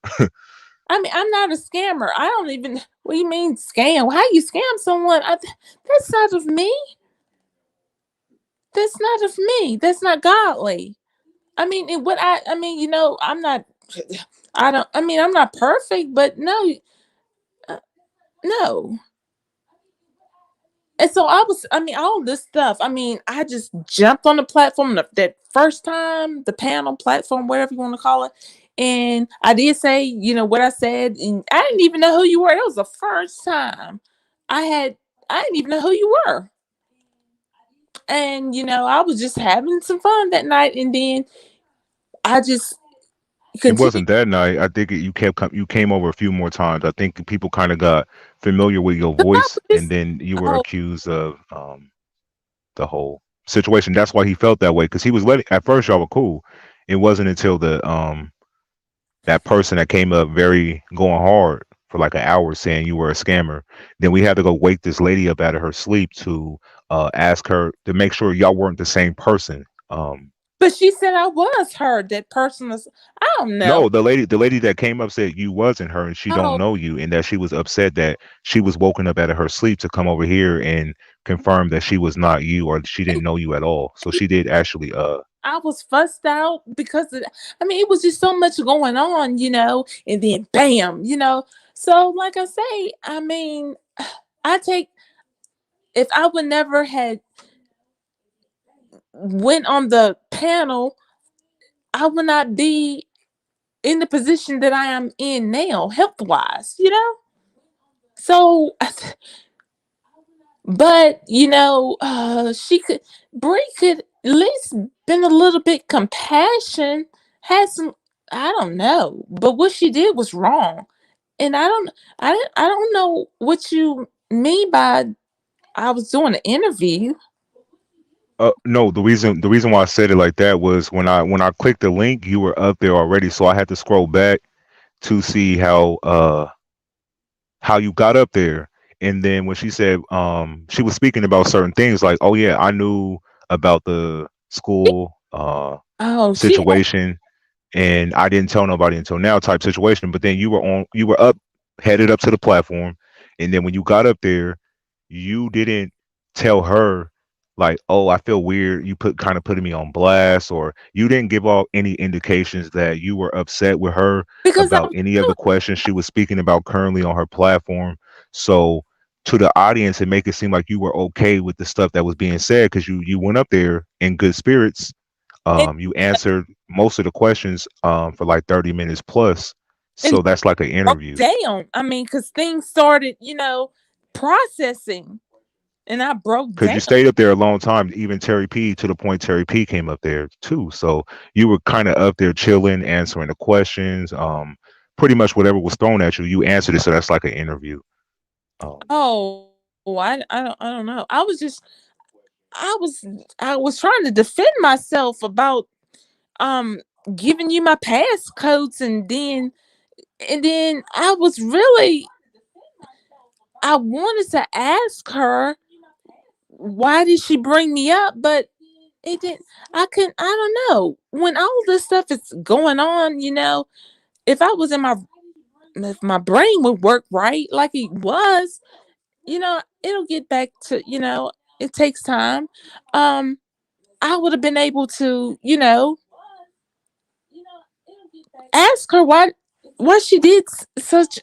I mean, I'm not a scammer. I don't even. What do you mean scam? How you scam someone? That's not of me. That's not of me. That's not godly. I mean, what I mean, I'm not. I don't. I mean, I'm not perfect, but no, uh, no. And so I mean, all this stuff. I mean, I just jumped on the platform that first time, the panel platform, whatever you want to call it. And I did say, what I said, and I didn't even know who you were. That was the first time I had, I didn't even know who you were. And, I was just having some fun that night. And then I just It continued. wasn't that night. I think you came over a few more times. I think people kind of got familiar with your Cause I voice, was and just, then you were oh, accused of the whole situation. That's why he felt that way because he was letting. At first, y'all were cool. It wasn't until the that person that came up very going hard for like an hour saying you were a scammer. Then we had to go wake this lady up out of her sleep to ask her to make sure y'all weren't the same person. but she said I was her. That person was, I don't know. No, the lady that came up said you wasn't her and she don't Oh, know you and that she was upset that she was woken up out of her sleep to come over here and confirm that she was not you or she didn't know you at all. So she did actually I was fussed out because I mean, it was just so much going on, and then bam, So, like I say, I mean, I take, if I would never had went on the panel, I would not be in the position that I am in now, health wise. So, but she could, Brie could at least been a little bit compassion, had some, I don't know, but what she did was wrong. And I don't know what you mean by I was doing an interview. no, the reason why I said it like that was when I clicked the link, you were up there already, so I had to scroll back to see how you got up there. And then when she said she was speaking about certain things like, oh yeah, I knew about the school Oh, she had, situation and I didn't tell nobody until now type situation. But then you were up, headed up to the platform, and then when you got up there, you didn't tell her like, oh, I feel weird. You kind of putting me on blast, or you didn't give off any indications that you were upset with her because I about was any of telling the questions she was speaking about currently on her platform. So to the audience, it make it seem like you were okay with the stuff that was being said because you went up there in good spirits. and, You answered most of the questions for like 30 minutes plus. and So that's like an broke interview down. I mean, because things started, processing, and I broke because down. you stayed up there a long time. Even Terry P, to the point Terry P came up there too. So you were kind of up there chilling, answering the questions. Pretty much whatever was thrown at you, you answered it. So that's like an interview. Um, Oh, I don't know. I was trying to defend myself about um giving you my passcodes, and then I wanted to ask her why did she bring me up, but it didn't. I don't know. When all this stuff is going on, if I was in my if my brain would work right like it was, it'll get back to, it takes time. Um I would have been able to, ask her why she did such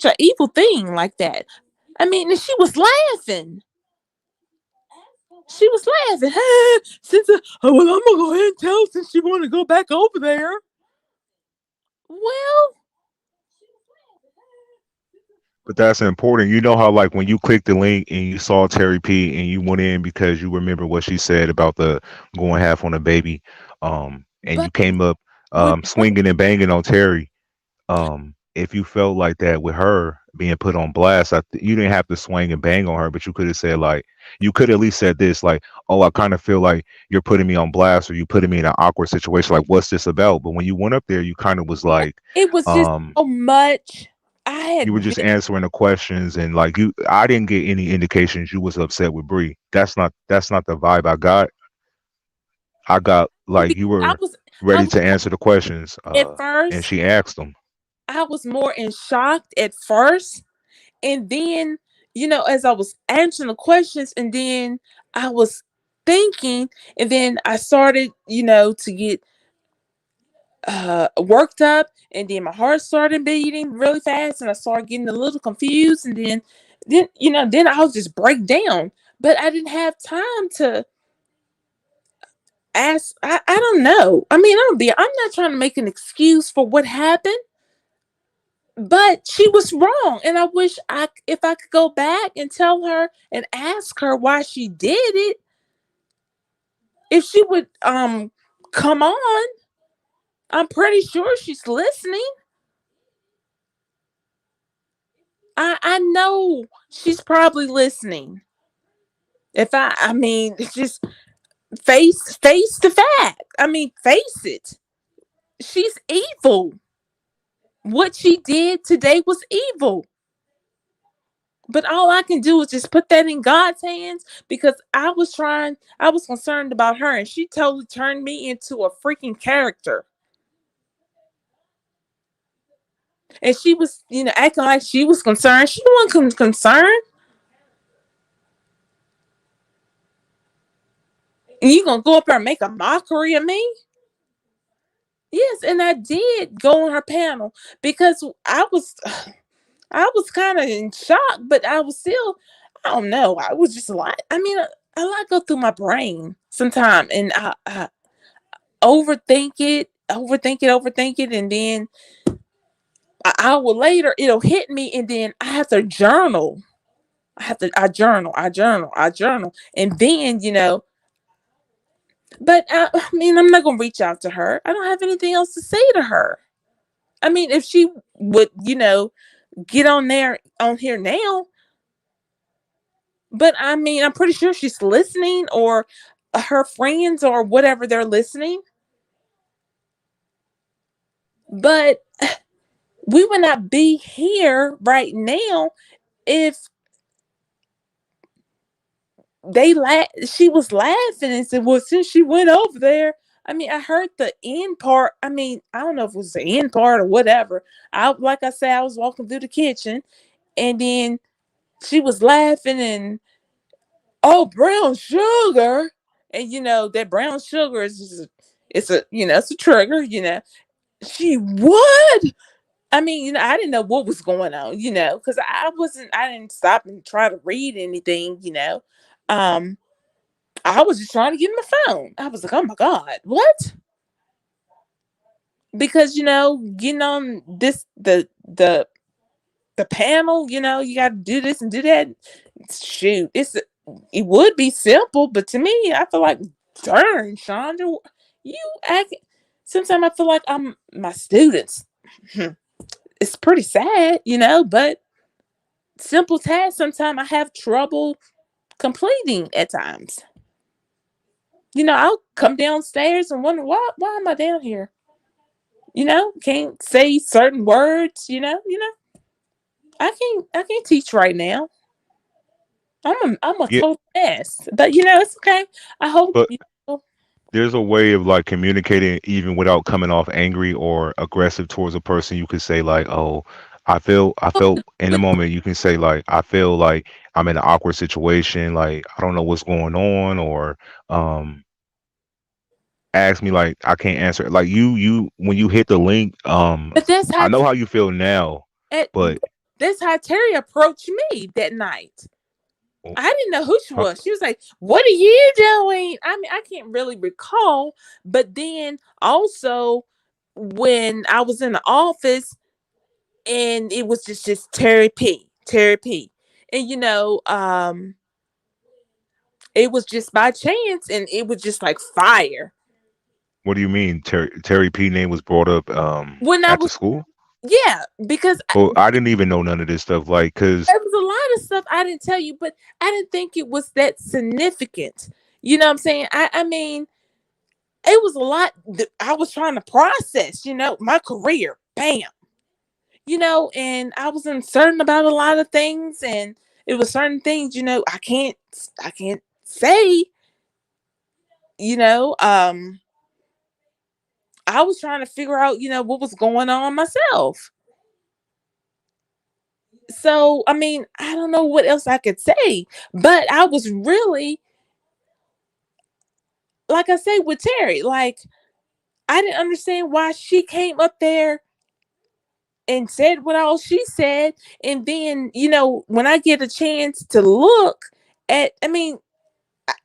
a evil thing like that. I mean, and she was laughing. She was laughing. Since well, I'm gonna go ahead and tell her since she want to go back over there. Well, but that's important. You know how like when you clicked the link and you saw Terry P and you went in because you remember what she said about the going half on a baby, and but you came up with swinging and banging on Terry. If you felt like that with her being put on blast, you didn't have to swing and bang on her, but you could have said like, you could at least said this like, oh, I kind of feel like you're putting me on blast or you putting me in an awkward situation. Like, what's this about? But when you went up there, you kind of was like, it was just um, so much. I you were had just been answering the questions and like I didn't get any indications you was upset with Bree. That's not the vibe I got. I got like because you I were was I ready was to answer the questions, at and first she asked them. I was more in shock at first, and then as I was answering the questions, and then I was thinking, and then I started to get worked up, and then my heart started beating really fast, and I started getting a little confused, and then I'll just break down. But I didn't have time to ask. I don't know. I mean, I'm not trying to make an excuse for what happened, but she was wrong, and I wish if I could go back and tell her and ask her why she did it, if she would come on. I'm pretty sure she's listening. I know she's probably listening. I mean, it's just face the fact. I mean, face it. She's evil. What she did today was evil. But all I can do is just put that in God's hands, because I was concerned about her, and she totally turned me into a freaking character. And she was, acting like she was concerned. She wasn't concerned. And you gonna go up there and make a mockery of me? Yes, and I did go on her panel because I was kind of in shock, but I was still, I don't know, I was just like, I mean, a lot go through my brain sometimes, and I overthink it, and then an hour later it'll hit me, and then I have to journal. I journal, and then but I mean, I'm not gonna reach out to her. I don't have anything else to say to her. I mean, if she would, get on here now, but I mean, I'm pretty sure she's listening, or her friends or whatever, they're listening. But we would not be here right now if she was laughing and said, well, since she went over there, I mean, I heard the end part. I mean, I don't know if it was the end part or whatever. Like I said, I was walking through the kitchen, and then she was laughing and, oh, brown sugar. And that brown sugar is just it's a trigger. She would. I mean, I didn't know what was going on, because I didn't stop and try to read anything. Um, I was just trying to get in my phone. I was like, oh my God, what? Because, getting on the panel, you got to do this and do that. Shoot, it would be simple, but to me, I feel like, darn, Chandra, you act. Sometimes I feel like I'm my students. It's pretty sad, but simple tasks sometimes I have trouble completing at times. I'll come downstairs and wonder why am I down here? Can't say certain words, I can't teach right now. I'm a Yeah, total mess. But it's okay. I hope but there's a way of like communicating even without coming off angry or aggressive towards a person. You could say like, "Oh, I felt in the moment." You can say like, "I feel like I'm in an awkward situation. Like I don't know what's going on," or um, ask me like I can't answer it. Like you when you hit the link, but I know how you feel now, at, but that's how Terry approached me that night. I didn't know who she uh, was. She was like, "What are you doing?" I mean, I can't really recall, but then also when I was in the office and it was just Terry P, and it was just by chance, and it was just like fire. what do you mean? Terry P name was brought up When I at the was, school? yeah, because Well, I didn't even know none of this stuff. Like, cause there was a lot of stuff I didn't tell you, but I didn't think it was that significant. You know what I'm saying? I mean, it was a lot that I was trying to process, my career, bam, and I was uncertain about a lot of things, and it was certain things, I can't say, you know, um, I was trying to figure out, what was going on myself. So, I mean, I don't know what else I could say, but I was really, like I say, with Terry, like, I didn't understand why she came up there and said what all she said. And then, when I get a chance to look I mean,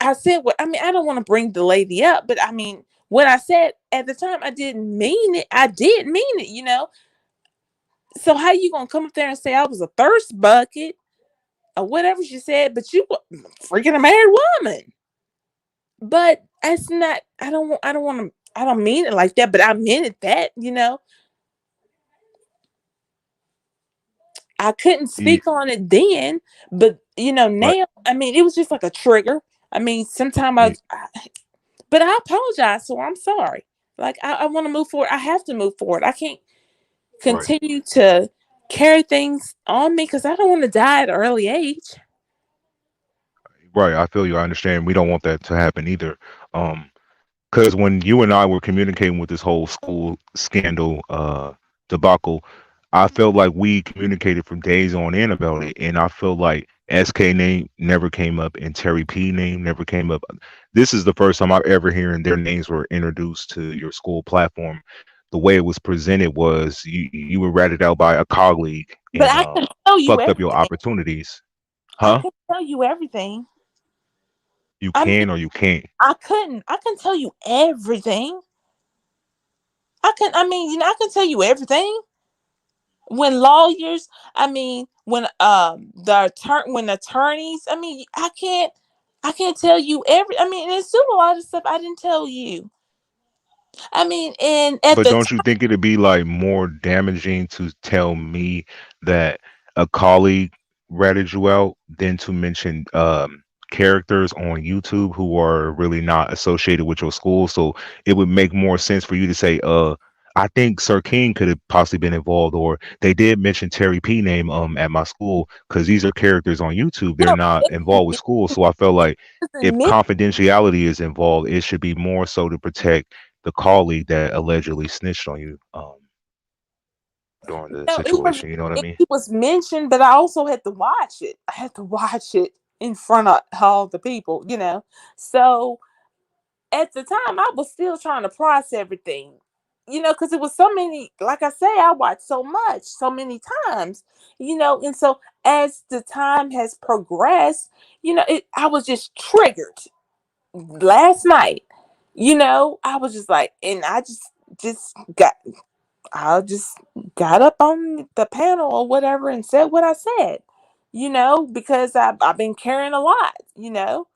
I said what, I mean, I don't want to bring the lady up, but I mean, what I said at the time, I didn't mean it. I did mean it. So how you gonna come up there and say I was a thirst bucket or whatever she said, but you were freaking a married woman? But that's not. I don't want to. I don't mean it like that, but I meant it that. I couldn't you, speak on it then, but like, now, I mean, it was just like a trigger. I mean, sometimes yeah, but I apologize, so I'm sorry. Like, I want to move forward. I have to move forward. I can't right, continue to carry things on me because I don't want to die at an early age. right. I feel you. I understand. We don't want that to happen either. Um, because when you and I were communicating with this whole school scandal debacle, I felt like we communicated from days on end about it, and I feel like SK name never came up and Terry P name never came up. This is the first time I've ever hearing their names were introduced to your school platform. The way it was presented was you were ratted out by a colleague But and I can tell you fucked up your everything. opportunities, I huh? can tell you everything. You I mean, can or you can't. I couldn't. I can tell you everything. I mean, I can tell you everything. When lawyers, I mean, when attorneys, I mean, I can't tell you I mean, there's still a lot of stuff I didn't tell you. I mean, and at But the don't you think it'd be like more damaging to tell me that a colleague ratted you out than to mention characters on YouTube who are really not associated with your school? So it would make more sense for you to say, I think Sir King could have possibly been involved, or they did mention Terry P name at my school because these are characters on YouTube. They're No, not it involved with school, so I felt like if wasn't meant. confidentiality is involved, it should be more so to protect the colleague that allegedly snitched on you during the No, it was situation. You know what I mean? it was mentioned, but I also had to watch it. I had to watch it in front of all the people, you know. So at the time, I was still trying to process everything, you know, because it was so many. Like I say, I watched so much, so many times, you know, and so as the time has progressed, you know, I was just triggered last night. You know, I was just like, and just got I just got up on the panel or whatever and said what I said, you know, because I've been carrying a lot, you know.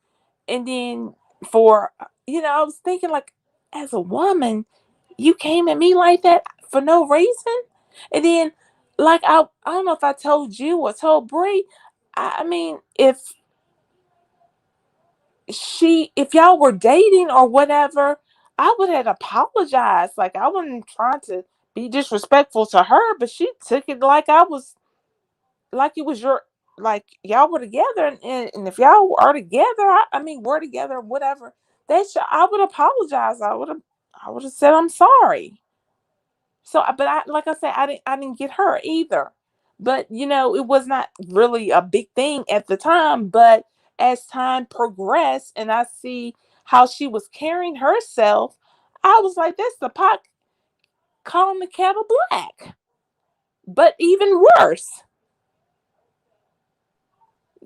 And then for, you know, I was thinking, like, as a woman, you came at me like that for no reason. And then, like, I don't know if I told you or told Bree, I mean, if y'all were dating or whatever, I would have apologized. Like, I wasn't trying to be disrespectful to her, but she took it like I was, like it was your, like y'all were together, and if y'all are together, I mean, we're together, whatever. I would apologize. I would have said I'm sorry. So, but like I said, I didn't get her either. But you know, it was not really a big thing at the time. But as time progressed, and I see how she was carrying herself, I was like, "That's the pot calling the kettle black." But even worse.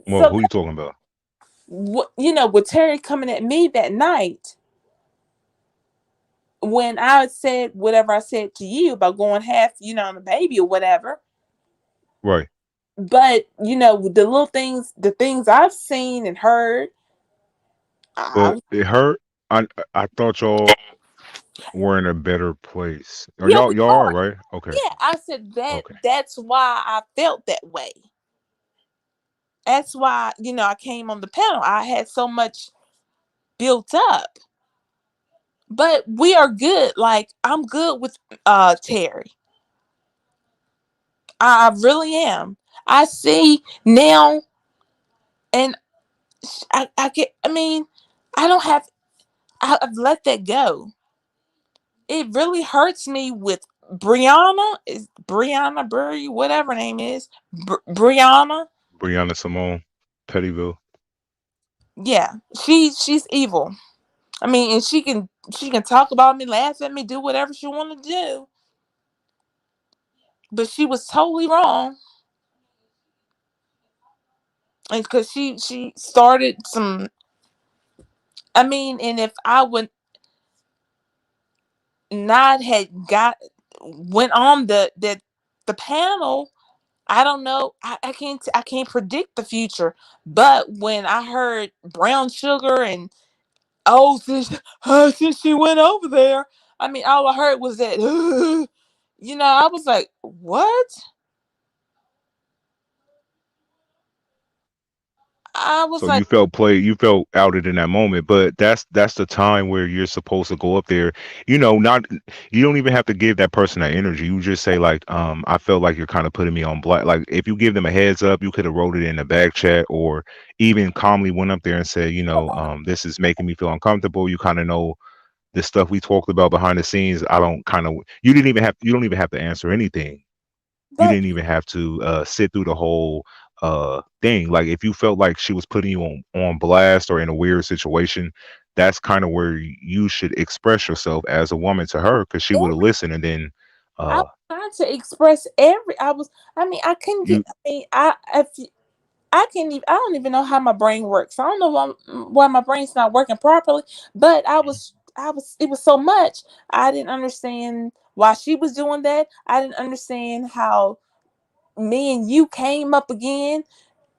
Well, So who you talking about? you know, with Terry coming at me that night when I said whatever I said to you about going half, you know, on the baby or whatever. Right. But you know, the things I've seen and heard, But I it hurt. I thought y'all were in a better place. Or yeah, y'all we y'all are are. right. Okay. Yeah, I said that. Okay. That's why I felt that way. That's why, you know, I came on the panel. I had so much built up. But we are good. Like, I'm good with Terry. I really am. I see now, and I get. I mean, I don't have. I've let that go. It really hurts me with Brianna. Is Brianna Burry, whatever her name is, Brianna. Brianna Simone, Pettyville. Yeah, she's evil. I mean, and she can talk about me, laugh at me, do whatever she want to do, but she was totally wrong. And because she started some. I mean, and if I would not had got went on the panel, I don't know. I can't predict the future. But when I heard brown sugar and oh since she went over there, I mean all I heard was that you know, I was like, what? I was So like, you felt outed in that moment, but that's the time where you're supposed to go up there. Not you don't even have to give that person that energy. You just say like, I felt like you're kind of putting me on black. Like if you give them a heads up, you could have wrote it in the back chat or even calmly went up there and said, this is making me feel uncomfortable. You kind of know the stuff we talked about behind the scenes. I don't kind of you don't even have to answer anything. You but didn't even have to sit through the whole thing. Like if you felt like she was putting you on blast or in a weird situation, that's kind of where you should express yourself as a woman to her because she would have listened and then I was uh trying to express every. I mean, I couldn't get. you I mean, I can't even. I don't even know how my brain works. I don't know why my brain's not working properly. But I was. It was so much. I didn't understand why she was doing that. I didn't understand how me and you came up again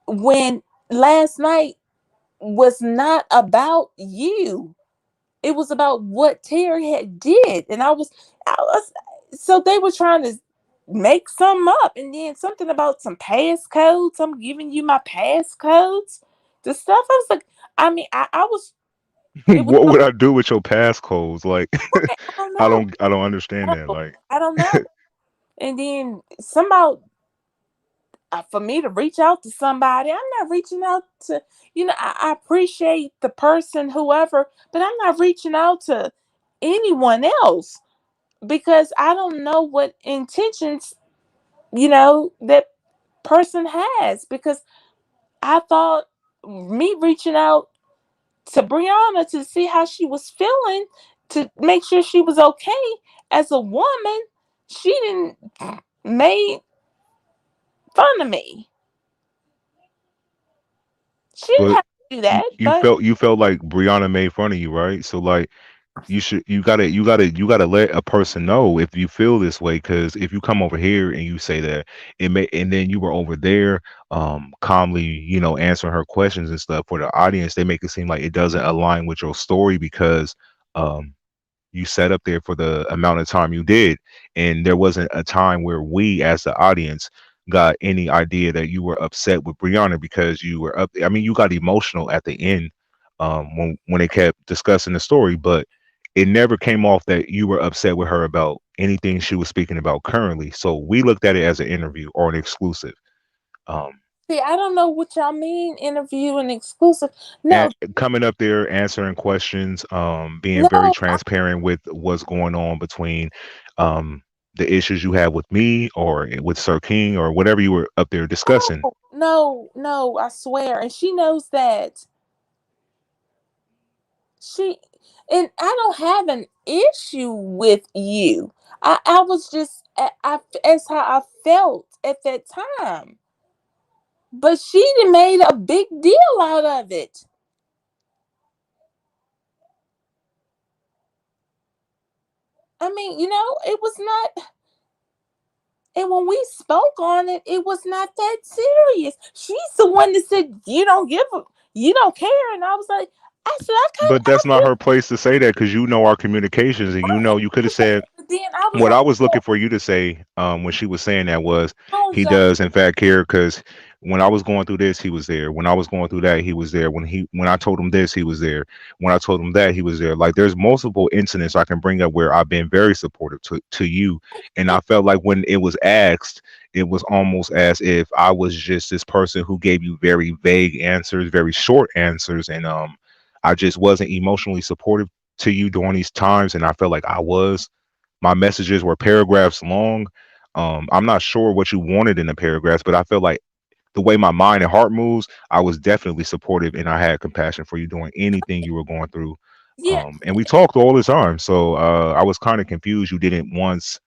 when last night was not about you. It was about what Terry had did, and I was. So they were trying to make some up, and then something about some passcodes. I'm giving you my passcodes. The stuff I was like, I mean, I was. It was What would I do with your passcodes? Like, right. I don't know. I don't I understand don't that. know. Like, I don't know. And then somehow, for me to reach out to somebody, I'm not reaching out to, I appreciate the person, whoever, but I'm not reaching out to anyone else because I don't know what intentions, that person has. Because I thought me reaching out to Brianna to see how she was feeling, to make sure she was okay as a woman, she didn't made fun of me. She didn't but have to do that, you but felt like Brianna made fun of you, right? So like, you gotta let a person know if you feel this way, because if you come over here and you say that it may, and then you were over there calmly, answering her questions and stuff for the audience, they make it seem like it doesn't align with your story because um you sat up there for the amount of time you did, and there wasn't a time where we as the audience got any idea that you were upset with Brianna because you were up. I mean, you got emotional at the end when they kept discussing the story, but it never came off that you were upset with her about anything she was speaking about currently. So we looked at it as an interview or an exclusive. Um, see, I don't know what y'all mean, interview and exclusive. and No, coming up there, answering questions, being very no, transparent with what's going on between um, the issues you have with me or with Sir King or whatever you were up there discussing. no, I swear. And she knows that. She and I don't have an issue with you. I was just as how I felt at that time. But she done made a big deal out of it. I mean, it was not. And when we spoke on it, it was not that serious. She's the one that said you don't care, and I was like, I said I kind But of, that's not her place to say that, because our communications, and you could have said, but then I was what like, I was oh, looking for you to say when she was saying that was, he apologize. does in fact care, because when I was going through this, he was there. When I was going through that, he was there. When I told him this, he was there. When I told him that, he was there. Like, there's multiple incidents I can bring up where I've been very supportive to you, and I felt like when it was asked, it was almost as if I was just this person who gave you very vague answers, very short answers, and I just wasn't emotionally supportive to you during these times, and I felt like I was. My messages were paragraphs long. I'm not sure what you wanted in the paragraphs, but I felt like the way my mind and heart moves, I was definitely supportive and I had compassion for you doing anything you were going through. Yeah. And we talked all the time. So I was kind of confused. You didn't once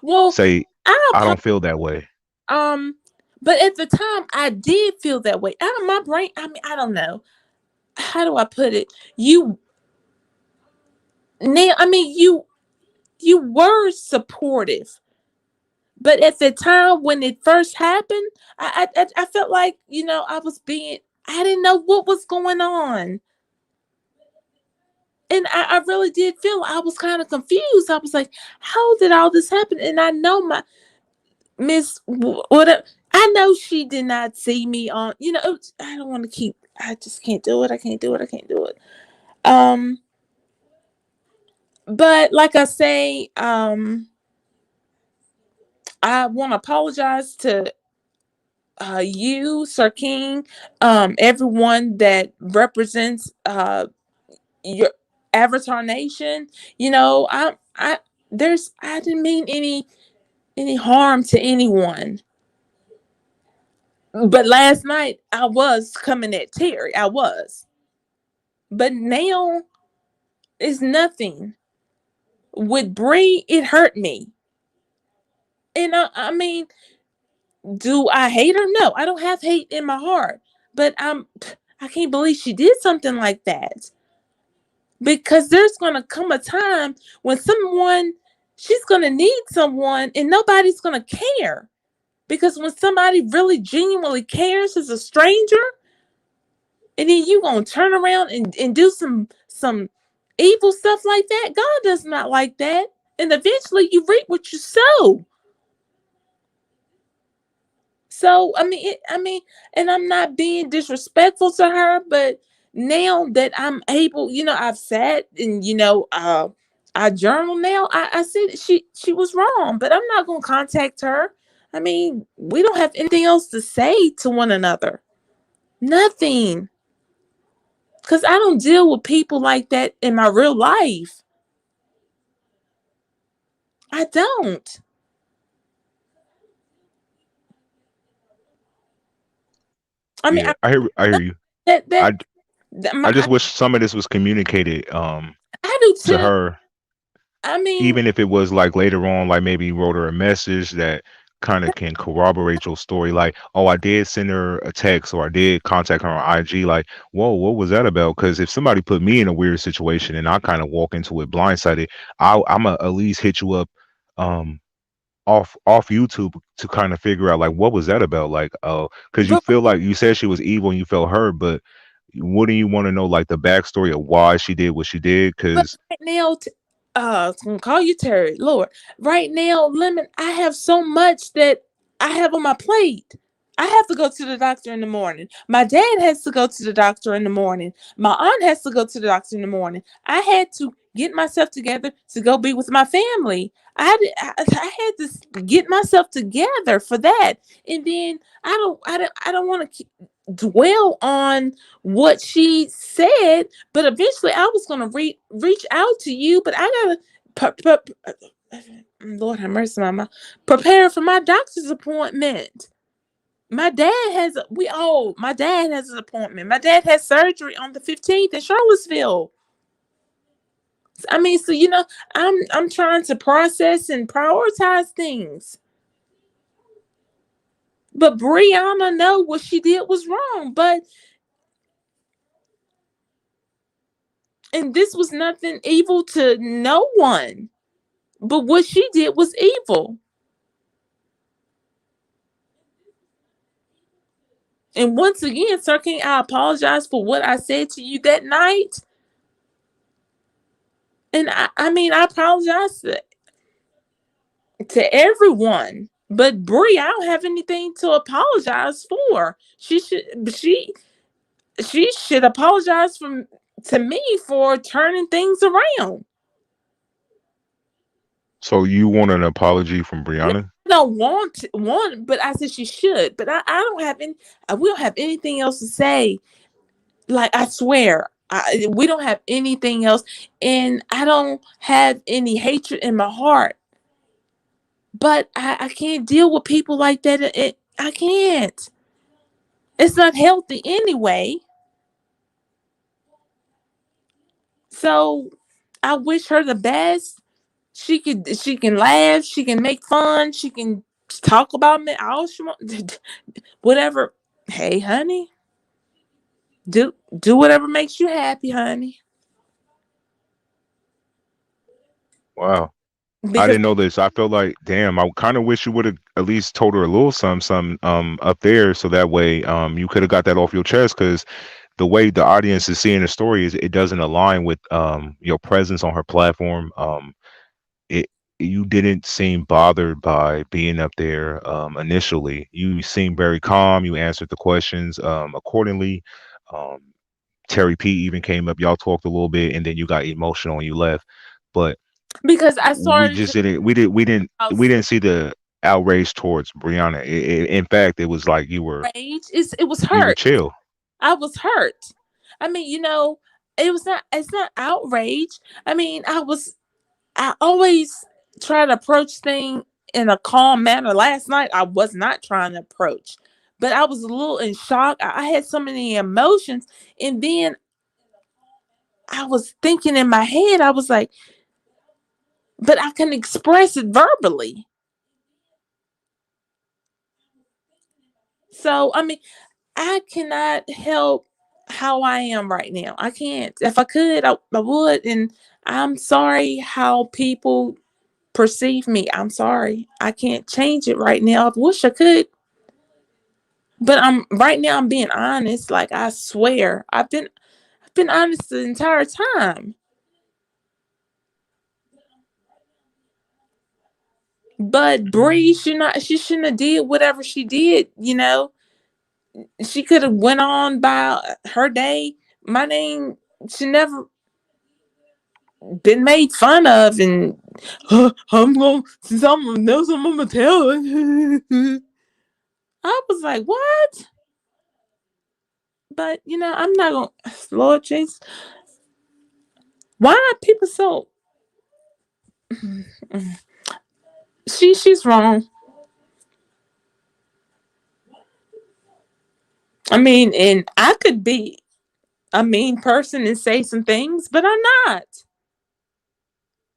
Well, say, I I don't feel that way. Um, but at the time, I did feel that way. Out of my brain, I mean, I don't know. How do I put it? You now, I mean, you were supportive, but at the time when it first happened, I felt like I was being. I didn't know what was going on, and I really did feel I was kind of confused. I was like, "How did all this happen?" And I know my Miss whatever. I know she did not see me on. I don't want to keep. I just can't do it. I can't do it. I can't do it. Um, but like I say, I want to apologize to you, Sir King, everyone that represents your Avatar Nation. I I didn't mean any harm to anyone. But last night I was coming at Terry. I was. But now it's nothing. With Bree, it hurt me. And I mean, do I hate her? No, I don't have hate in my heart. But I can't believe she did something like that. Because there's gonna come a time when she's gonna need someone and nobody's gonna care. Because when somebody really genuinely cares as a stranger, and then you gonna turn around and do some evil stuff like that. God does not like that. And eventually you reap what you sow. So I mean, and I'm not being disrespectful to her, but now that I'm able, I've sat and I journal now. I see that she was wrong, but I'm not gonna contact her. I mean, we don't have anything else to say to one another. Nothing. Cause I don't deal with people like that in my real life. I don't. I mean, Yeah, I hear you. that that, I that I my just wish some of this was communicated I do to too. her, I mean, even if it was like later on, like maybe you wrote her a message that kind of can corroborate your story. Like, oh, I did send her a text or I did contact her on IG. Like, whoa, what was that about? Because if somebody put me in a weird situation and I kind of walk into it blindsided, I'm gonna at least hit you up um off YouTube to kind of figure out like what was that about? Like, oh, because you but feel like you said she was evil and you felt hurt, but wouldn't you want to know like the backstory of why she did what she did? But Because right now, I'm gonna call you Terry, Lord. Right now, Lemon, I have so much that I have on my plate. I have to go to the doctor in the morning. My dad has to go to the doctor in the morning. My aunt has to go to the doctor in the morning. I had to get myself together to go be with my family. I had to get myself together for that, and then I don't want to dwell on what she said, but eventually I was gonna reach out to you, but I gotta Lord have mercy, mama, prepare for my doctor's appointment. My dad has my dad has an appointment. My dad has surgery on the 15th in Charlottesville. I mean, so I'm trying to process and prioritize things. But Brianna know what she did was wrong. And this was nothing evil to no one. But what she did was evil. And once again, Sir King, I apologize for what I said to you that night. And I mean, I apologize to everyone. But Brie, I don't have anything to apologize for. She should apologize to me for turning things around. so you want an apology from No, Brianna? I don't want, but I said she should. But I don't have any. We don't have anything else to say. Like I swear, we don't have anything else, and I don't have any hatred in my heart. But I can't deal with people like that. I can't. It's not healthy anyway. So I wish her the best. She can laugh. She can make fun. She can talk about me all she wants. Whatever. Hey, honey, do whatever makes you happy, honey. Wow. I Because didn't know this. I felt like, damn, I kind of wish you would have at least told her a little something, up there, so that way, you could have got that off your chest. Because the way the audience is seeing the story is it doesn't align with your presence on her platform. It You didn't seem bothered by being up there initially. You seemed very calm. You answered the questions accordingly. Um, Terry P even came up. Y'all talked a little bit, and then you got emotional and you left. But I we started just to didn't. We didn't see the outrage towards Brianna. In fact, it was like rage. It was you were hurt. chill. I was hurt. I mean, it was not. It's not outrage. I mean, I always try to approach things in a calm manner. Last night, I was not trying to approach, but I was a little in shock. I had so many emotions, and then I was thinking in my head. I was like, but I can express it verbally. So I mean, I cannot help how I am right now. I can't. If I could, I would. And I'm sorry how people perceive me. I'm sorry. I can't change it right now. I wish I could. But I'm right now I'm being honest. Like I swear. I've been honest the entire time. But Bree she shouldn't have did whatever she did. She could have went on by her day, My name should never been made fun of, and I'm going since I'm gonna know something, I'm gonna tell it. I was like, what? But I'm not gonna. Lord Jesus, why are people so? She's wrong. I mean, and I could be a mean person and say some things, but I'm not.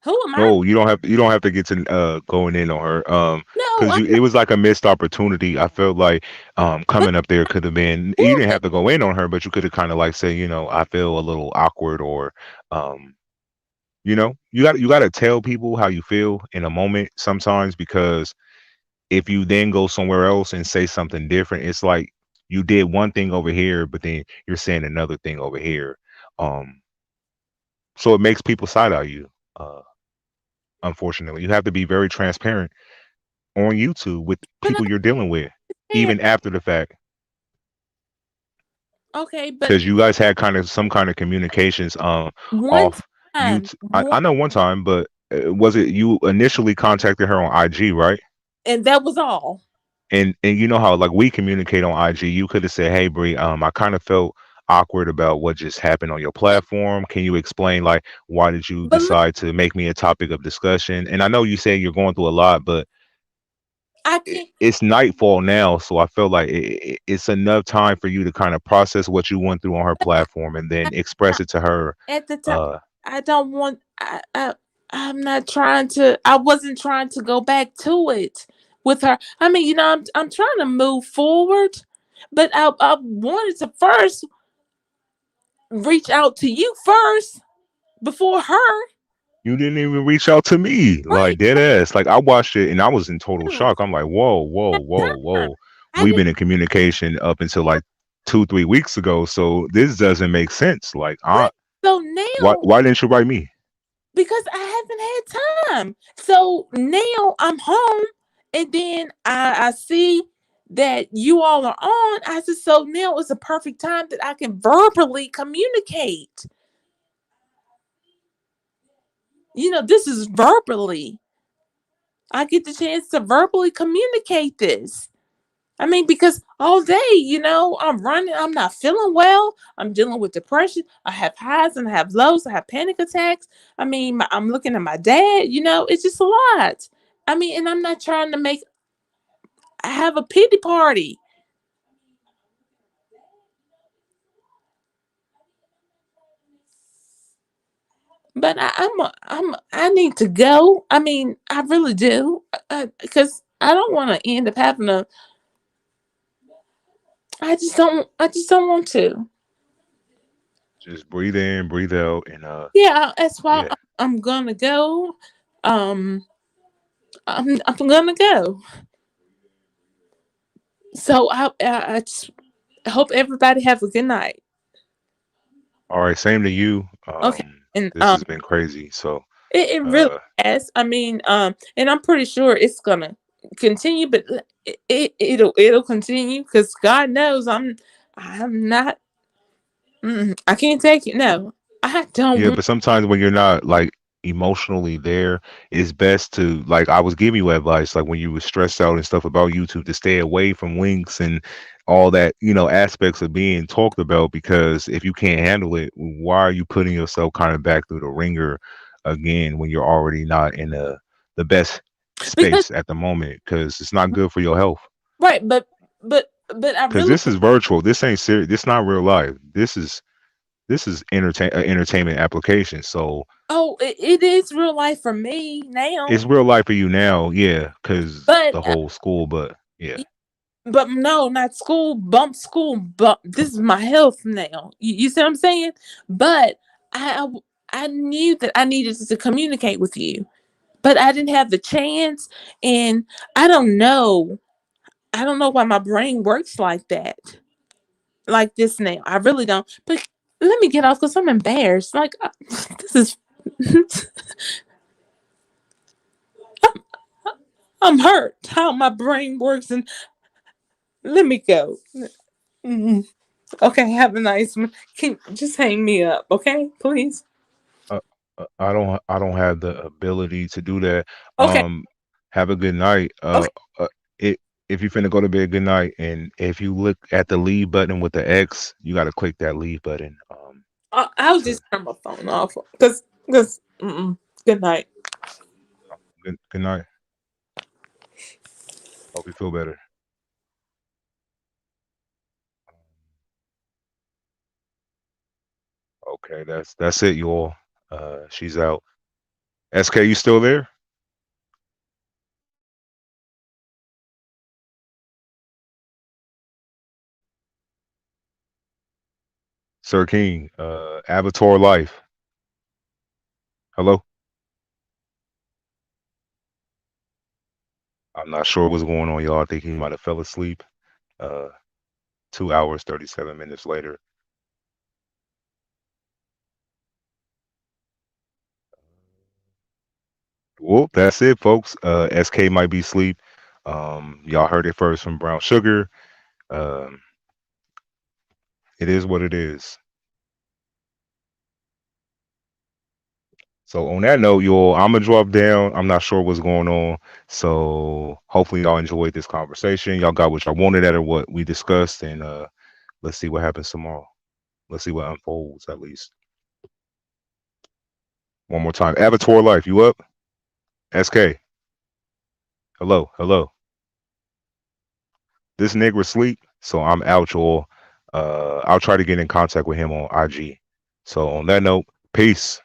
Who am I? No, you don't have to get to going in on her. No, Because I'm you not. it was like a missed opportunity. I felt like But coming up there could have been, you didn't what? have to go in on her, but you could have kind of like say, I feel a little awkward, or um you got to tell people how you feel in a moment sometimes, because if you then go somewhere else and say something different, it's like you did one thing over here, but then you're saying another thing over here. Um, so it makes people side eye you. Uh, Unfortunately, you have to be very transparent on YouTube with But I people you're dealing with, said even after the fact, okay, but because you guys had kind of some kind of communications one off time, YouTube. I know one time, but was it you initially contacted her on IG, right? and that was all. And you know how like we communicate on IG, you could have said, "Hey, Bree, I kind of felt awkward about what just happened on your platform. Can you explain like why did you But look, decide to make me a topic of discussion?" And I know you say you're going through a lot, but I can't. it's nightfall now, so I feel like it's enough time for you to kind of process what you went through on her platform and then express it to her. At the time, Uh, I don't want. I'm not trying to. I wasn't trying to go back to it with her. I mean, I'm trying to move forward, but I wanted to first reach out to you first before her. you didn't even reach out to me, like Right? dead ass. Like I watched it and I was in total You shock. I'm like, whoa, whoa, whoa, time. whoa. I We've didn't. been in communication up until like 2, 3 weeks ago, so this doesn't make sense. Like, Right. So why now, why didn't you write me? because I haven't had time. So now I'm home, and then I see that you all are on. I said, so now is a perfect time that I can verbally communicate. This is verbally. I get the chance to verbally communicate this. I mean, because all day, I'm running, I'm not feeling well. I'm dealing with depression. I have highs and I have lows. I have panic attacks. I mean, I'm looking at my dad, it's just a lot. I mean, and I'm not trying to have a pity party, but I need to go. I mean, I really do, because I don't want to end up having a. I just don't want to. Just breathe in, breathe out, and Yeah, that's why yeah. I'm gonna go. Um, I'm gonna go. So I just hope everybody have a good night. All right, same to you. Okay, and This has been crazy. So it really uh has. I mean, and I'm pretty sure it's gonna continue, but it'll continue because God knows I'm not. I can't take it. No, I don't Yeah, want. but sometimes when you're not like emotionally there, it's best to like I was giving you advice like when you were stressed out and stuff about YouTube to stay away from links and all that, aspects of being talked about, because if you can't handle it, why are you putting yourself kind of back through the ringer again when you're already not in the best because space at the moment, because it's not good for your health. right, but I Because really. this is virtual. This ain't serious. This not real life. This is entertainment application. So Oh, it is real life for me now, it's real life for you now, yeah, because but the whole school, but yeah. But no, not school bump, school bump. This is my health now. You see what I'm saying? But I I knew that I needed to communicate with you, but I didn't have the chance, and I don't know. I don't know why my brain works like that, like this now. I really don't. But let me get off because I'm embarrassed. Like this is, I'm hurt how my brain works, and let me go. Mhm. Okay, have a nice one. Can just hang me up, okay, please. Uh, I don't have the ability to do that. Okay, Um, have a good night. okay. Uh it, if you finna go to bed, good night. And if you look at the leave button with the X, you got to click that leave button. I'll To just turn my phone off because good night. good night. Hope you feel better. Okay, that's it, you all. She's out. SK, you still there? Sir King, Avatar Life. Hello? I'm not sure what's going on, y'all. I think he might have fell asleep. Uh, 2 hours, 37 minutes later. Well, that's it, folks. SK might be asleep. Y'all heard it first from Brown Sugar. Um, it is what it is. So on that note, y'all, I'm gonna drop down. I'm not sure what's going on. So hopefully y'all enjoyed this conversation. Y'all got what y'all wanted out of what we discussed, and let's see what happens tomorrow. Let's see what unfolds at least. One more time. Avatar Life, you up? SK. Hello, hello. This nigga sleep, so I'm out, y'all. I'll try to get in contact with him on IG. So on that note, peace.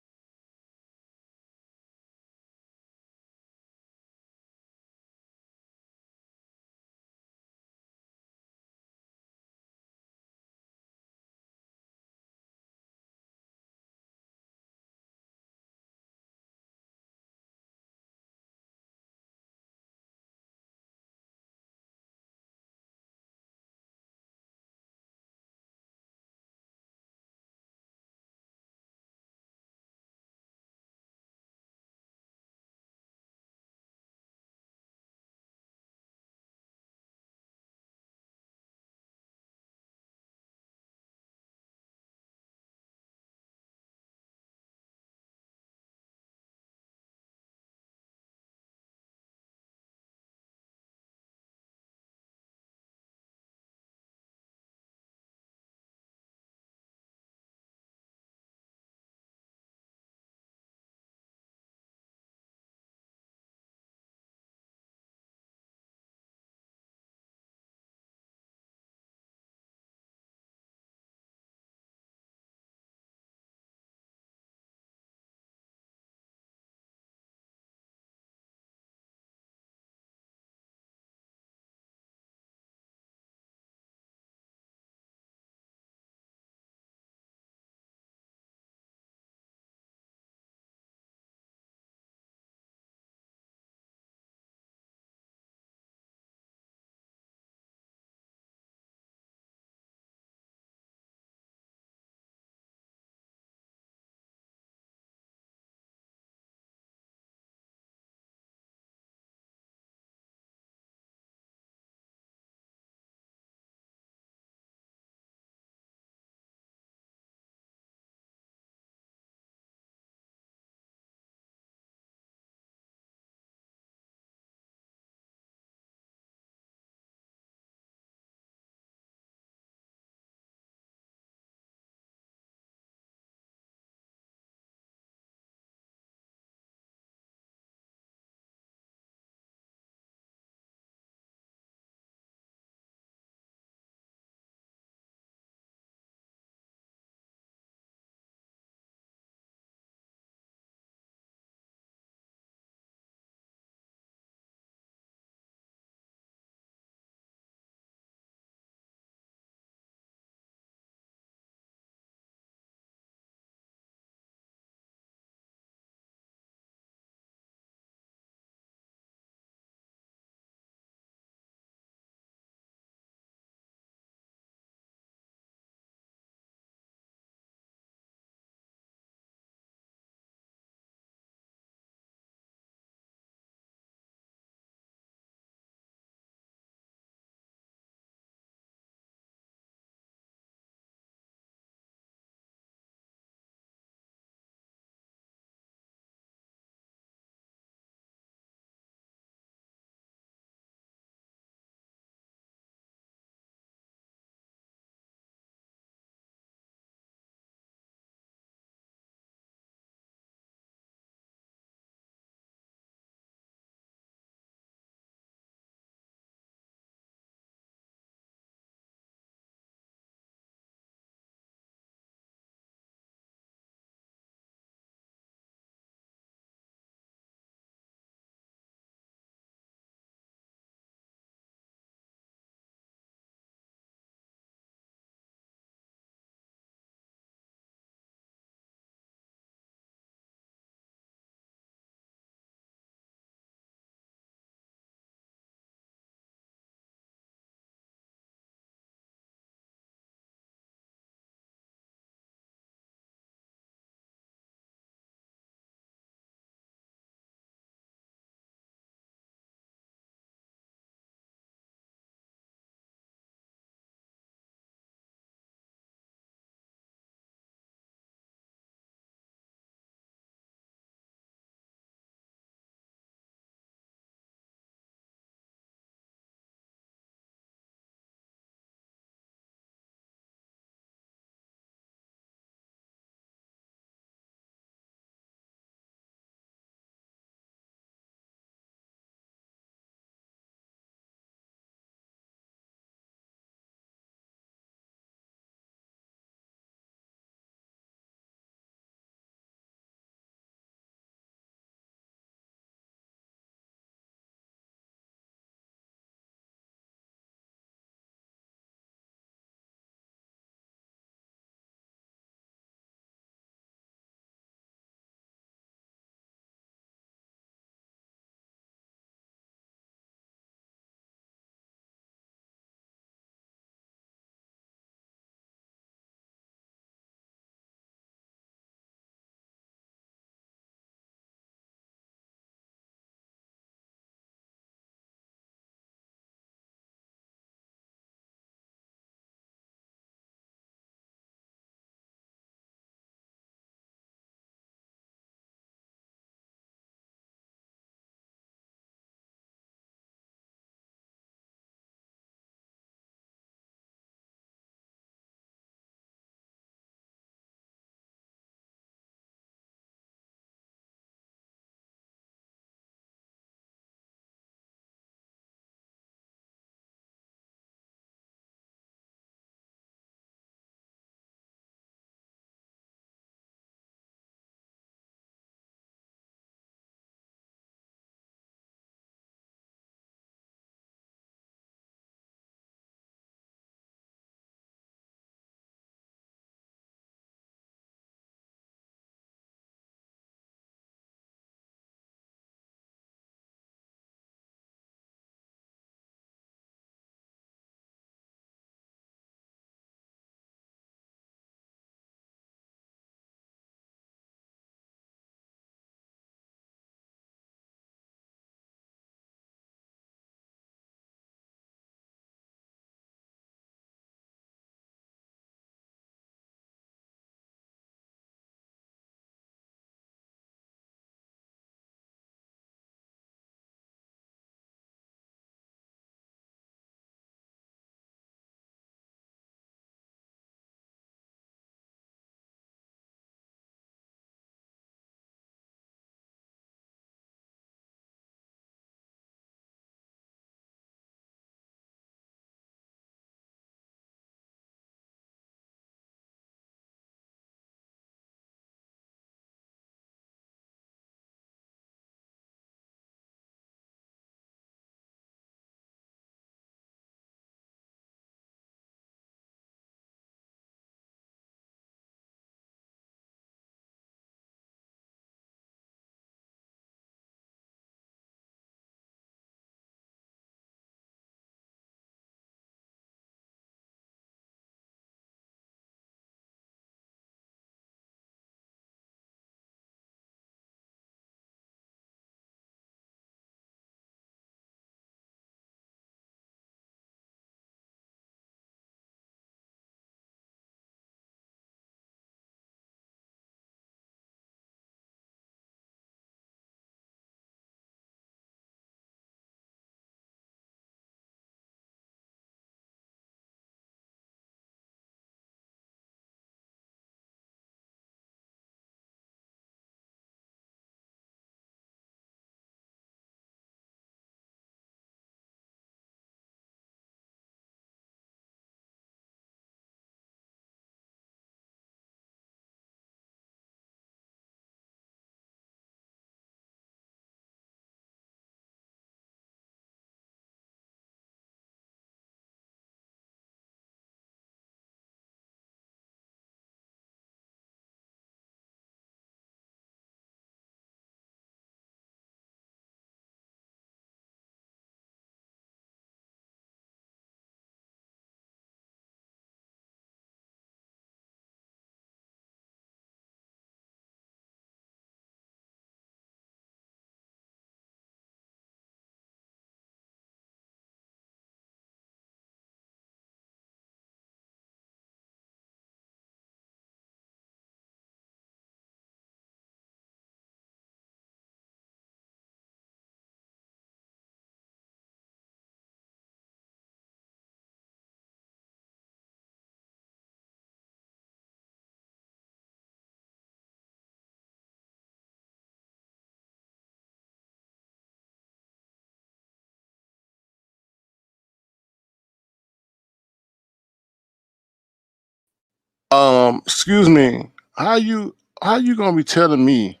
Excuse me. How you gonna be telling me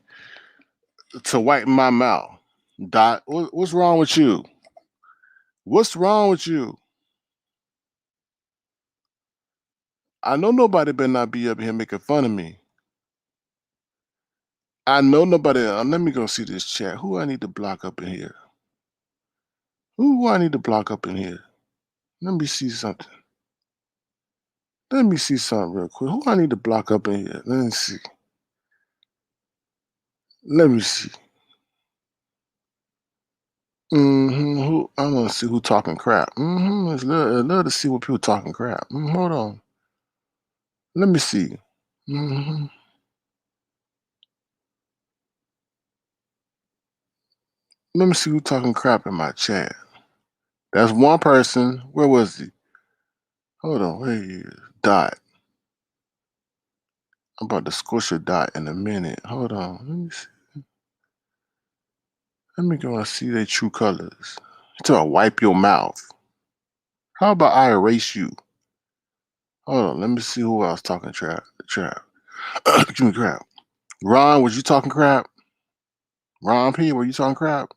to wipe my mouth? Dot, what's wrong with you? What's wrong with you? I know nobody better not be up here making fun of me. I know nobody. Let me go see this chat. Who I need to block up in here? Who I need to block up in here? Let me see something. Let me see something real quick. Who I need to block up in here? Let me see. Let me see. Who I want to see who talking crap. I love to see what people talking crap. Hold on. Let me see. hmm Let me see who talking crap in my chat. That's one person. Where was he? Hold on. Where he is? Dot. I'm about to squish a dot in a minute. Hold on. Let me see. Let me go and see their true colors. You talking about wipe your mouth. How about I erase you? Hold on. Let me see who else talking crap. Crap. Give me crap. Ron, was you talking crap? Ron P, were you talking crap?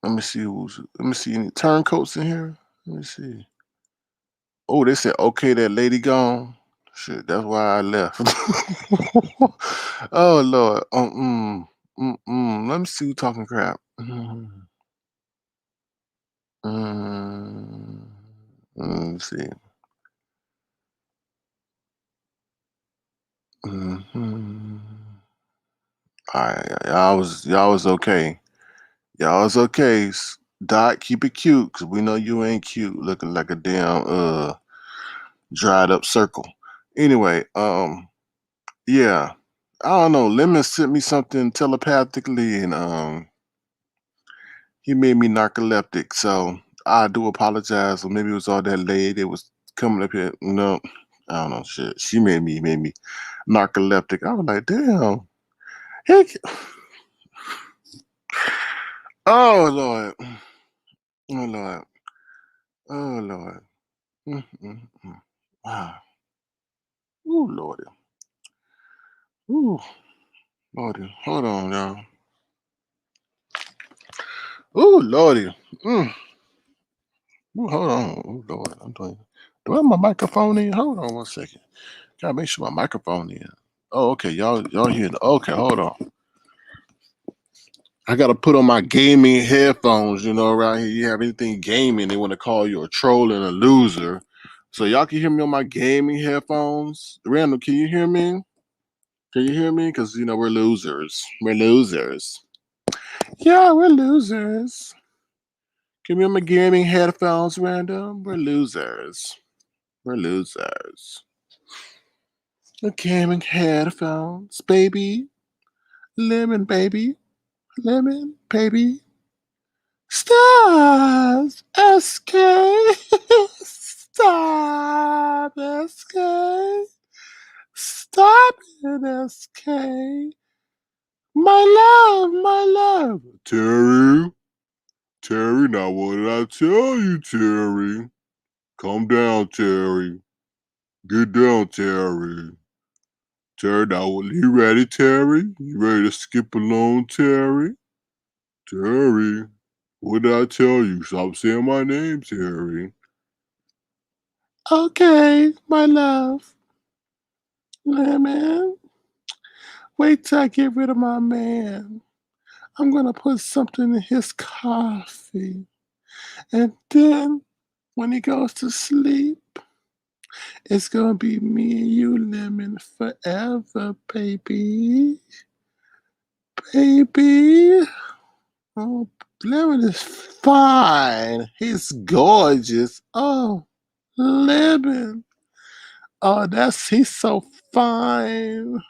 Let me see who's. Let me see any turncoats in here. Let me see. Oh, they said okay. That lady gone. Shit, that's why I left. Oh Lord. Let me see who talking crap. Let me see. Mm-hmm. All right, y'all was okay. Y'all was okay. Dot, keep it cute, cause we know you ain't cute, looking like a damn dried up circle. Anyway, yeah, I don't know. Lemon sent me something telepathically, and he made me narcoleptic. So I do apologize. Or maybe it was all that lady that was coming up here. No, I don't know. Shit, she made me narcoleptic. I was like, damn. Heck. Oh Lord. Oh Lord. Oh Lord. Mm. Wow. Ooh Lordy. Ooh Lordy. Hold on, y'all. Ooh Lordy. Mm. Ooh, hold on. Ooh Lord. I'm doing. Do I have my microphone in? Hold on 1 second. Gotta make sure my microphone in. Oh, okay. Y'all hear the okay, hold on. I gotta put on my gaming headphones, around here you have anything gaming, they want to call you a troll and a loser. So y'all can hear me on my gaming headphones. Randall, can you hear me? Can you hear me? Because we're losers. We're losers. Yeah, we're losers. Give me on my gaming headphones, Randall. We're losers. We're losers. The gaming headphones, baby. Lemon, baby. Lemon, baby. Stars, SK. Stop, SK. Stop it, SK. My love. Terry, now what did I tell you, Terry? Calm down, Terry. Get down, Terry. Terry, now you ready, Terry? You ready to skip along, Terry? Terry, what did I tell you? Stop saying my name, Terry. Okay, my love. Man, wait till I get rid of my man. I'm gonna put something in his coffee. And then when he goes to sleep, it's gonna be me and you, Lemon, forever, baby. Baby. Oh, Lemon is fine. He's gorgeous. Oh, Lemon. Oh, he's so fine.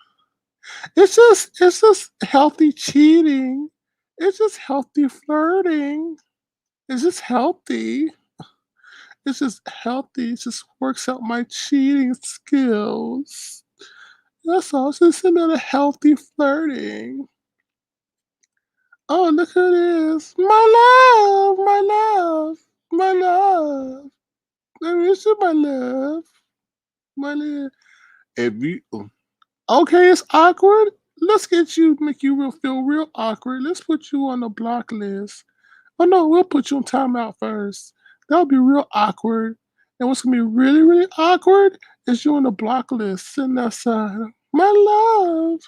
It's just healthy cheating. It's just healthy flirting. It's just healthy. It's just healthy. It just works out my cheating skills. That's all. It's just another healthy flirting. Oh, look who it is. My love, my love. I miss you, my love. Money. If you okay, it's awkward. Let's make you feel real awkward. Let's put you on the block list. Oh no, we'll put you on timeout first. That'll be real awkward. And what's gonna be really, really awkward is you on the block list sitting outside. My love.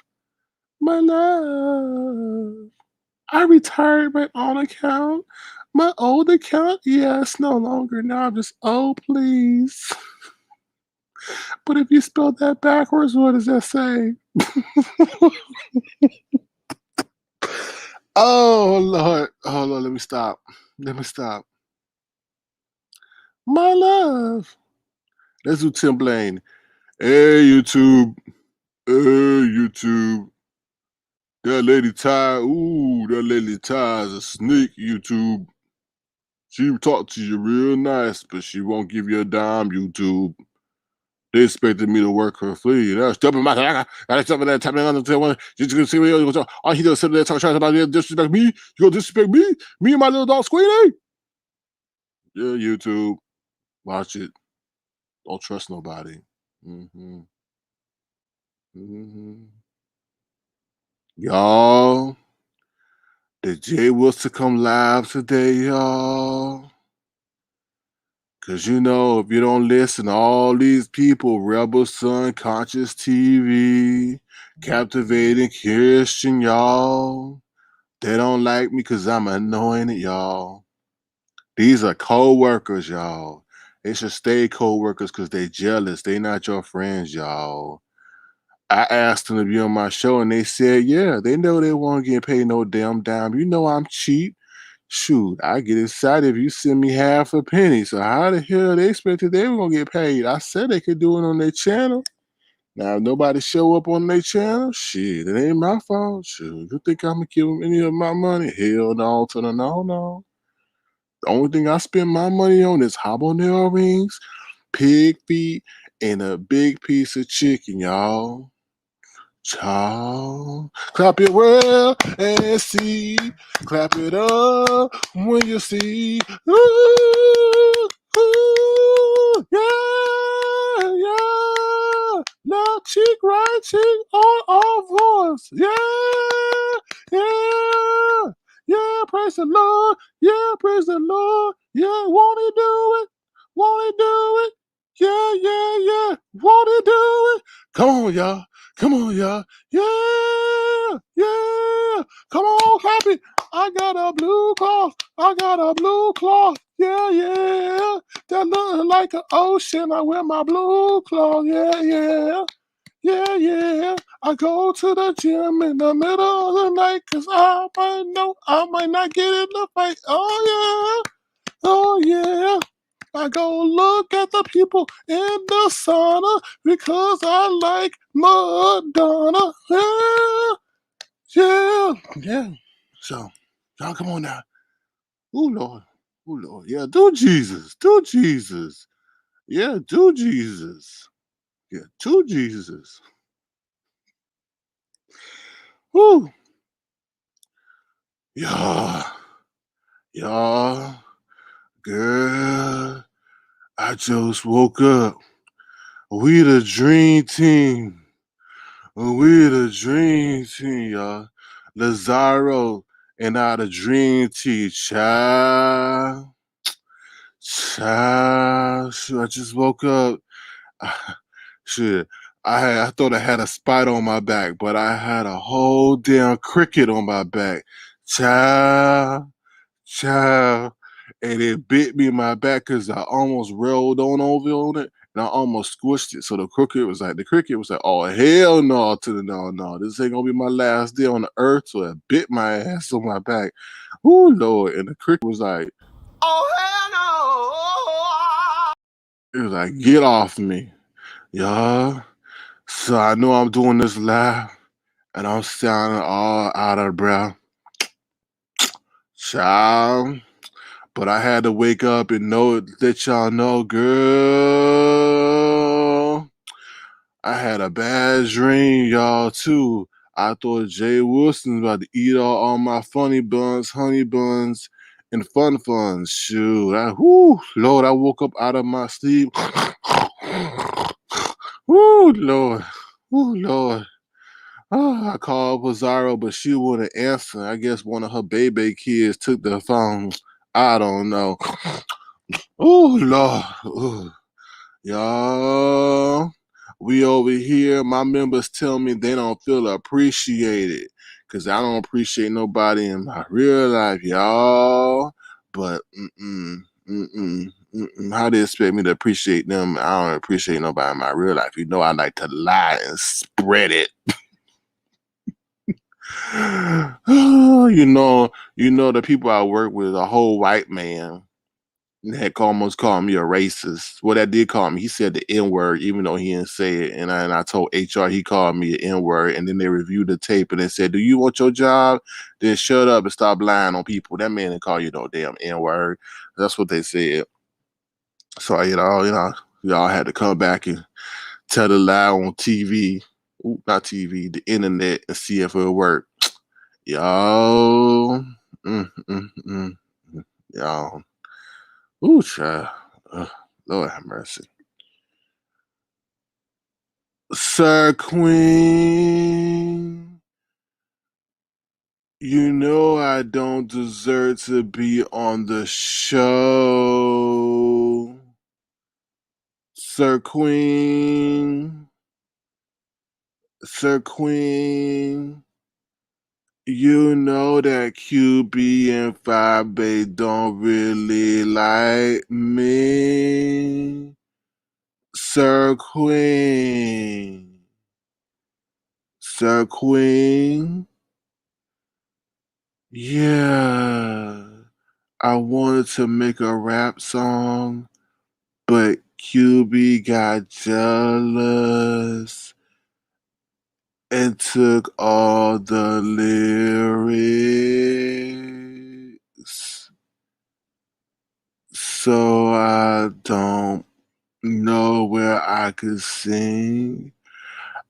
I retired my own account. My old account, yes, no longer. Now I'm just, oh please. But if you spell that backwards, what does that say? Oh Lord. Oh Lord, let me stop. Let me stop. My love. Let's do Tim Blaine. Hey YouTube. Hey YouTube. That lady Ty, that lady Ty is a sneak, YouTube. She talk to you real nice, but she won't give you a dime, YouTube. They expected me to work her free. That's jumping my I got something that tapping on the one. You can see me. All he does sit there talk trash about you, disrespect me. You gonna disrespect me? Me and my little dog Squeaky? Yeah, YouTube. Watch it. Don't trust nobody. Mm-hmm. Mm-hmm. Y'all, did Jay Wilson come live today, y'all? Cause you know, if you don't listen to all these people, Rebel Sun, Conscious TV, Captivating Christian, y'all, they don't like me because I'm annoying it, y'all. These are co-workers, y'all. They should stay co-workers because they jealous. They not your friends, y'all. I asked them to be on my show and they said, yeah, they know they won't get paid no damn dime. You know I'm cheap. Shoot, I get excited if you send me half a penny. So how the hell they expected they were gonna get paid? I said they could do it on their channel. Now if nobody show up on their channel, shit, it ain't my fault. Shoot, you think I'm gonna give them any of my money? Hell no, to the no. The only thing I spend my money on is habanero rings, pig feet, and a big piece of chicken, y'all. Child, clap it well and see. Clap it up when you see. Ooh, ooh, yeah, yeah. Now cheek, right cheek on our voice. Yeah, yeah, yeah. Praise the Lord. Yeah, praise the Lord. Yeah, won't he do it? Won't he do it? Yeah. Won't he do it? Come on, y'all. Come on, y'all. Yeah. Come on, happy. I got a blue cloth. Yeah. That look like an ocean. I wear my blue cloth. Yeah. I go to the gym in the middle of the night because I might not get in the fight. Oh, yeah. I go look at the people in the sauna because I like Madonna. Yeah. So, y'all come on now. Oh, Lord. Yeah, do Jesus. Yeah, do Jesus. Yeah, do Jesus. Woo. Yeah. Girl, I just woke up. We the dream team. We the dream team, y'all. Lazaro and I the dream team, child. Shoot, I just woke up. Shit, I thought I had a spider on my back, but I had a whole damn cricket on my back, child, and it bit me in my back because I almost rolled on it, and I almost squished it. So the cricket was like, oh hell no, to the no, this ain't gonna be my last day on the earth. So it bit my ass on my back. Oh Lord, and the cricket was like, oh hell no. It was like, get off me, y'all. So I know I'm doing this live, and I'm sounding all out of breath, child. But I had to wake up and let y'all know, girl. I had a bad dream, y'all, too. I thought Jay Wilson was about to eat all my funny buns, honey buns, and fun funs. Shoot. Lord, I woke up out of my sleep. Woo, Lord. Woo, Lord. Oh, I called Pizarro, but she wouldn't answer. I guess one of her baby kids took the phone. I don't know. Oh, Lord. Ooh. Y'all, we over here, my members tell me they don't feel appreciated because I don't appreciate nobody in my real life, y'all. But, how they expect me to appreciate them? I don't appreciate nobody in my real life. You know, I like to lie and spread it. The people I work with, a whole white man had almost called me a racist. Well, that did call me. He said the N word, even though he didn't say it. And I told HR he called me an N word. And then they reviewed the tape and they said, "Do you want your job? Then shut up and stop lying on people." That man didn't call you no damn N word. That's what they said. So y'all had to come back and tell the lie on TV. Ooh, not TV, the internet, and see if it'll work. Y'all, y'all. Ooh, child. Lord have mercy. Sir Queen, you know I don't deserve to be on the show. Sir Queen, Sir Queen, you know that QB and Fyebabe don't really like me. Sir Queen. Sir Queen. Yeah. I wanted to make a rap song, but QB got jealous and took all the lyrics. So I don't know where I could sing.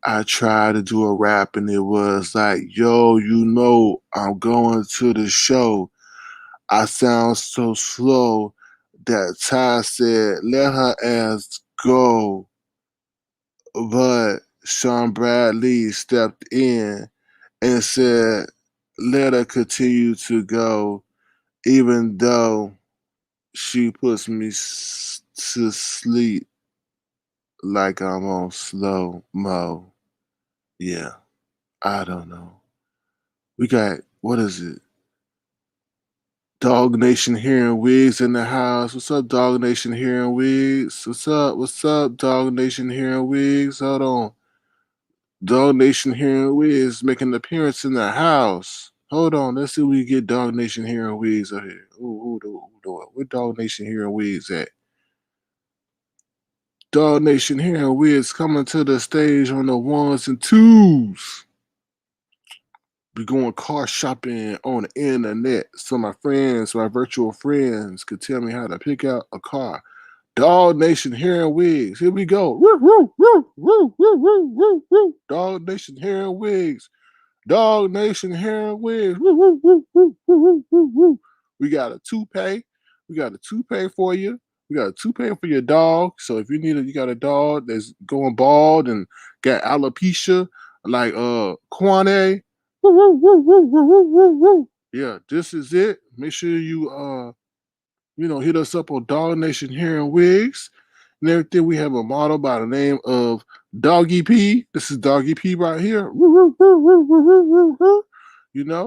I tried to do a rap and it was like, "Yo, I'm going to the show. I sound so slow that Ty said, let her ass go." But Sean Bradley stepped in and said, let her continue to go, even though she puts me to sleep like I'm on slow mo. Yeah, I don't know. We got, what is it? Dog Nation here in Wigs in the house. What's up, Dog Nation here in Wigs? What's up? What's up, Dog Nation here in Wigs? Hold on. Dog Nation here in Wigs making an appearance in the house. Hold on. Let's see if we get Dog Nation here in Wigs out here. Who do it? Where Dog Nation here in Wigs at? Dog Nation here in Wigs coming to the stage on the ones and twos. We going car shopping on the internet so my friends, my virtual friends, could tell me how to pick out a car. Dog Nation here in Wigs. Here we go. Dog Nation here in Wigs. Dog Nation here in Wigs. We got a toupee. We got a toupee for you. We got a toupee for your dog. So if you got a dog that's going bald and got alopecia, like Kwane. Yeah, this is it. Make sure you hit us up on Dog Nation here in Wigs and everything. We have a model by the name of Doggy P. This is Doggy P right here.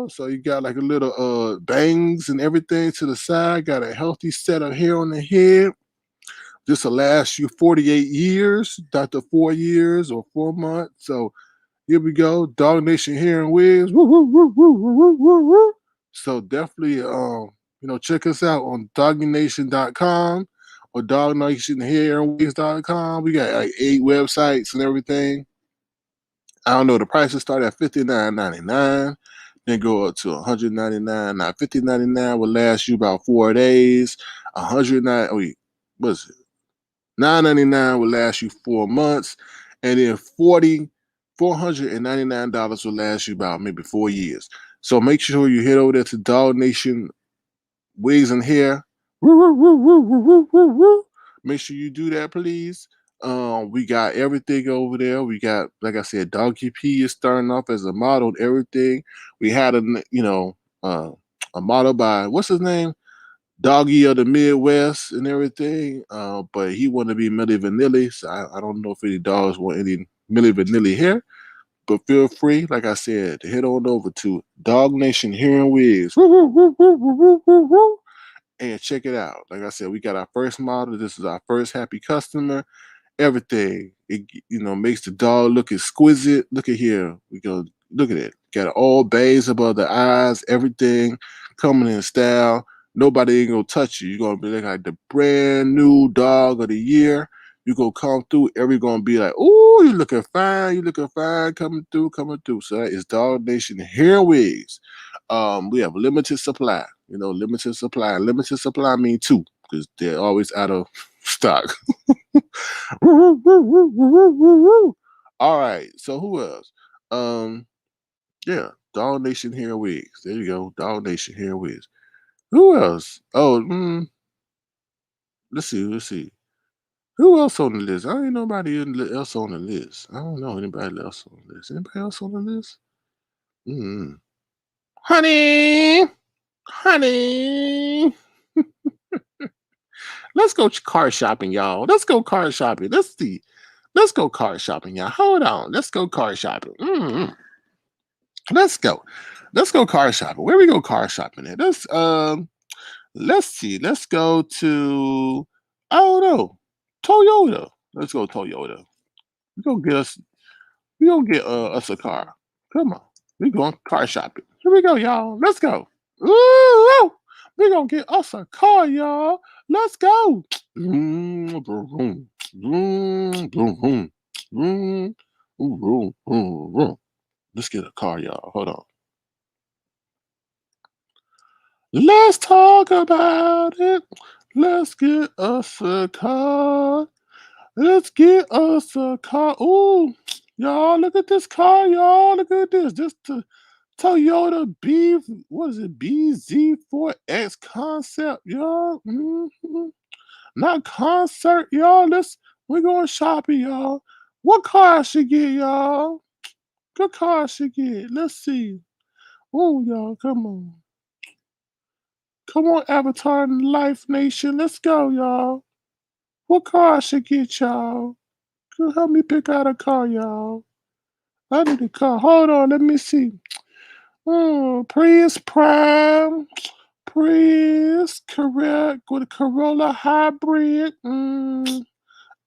So you got like a little bangs and everything to the side. Got a healthy set of hair on the head. This will last you 48 years, not the 4 years or 4 months. So here we go. Dog Nation here in Wigs. So definitely check us out on doggynation.com or dognationhereandwigs.com. We got like 8 websites and everything. I don't know. The prices start at $59.99, then go up to $199. Now $50.99 will last you about 4 days. What is it? $9.99 will last you 4 months, and then $499 will last you about maybe 4 years. So make sure you head over there to Dog Nation Wigs and Hair. Make sure you do that, please. We got everything over there. We got, like I said, Donkey P is starting off as a model and everything. We had uh, a model by what's his name, Doggy of the Midwest and everything. But he wanted to be Milli Vanilli, so I don't know if any dogs want any Milli Vanilli hair. But feel free, like I said, to head on over to Dog Nation Hair and Wigs. Woo, woo, woo, woo, woo, woo, woo, and check it out. Like I said, we got our first model. This is our first happy customer. Everything. It makes the dog look exquisite. Look at here. We go. Look at it. Got all bays above the eyes. Everything coming in style. Nobody ain't gonna touch you. You're gonna be like the brand new dog of the year. You gonna come through. Every gonna be like, "Ooh, you looking fine. You looking fine. Coming through. Coming through." So that is Dog Nation Hair Wigs. We have limited supply. Limited supply. Limited supply mean two because they're always out of stock. All right. So who else? Um, yeah, Dog Nation Hair Wigs. There you go. Dog Nation Hair Wigs. Who else? Oh, let's see. Let's see. Who else on the list? I ain't nobody else on the list. I don't know anybody else on the list. Anybody else on the list? Mm. Honey, honey. Let's go car shopping, y'all. Let's go car shopping. Let's see. Let's go car shopping, y'all. Hold on. Let's go car shopping. Let's go. Let's go car shopping. Where we go car shopping at? Let's see. Let's go to I don't know. Toyota. Let's go Toyota. We go get us we gonna get us a car. Come on. We going car shopping. Here we go, y'all. Let's go. Ooh, we gonna get us a car, y'all. Let's go. Vroom, vroom, vroom, vroom, vroom, vroom, vroom, vroom. Let's get a car, y'all. Hold on. Let's talk about it. Let's get us a car. Let's get us a car. Ooh, y'all, look at this car, y'all. Look at this. This the Toyota B, what is it? BZ4X concept, y'all. Not concert, y'all. We're going shopping, y'all. What car I should get, y'all? What car I should get? Let's see. Oh, y'all, come on. Come on, Avatar and Life Nation. Let's go, y'all. What car I should get, y'all? Help me pick out a car, y'all. I need a car. Hold on, let me see. Prius Prime. Prius, correct. With a Corolla Hybrid. I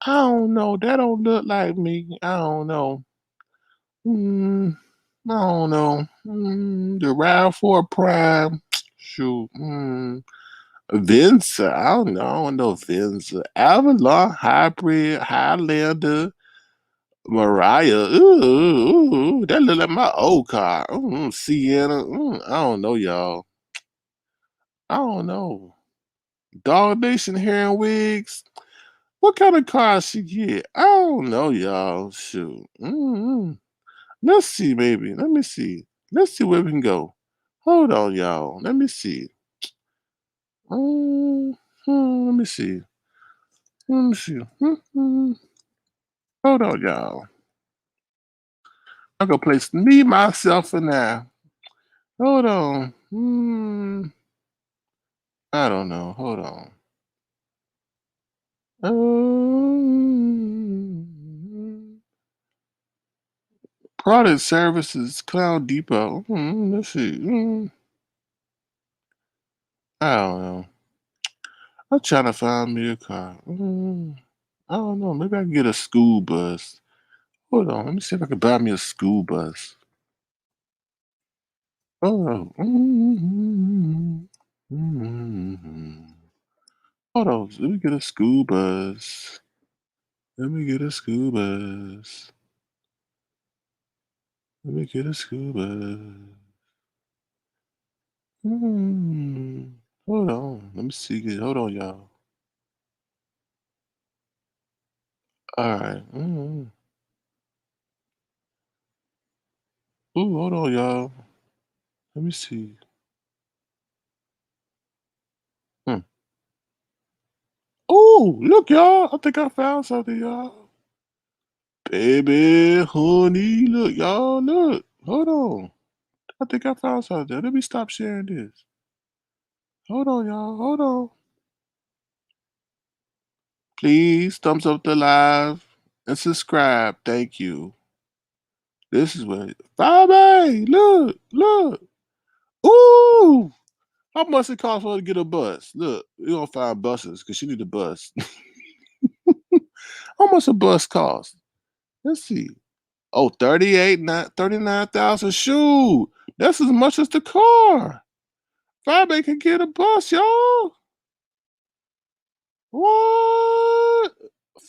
don't know. That don't look like me. I don't know. I don't know. The RAV4 Prime. Shoot. Venza. I don't know. I don't know Venza. Avalon Hybrid Highlander Mariah. Ooh, that look like my old car. Sienna. I don't know, y'all. I don't know. Dog Nation hair and wigs. What kind of car she get? I don't know, y'all. Shoot. Let's see, baby. Let me see. Let's see where we can go. Hold on, y'all. Let me see. Let me see. Let me see. Hold on, y'all. I'm gonna place me, myself, and I. Hold on. I don't know. Hold on. Product services, Cloud Depot. Let's see. I don't know. I'm trying to find me a car. I don't know. Maybe I can get a school bus. Hold on. Let me see if I can buy me a school bus. Oh. Hold on. Let me get a school bus. Let me get a school bus. Let me get a school bus. Hold on. Let me see. Hold on, y'all. All right. Ooh, hold on, y'all. Let me see. Ooh, Ooh, look, y'all. I think I found something, y'all. Baby, honey, look, y'all, look. Hold on. I think I found something. Let me stop sharing this. Hold on, y'all. Hold on. Please thumbs up the live and subscribe. Thank you. This is what Fyebabe, look. Ooh, how much it cost for her to get a bus? Look, we gonna find buses because she need a bus. How much a bus cost? Let's see. Oh, 39,000. Shoot, that's as much as the car. Fyebabe can get a bus, y'all. What?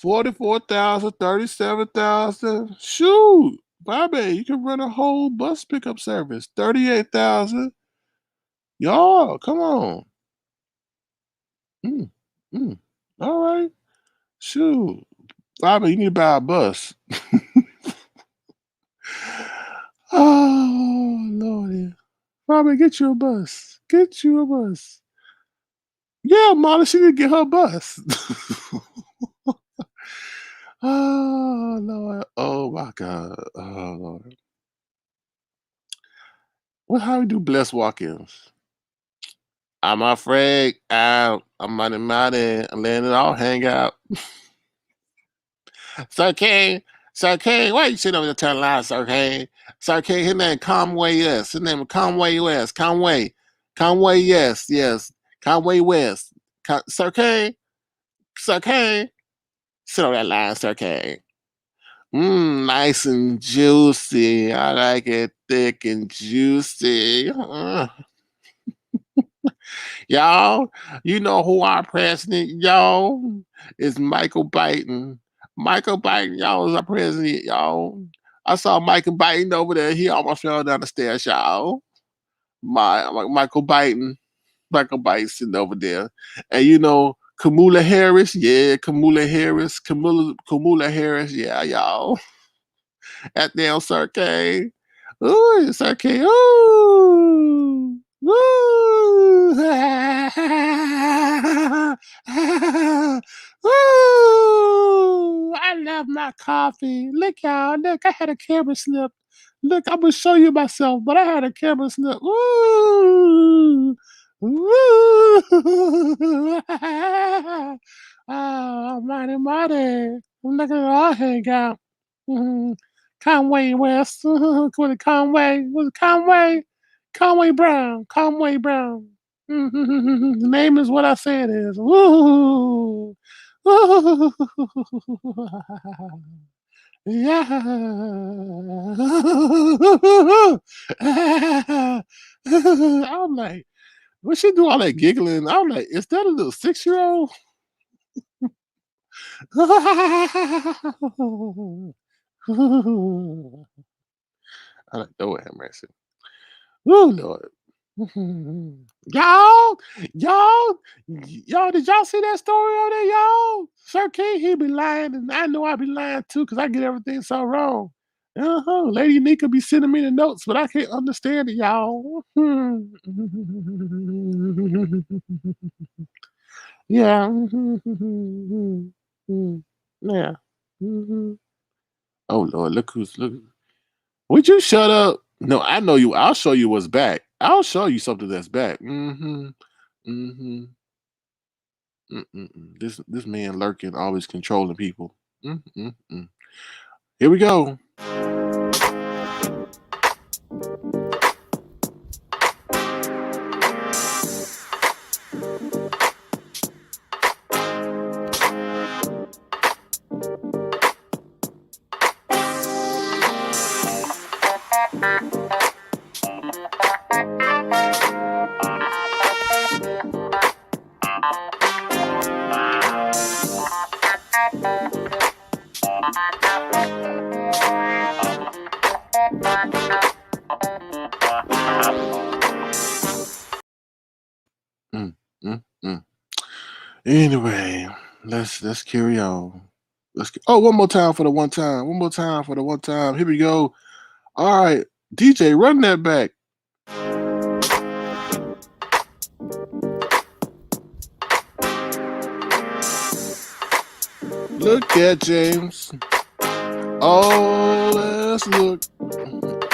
44,000, 37,000. Shoot, Fyebabe, you can run a whole bus pickup service. 38,000. Y'all, come on. Mm, mm. All right. Shoot. Fyebabe, you need to buy a bus. Oh, Lordy. Fyebabe, get you a bus. Get you a bus. Yeah, Molly, she need to get her bus. Oh, Lord. Oh, my God. Oh, Lord. Well, how we do blessed walk-ins? I'm afraid. I'm money. I'm letting it all hang out. Sir King, why you sitting over there telling lies, Sir King? Sir King, his name Conway, yes. His name is Conway West. Conway, yes. Conway West. Sir King, sit on that line, Sir King. Nice and juicy. I like it thick and juicy. Y'all, you know who our president, y'all, is Michael Biden. Michael Biden, y'all, is our president, y'all. I saw Michael Biden over there. He almost fell down the stairs, y'all. Michael Biden. Michael Biden sitting over there. And you know, Kamala Harris, yeah, Kamala Harris, yeah, y'all. That damn Sir K. Ooh, Sir K. Ooh. Woo! Woo! I love my coffee. Look, y'all. Look, I had a camera slip. Look, I'm gonna show you myself, but I had a camera slip. Woo! Woo! Oh, mighty. Look at it all hang out. Conway West. With Conway. Was it Conway? Conway Brown. Conway Brown. The name is what I say it is. Woo! Woo! Yeah. I'm like, what she do all that giggling? I'm like, is that a little 6-year-old? I like, Lord have mercy. Oh Lord. y'all, did y'all see that story on there, y'all? Sir King, he be lying, and I know I be lying too, because I get everything so wrong. Lady Nika be sending me the notes, but I can't understand it, y'all. Yeah. Yeah. Oh Lord, look. Would you shut up? No, I know you. I'll show you what's back. I'll show you something that's back. This man lurking, always controlling people. Here we go. Mm, mm, mm. Anyway, let's carry on. One more time for the one time. One more time for the one time. Here we go. All right, DJ, run that back. Look at James. Oh, let's look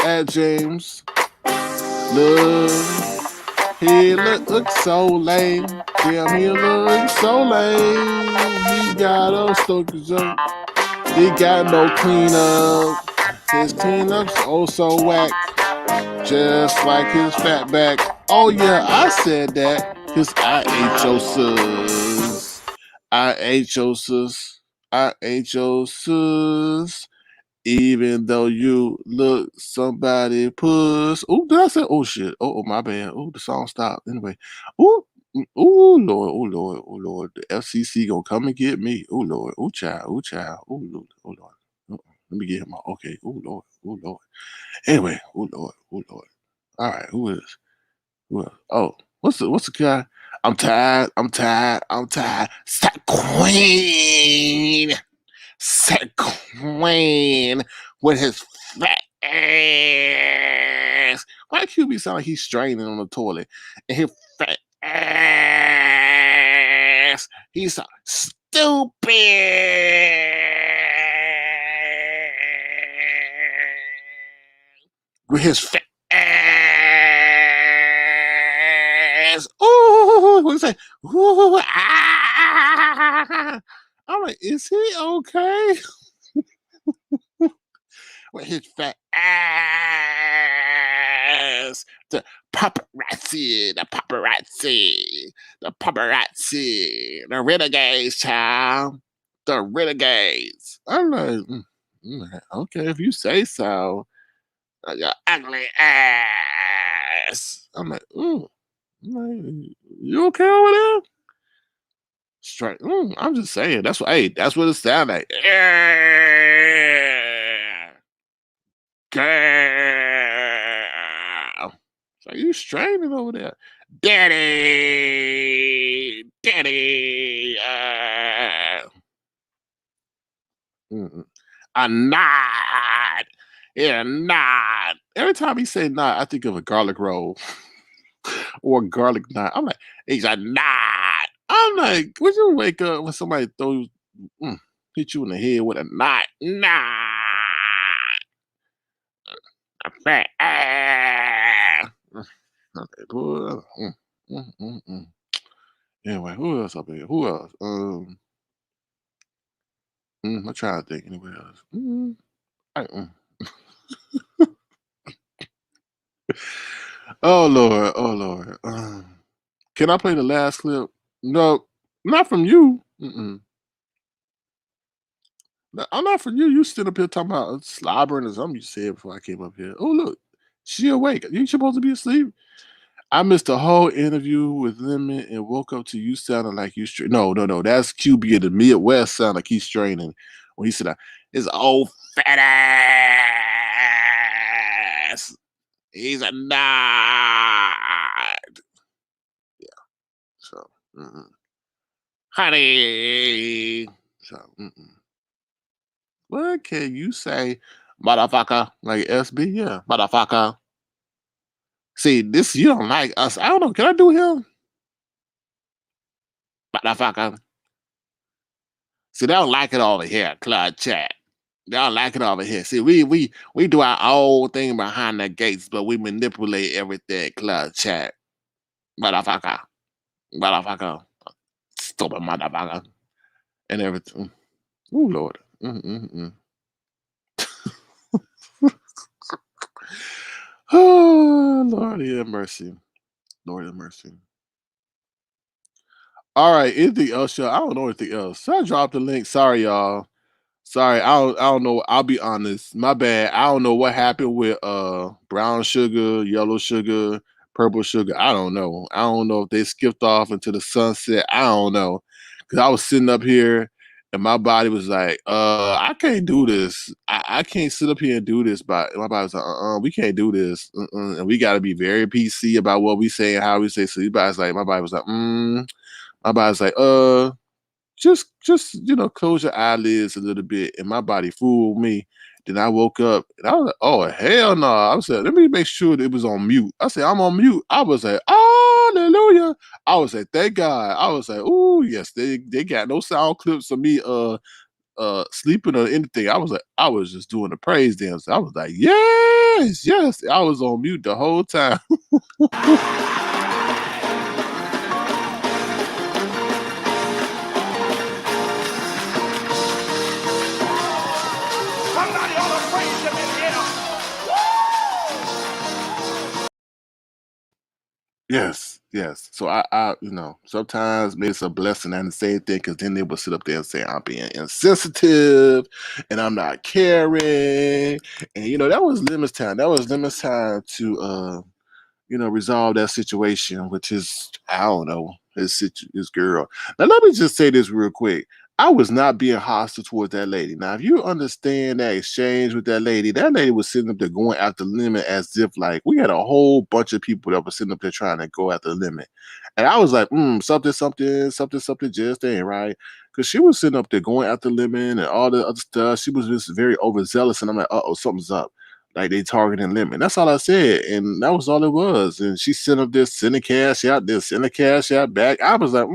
at James. Look, he looks so lame. Damn, he looks so lame. He got a stoker junk. He got no cleanup. His cleanup's oh so whack. Just like his fat back. Oh yeah, I said that. Cause I ate your sus. I ate your sus. I ate your sus. Even though you look somebody puss. Oh, did I say? Oh shit. Oh, my bad. Oh, the song stopped. Anyway. Oh, Lord. Oh Lord. Oh Lord. The FCC gonna come and get me. Oh Lord. Oh child. Oh child. Oh Lord. Oh Lord. Let me get him. Okay. Oh Lord. Oh Lord. Anyway. Oh Lord. Oh Lord. All right. Who is? Who else? Oh, what's the guy? I'm tired. I'm tired. I'm tired. Set Queen. Set Queen with his fat ass. Why QB sound like he's straining on the toilet? And his fat ass. He's so stupid. With his fat ass. Ooh, what do you say? Ooh, ah. I'm like, is he okay? With his fat ass. The paparazzi, the renegades, child. The renegades. I'm like, okay, if you say so. Your ugly ass. I'm like, ooh. You okay over there? Straight. I'm just saying. That's what. Hey, that's what it sounds like. Yeah. Girl. So you straining over there, daddy, daddy. A nod. Yeah, nod. Every time he say nod, I think of a garlic roll or a garlic knot. I'm like, he's a knot. I'm like, would you wake up when somebody throws, hit you in the head with a knot? Knot. A fat ass. Okay, boy. Anyway, who else up here? Who else? I'm trying to think. Anywhere else? Oh Lord, oh Lord. Can I play the last clip? No, not from you. I'm not from you. You stood up here talking about slobbering or something you said before I came up here. Oh look, she awake. You supposed to be asleep. I missed the whole interview with Lemon and woke up to you sounding like you straight. No. That's QB in the Midwest sound like he's straining when he said, "His old fat ass. He's a nod." Yeah. So, honey. So, what can you say, motherfucker? Like SB? Yeah, motherfucker. See, this you don't like us. I don't know. Can I do him? Motherfucker. See, they don't like it over here, Club Chat. They don't like it over here. See, we do our own thing behind the gates, but we manipulate everything, Club Chat. Motherfucker. Motherfucker. Stupid motherfucker. And everything. Oh Lord. Oh Lord have mercy. Lord have mercy. All right, anything else, y'all? I don't know anything else. So I dropped the link. Sorry, y'all. Sorry, I don't know. I'll be honest. My bad. I don't know what happened with brown sugar, yellow sugar, purple sugar. I don't know. I don't know if they skipped off into the sunset. I don't know. Cause I was sitting up here and my body was like, I can't do this. I can't sit up here and do this. But my body was like, we can't do this. And we gotta be very PC about what we say and how we say. So my body was like, my body's like, just close your eyelids a little bit, and my body fooled me. Then I woke up and I was like, oh hell no. I was like, let me make sure that it was on mute. I said, I'm on mute. I was like, hallelujah. I was like, thank God. I was like, oh yes, they got no sound clips of me sleeping or anything. I was just doing the praise dance. I was like, yes, yes. I was on mute the whole time. Somebody ought to praise him in here. Yes, yes. So you know, sometimes maybe it's a blessing and the same thing, because then they will sit up there and say I'm being insensitive and I'm not caring. And you know, that was Lemons time. That was Lemons time to you know, resolve that situation with his, I don't know, his girl. Now, let me just say this real quick. I was not being hostile towards that lady. Now, if you understand that exchange with that lady was sitting up there going after Lemon as if like we had a whole bunch of people that were sitting up there trying to go after Lemon. And I was like, something, something, something, something just ain't right. Because she was sitting up there going after Lemon and all the other stuff. She was just very overzealous. And I'm like, uh-oh, something's up, like they targeting Lemon. That's all I said, and that was all it was. And she sent up this, sending cash out, this, sending cash out back. I was like,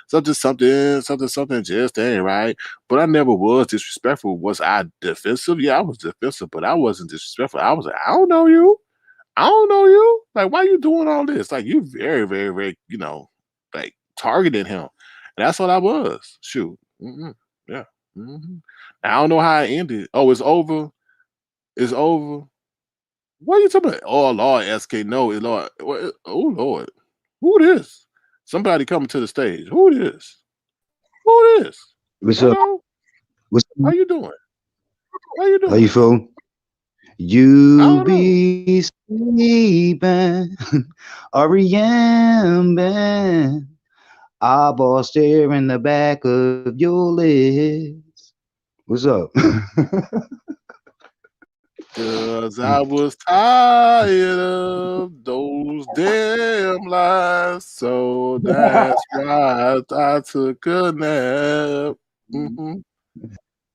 something, something, something, something just ain't right. But I never was disrespectful. Was I defensive? Yeah, I was defensive, but I wasn't disrespectful. I was like, I don't know you. I don't know you. Like, why you doing all this? Like, you very, very, very, you know, like targeting him. And that's what I was. Shoot. Yeah. I don't know how it ended. Oh, it's over. It's over. What are you talking about? Oh Lord, SK, no, Lord. Oh Lord, who this? Somebody coming to the stage. Who this? Who this? What's up? Hello, What's how up? you doing? How you How you doing? feel? I You don't know. be sleeping, R.E.M. Eyeball stare in the back of your lids. What's up? Cause I was tired of those damn lies, so that's why I took a nap. hmm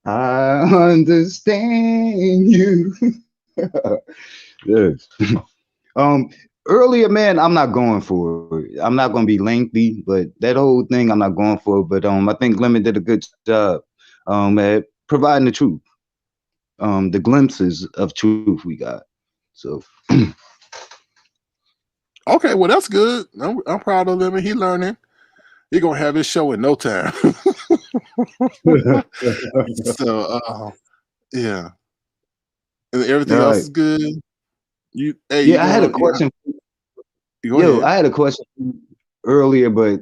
I understand you. Yes. Um, Earlier, man, I'm not going for it. I'm not going to be lengthy, but that whole thing, I'm not going for it. But I think Lemon did a good job at providing the truth, the glimpses of truth we got. So, Okay, well that's good. I'm proud of him, and he learning. He gonna have his show in no time. all So yeah, and everything else right. is good. Hey, you Yeah, I had a going? question. You go Yo, ahead. I had a question earlier, but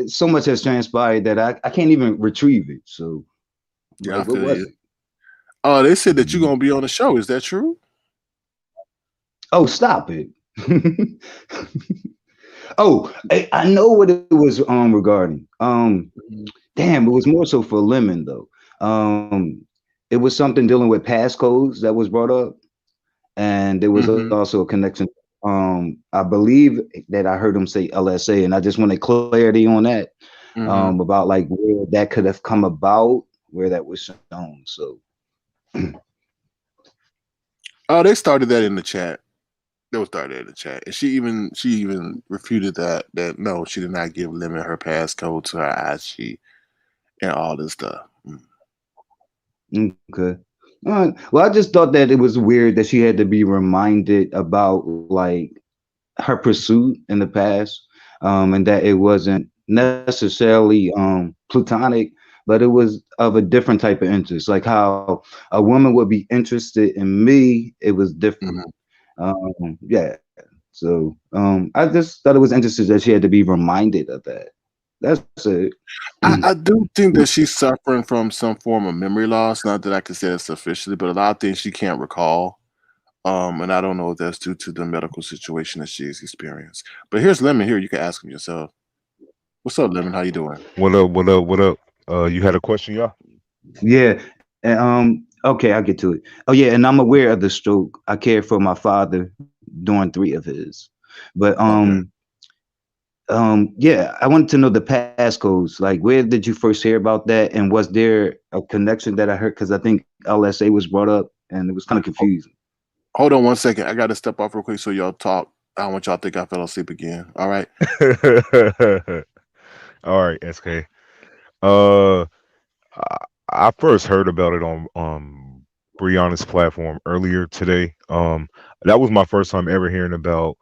so much has transpired that I can't even retrieve it. So, Yeah, I like, what feel was you. it? Oh, they said that you're Mhm. gonna be on the show. Is that true? Oh, stop it. Oh, I know what it was regarding. Mhm. Damn, it was more so for Lemon though. It was something dealing with passcodes that was brought up, and there was Mhm. also a connection. I believe that I heard him say LSA, and I just wanted clarity on that. Mhm. About like where that could have come about, where that was shown. So Oh, they started that in the chat. They was started in the chat, and she even refuted that no, she did not give Lemon her passcode to her IG and all this stuff. okay. All right. Well, I just thought that it was weird that she had to be reminded about like her pursuit in the past, and that it wasn't necessarily plutonic, but it was of a different type of interest. Like how a woman would be interested in me, it was different. Mhm. Yeah. So I just thought it was interesting that she had to be reminded of that. That's it. I do think that she's suffering from some form of memory loss. Not that I can say this officially, but a lot of things she can't recall. And I don't know if that's due to the medical situation that she's experienced. But here's Lemon. Here, you can ask him yourself. What's up, Lemon? How you doing? What up? What up? What up? You had a question, y'all? Yeah. And, okay, I'll get to it. Oh yeah, and I'm aware of the stroke. I cared for my father during three of his. But Okay. yeah, I wanted to know the passcodes. Like where did you first hear about that? And was there a connection that I heard? Because I think LSA was brought up and it was kind of Ho- confusing. Hold on one second. I got to step off real quick so y'all talk. I don't want y'all to think I fell asleep again. All right. All right, SK. Uh, I, I first heard about it on Brianna's platform earlier today. That was my first time ever hearing about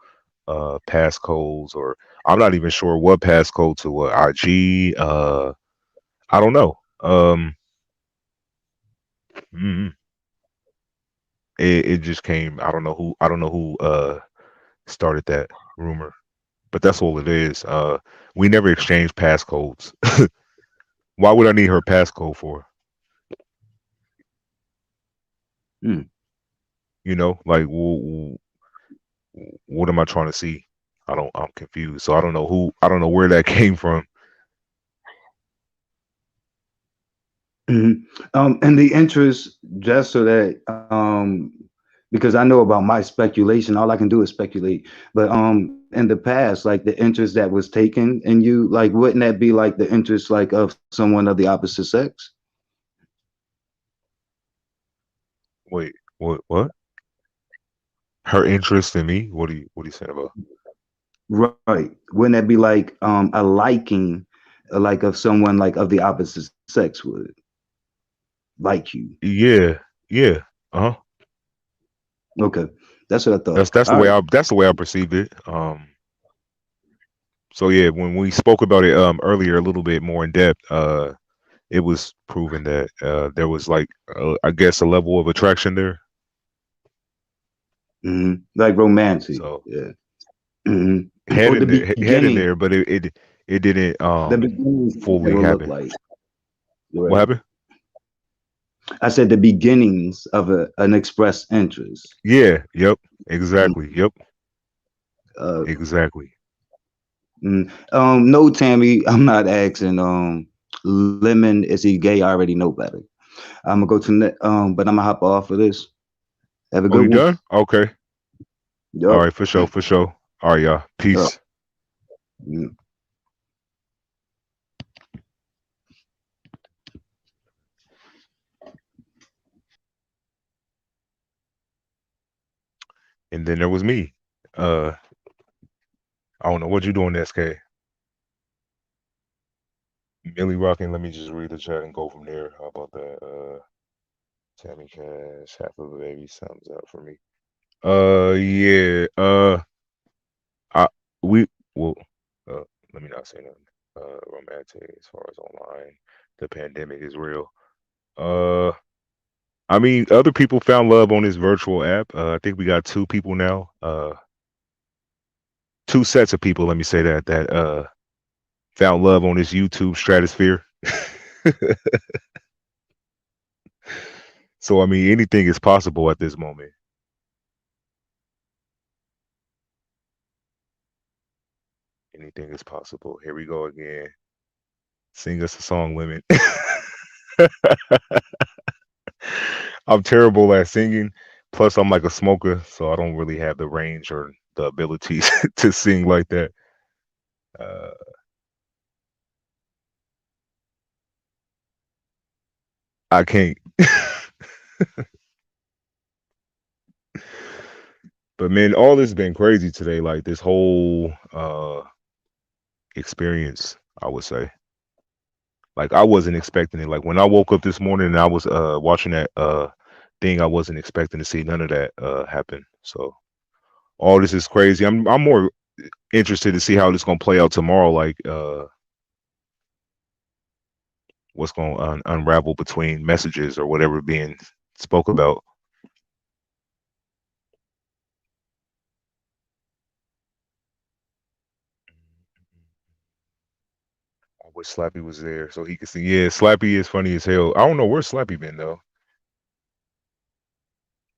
passcodes, or I'm not even sure what passcode to what IG. I don't know. Mm, it just came. I don't know who started that rumor, but that's all it is. We never exchanged passcodes. Why would I need her passcode for? Hmm. You know, like what am I trying to see? I'm confused. So I don't know who. I don't know where that came from. Mhm. And the interest, just so that, because I know about my speculation, all I can do is speculate. But in the past, like the interest that was taken in you, like wouldn't that be like the interest like of someone of the opposite sex? Wait, what? What? Her interest in me? What are you saying about? Right. Wouldn't that be like a liking, like of someone like of the opposite sex would like you? Yeah, yeah. Uh huh. Okay, that's what I thought. All right. That's the way I perceived it. So yeah, when we spoke about it earlier a little bit more in depth, it was proven that there was like I guess a level of attraction there. Like romantic, So yeah. Or the head in beginning, there, but it didn't the beginnings of what that fully will look happen. like. What Right. happened? I said the beginnings of an expressed interest. Yeah. Yep. Mm, Exactly. Yep. Uh, Exactly. no, Tammy, I'm not asking. Lemon, is he gay? I already know better. I'm gonna go to but I'm gonna hop off of this. Have a Oh, good you one. done? Okay. All Yup. right. For sure. For sure. All right, y'all. Yup. Peace. Mm. And then there was me. Uh, I don't know what you doing, SK. Millie rocking. Let me just read the chat and go from there. How about that? Tammy Cash, half of a baby, thumbs up for me. Yeah. I we well. Uh, let me not say nothing. Romantic as far as online. The pandemic is real. Uh, I mean, other people found love on this virtual app. I think we got two people now. Two sets of people. Let me say that found love on this YouTube stratosphere. So I mean, anything is possible at this moment. Anything is possible. Here we go again. Sing us a song, Limit. I'm terrible at singing. Plus, I'm like a smoker, so I don't really have the range or the ability to sing like that. Uh, I can't. But man, all this has been crazy today. Like this whole experience, I would say. Like I wasn't expecting it. Like when I woke up this morning and I was watching that thing, I wasn't expecting to see none of that happen. So all this is crazy. I'm more interested to see how this gonna play out tomorrow. Like what's going to unravel between messages or whatever being spoke about. I wish Slappy was there so he could see. Yeah, Slappy is funny as hell. I don't know where Slappy been though.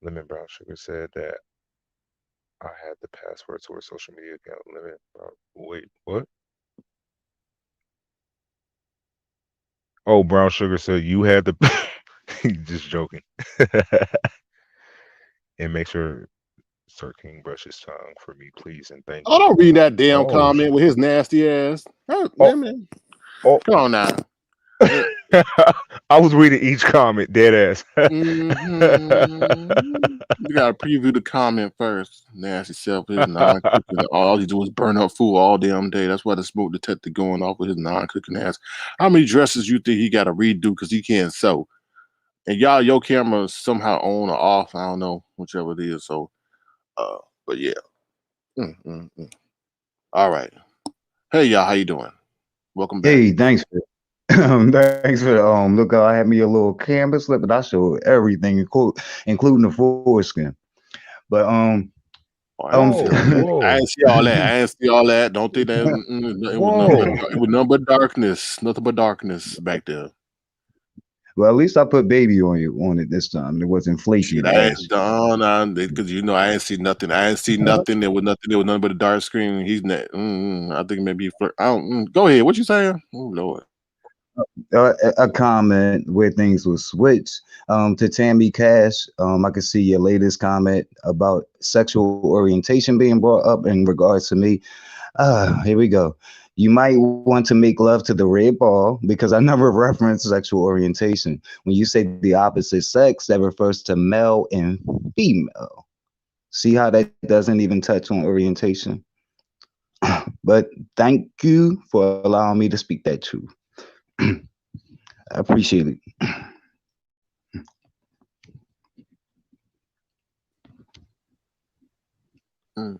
Lemon Brown Sugar said that I had the password to her social media account. Lemon Brown. Wait, what? Oh, Brown Sugar said you had the. Just joking. And make sure Sir King brush his tongue for me, please, and thank I you. don't read that damn Oh, comment with his nasty ass. oh, Man, oh. come on now. I was reading each comment, dead ass. Mm-hmm. You gotta preview the comment first. Nasty self, his non-cooking. All he do is burn up food all damn day. That's why the smoke detector going off with his non-cooking ass. How many dresses you think he got to redo because he can't sew? And y'all, your camera is somehow on or off. I don't know, whichever it is. So, uh, but yeah. Mm. All right. Hey y'all, how you doing? Welcome back. Hey, thanks for thanks for look. I had me a little canvas slip, but I showed everything, including the foreskin. But Oh, I didn't um, see Whoa, all that. I whoa, didn't see all that. I didn't see all that. Don't think that it was nothing but whoa. it was nothing but darkness. Nothing but darkness back there. well, at least I put baby on it this time. It wasn't flaky Shit, I ain't last. done on because I ain't see nothing. I ain't see nothing. There was nothing. There was nothing but a dark screen. He's not. I think maybe he flirt. I don't. Go ahead. What you saying? Oh Lord. A comment where things will switch. To Tammy Cash, I could see your latest comment about sexual orientation being brought up in regards to me. Here we go. You might want to make love to the red ball because I never reference sexual orientation. When you say the opposite sex, that refers to male and female. See how that doesn't even touch on orientation? But thank you for allowing me to speak that truth. I appreciate it. Mm.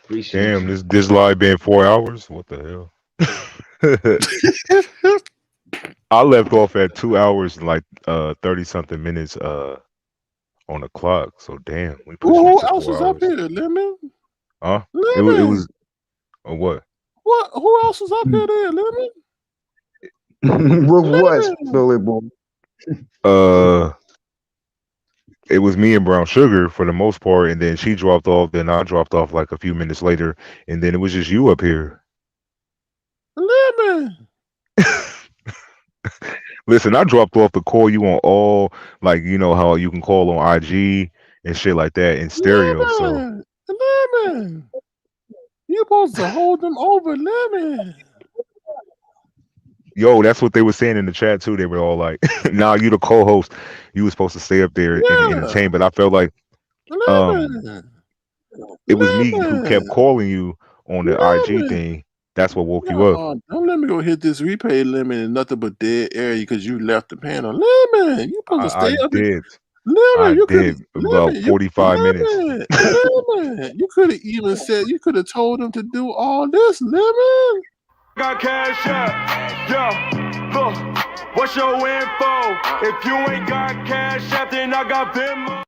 Appreciate Damn, you. this live been 4 hours. What the hell? I left off at 2 hours and like 30 something minutes on the clock. So damn, we pushing it Who to else four was up hours. here? Lemon. Huh? It Lemon. was what? What? Who else was up here? There, Lemon. With what, Lemon. Billy Boy? Uh, it was me and Brown Sugar for the most part, and then she dropped off. Then I dropped off like a few minutes later, and then it was just you up here. Lemon. Listen, I dropped off to call you on all, like you know how you can call on IG and shit like that in stereo. So Lemon. Lemon. You supposed to hold them over, Lemon. yo, that's what they were saying in the chat too. They were all like, "Nah, you the co-host. You was supposed to stay up there and Yeah. entertain." But I felt like um Lemon. it was me who kept Lemon. calling you on the IG Lemon. thing. That's what woke you up. No, don't let me go hit this replay limit and nothing but dead area because you left the panel. Lemon, you supposed to I stay up here. did. I Lemon, you could did about lemon, you 45 minutes. lemon. You could have even said you could have told him to do all this, lemon. Got cash up. Yo, look, what's your info? If you ain't got cash up, then I got them.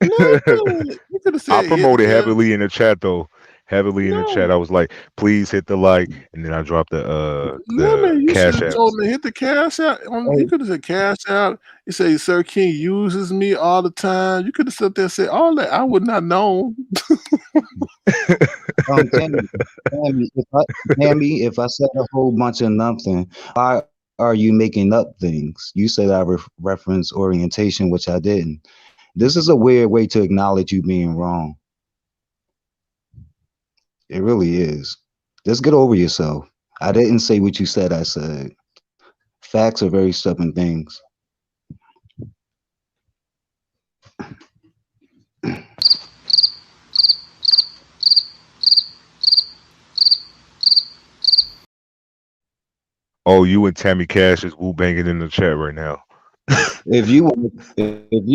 Lemon. You could have I said hit promoted the heavily in the chat though. Heavily in the chat. no. I was like, please hit the like, and then I dropped the Lemon, you should cash have told apps. him to hit the cash out. You Hey, could have said cash out. You say, Sir King uses me all the time. You could have sat there and said all that. I would not know. Tammy, Tammy, Tammy, if I said a whole bunch of nothing, why are you making up things? You said I reference orientation, which I didn't. This is a weird way to acknowledge you being wrong. It really is. Just get over yourself. I didn't say what you said I said. Facts are very stubborn things. Oh, you and Tammy Cash is woo banging in the chat right now. If you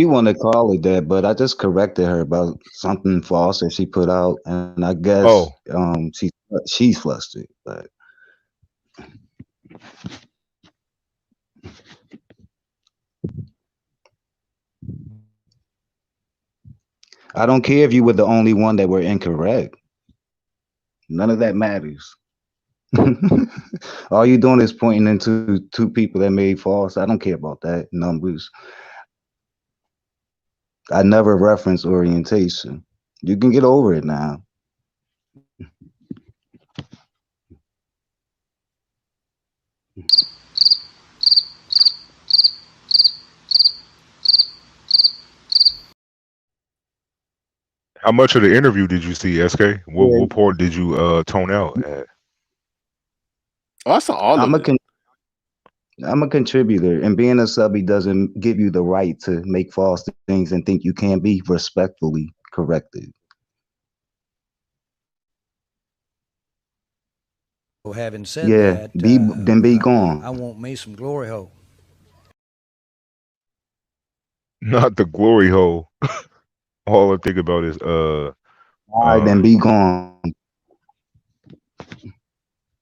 want to call it that, but I just corrected her about something false that she put out, and I guess Oh, she's flustered. But I don't care if you were the only one that were incorrect. None of that matters. All you doing is pointing into two people that made false. I don't care about that numbers. I never reference orientation. You can get over it now. How much of the interview did you see, SK? What Yeah, part did you tone out at? Oh, I saw all I'm of a it. con- I'm a contributor, and being a subby doesn't give you the right to make false things and think you can be respectfully corrected. So having said Yeah, that, be gone. I want me some glory hole. Not the glory hole. All I think about is All right, uh then be gone.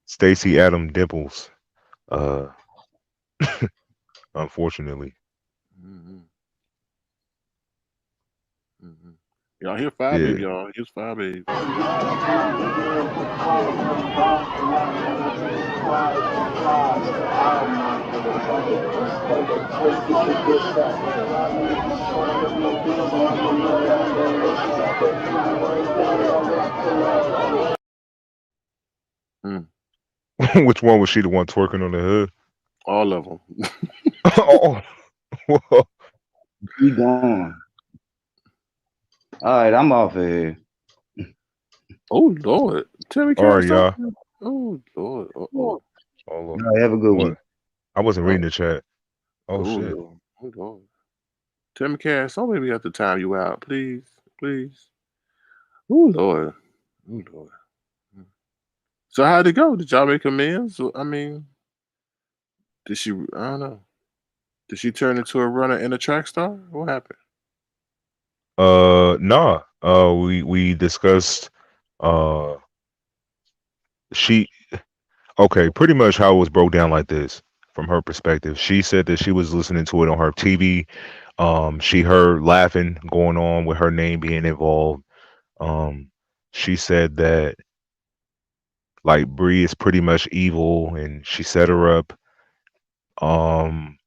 Stacy Adam Dimples. Uh, unfortunately, Mm-hmm. Mm-hmm. Y'all hear Fire Baby, yeah. y'all. Here's Fire Baby. Mm, Which one was she the one twerking on the hood? all of them. Oh, well, Be gone. All right, I'm off of here. Oh, Lord. Terry all right, Cash y'all. talking. Oh, Lord. Uh-oh. All All right, have a good one. what? I wasn't reading Oh, the chat. oh, Oh shit. Lord. Oh, Lord. Timmy Cash, don't maybe have to time you out, please. Please. Oh, Lord. Oh, Lord. Mm. So how'd it go? Did y'all make amends? I mean, did she, I don't know. Did she turn into a runner and a track star? What happened? Nah. We discussed. Uh, she okay. Pretty much how it was broke down like this from her perspective. She said that she was listening to it on her TV. She heard laughing going on with her name being involved. Um, she said that like Bree is pretty much evil, and she set her up. Um,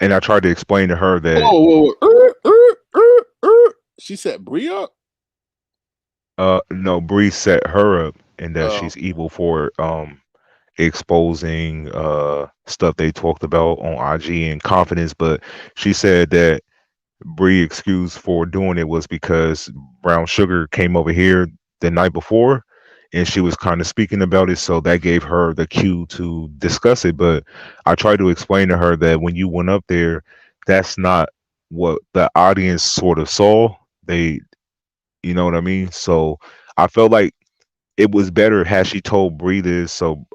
and I tried to explain to her that Whoa, whoa, whoa. She set Bree up? no, Bree set her up, and that Oh, she's evil for exposing stuff they talked about on IG and confidence. But she said that Bree excuse for doing it was because Brown Sugar came over here the night before and she was kind of speaking about it, so that gave her the cue to discuss it. But I tried to explain to her that when you went up there, that's not what the audience sort of saw. They, you know what I mean? So I felt like it was better had she told Bree this. So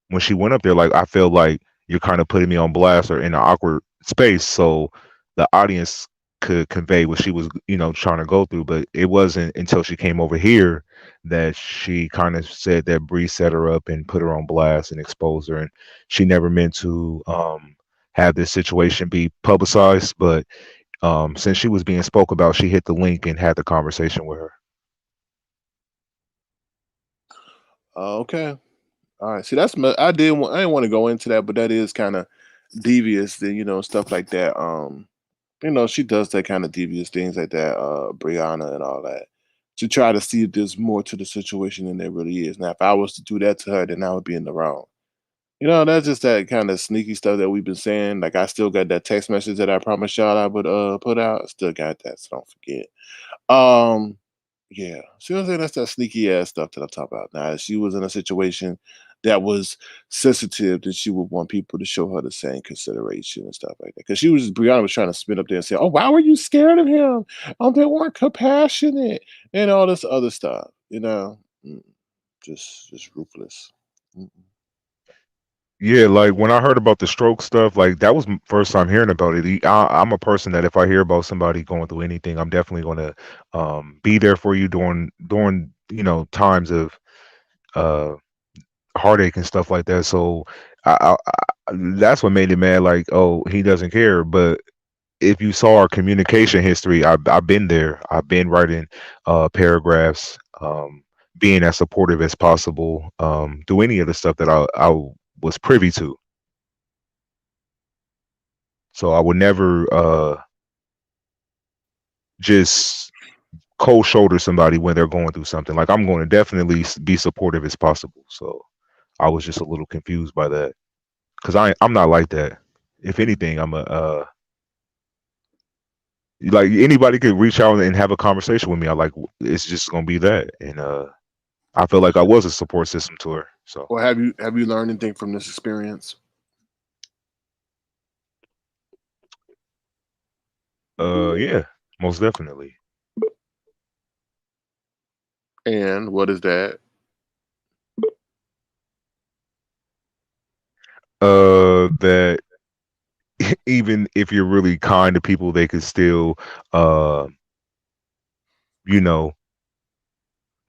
when she went up there, like I feel like you're kind of putting me on blast or in an awkward space, so the audience could convey what she was, trying to go through. But it wasn't until she came over here that she kind of said that Bree set her up and put her on blast and exposed her, and she never meant to have this situation be publicized. But since she was being spoke about, she hit the link and had the conversation with her. okay. All right. See, I didn't want to go into that, but that is kind of devious, then, stuff like that. She does that kind of devious things like that, Brianna and all that, to try to see if there's more to the situation than there really is. Now, if I was to do that to her, then I would be in the wrong. That's just that kind of sneaky stuff that we've been saying. Like I still got that text message that I promised y'all I would put out. I still got that, so don't forget. Um, yeah. See what I'm saying? That's that sneaky ass stuff that I'm talking about. Now, if she was in a situation that was sensitive, then she would want people to show her the same consideration and stuff like that. Because Brianna was trying to spin up there and say, "Oh, why were you scared of him? Oh, they weren't compassionate and all this other stuff." Mm, just ruthless. Mm-mm. Yeah, like when I heard about the stroke stuff, like that was first time hearing about it. I'm a person that if I hear about somebody going through anything, I'm definitely going to be there for you during times of uh heartache and stuff like that. So that's what made it mad. Like, oh, he doesn't care. But if you saw our communication history, I've been there. I've been writing paragraphs, being as supportive as possible, do any of the stuff that I was privy to. So I would never just cold shoulder somebody when they're going through something. Like I'm going to definitely be supportive as possible. So I was just a little confused by that because I'm not like that. If anything, I'm a Like anybody could reach out and have a conversation with me. I like it's just gonna be that, and I feel like I was a support system to her. So Or have you learned anything from this experience? yeah, most definitely. And what is that? That even if you're really kind to people, they could still, uh, you know,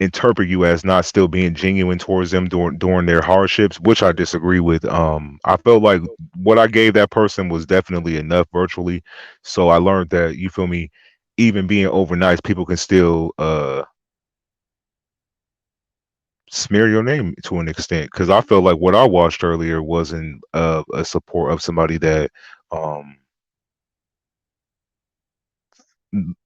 interpret you as not still being genuine towards them during their hardships, which I disagree with. I felt like what I gave that person was definitely enough virtually. So I learned that, you feel me, even being overnight, people can still smear your name to an extent. Because I felt like what I watched earlier wasn't a support of somebody that um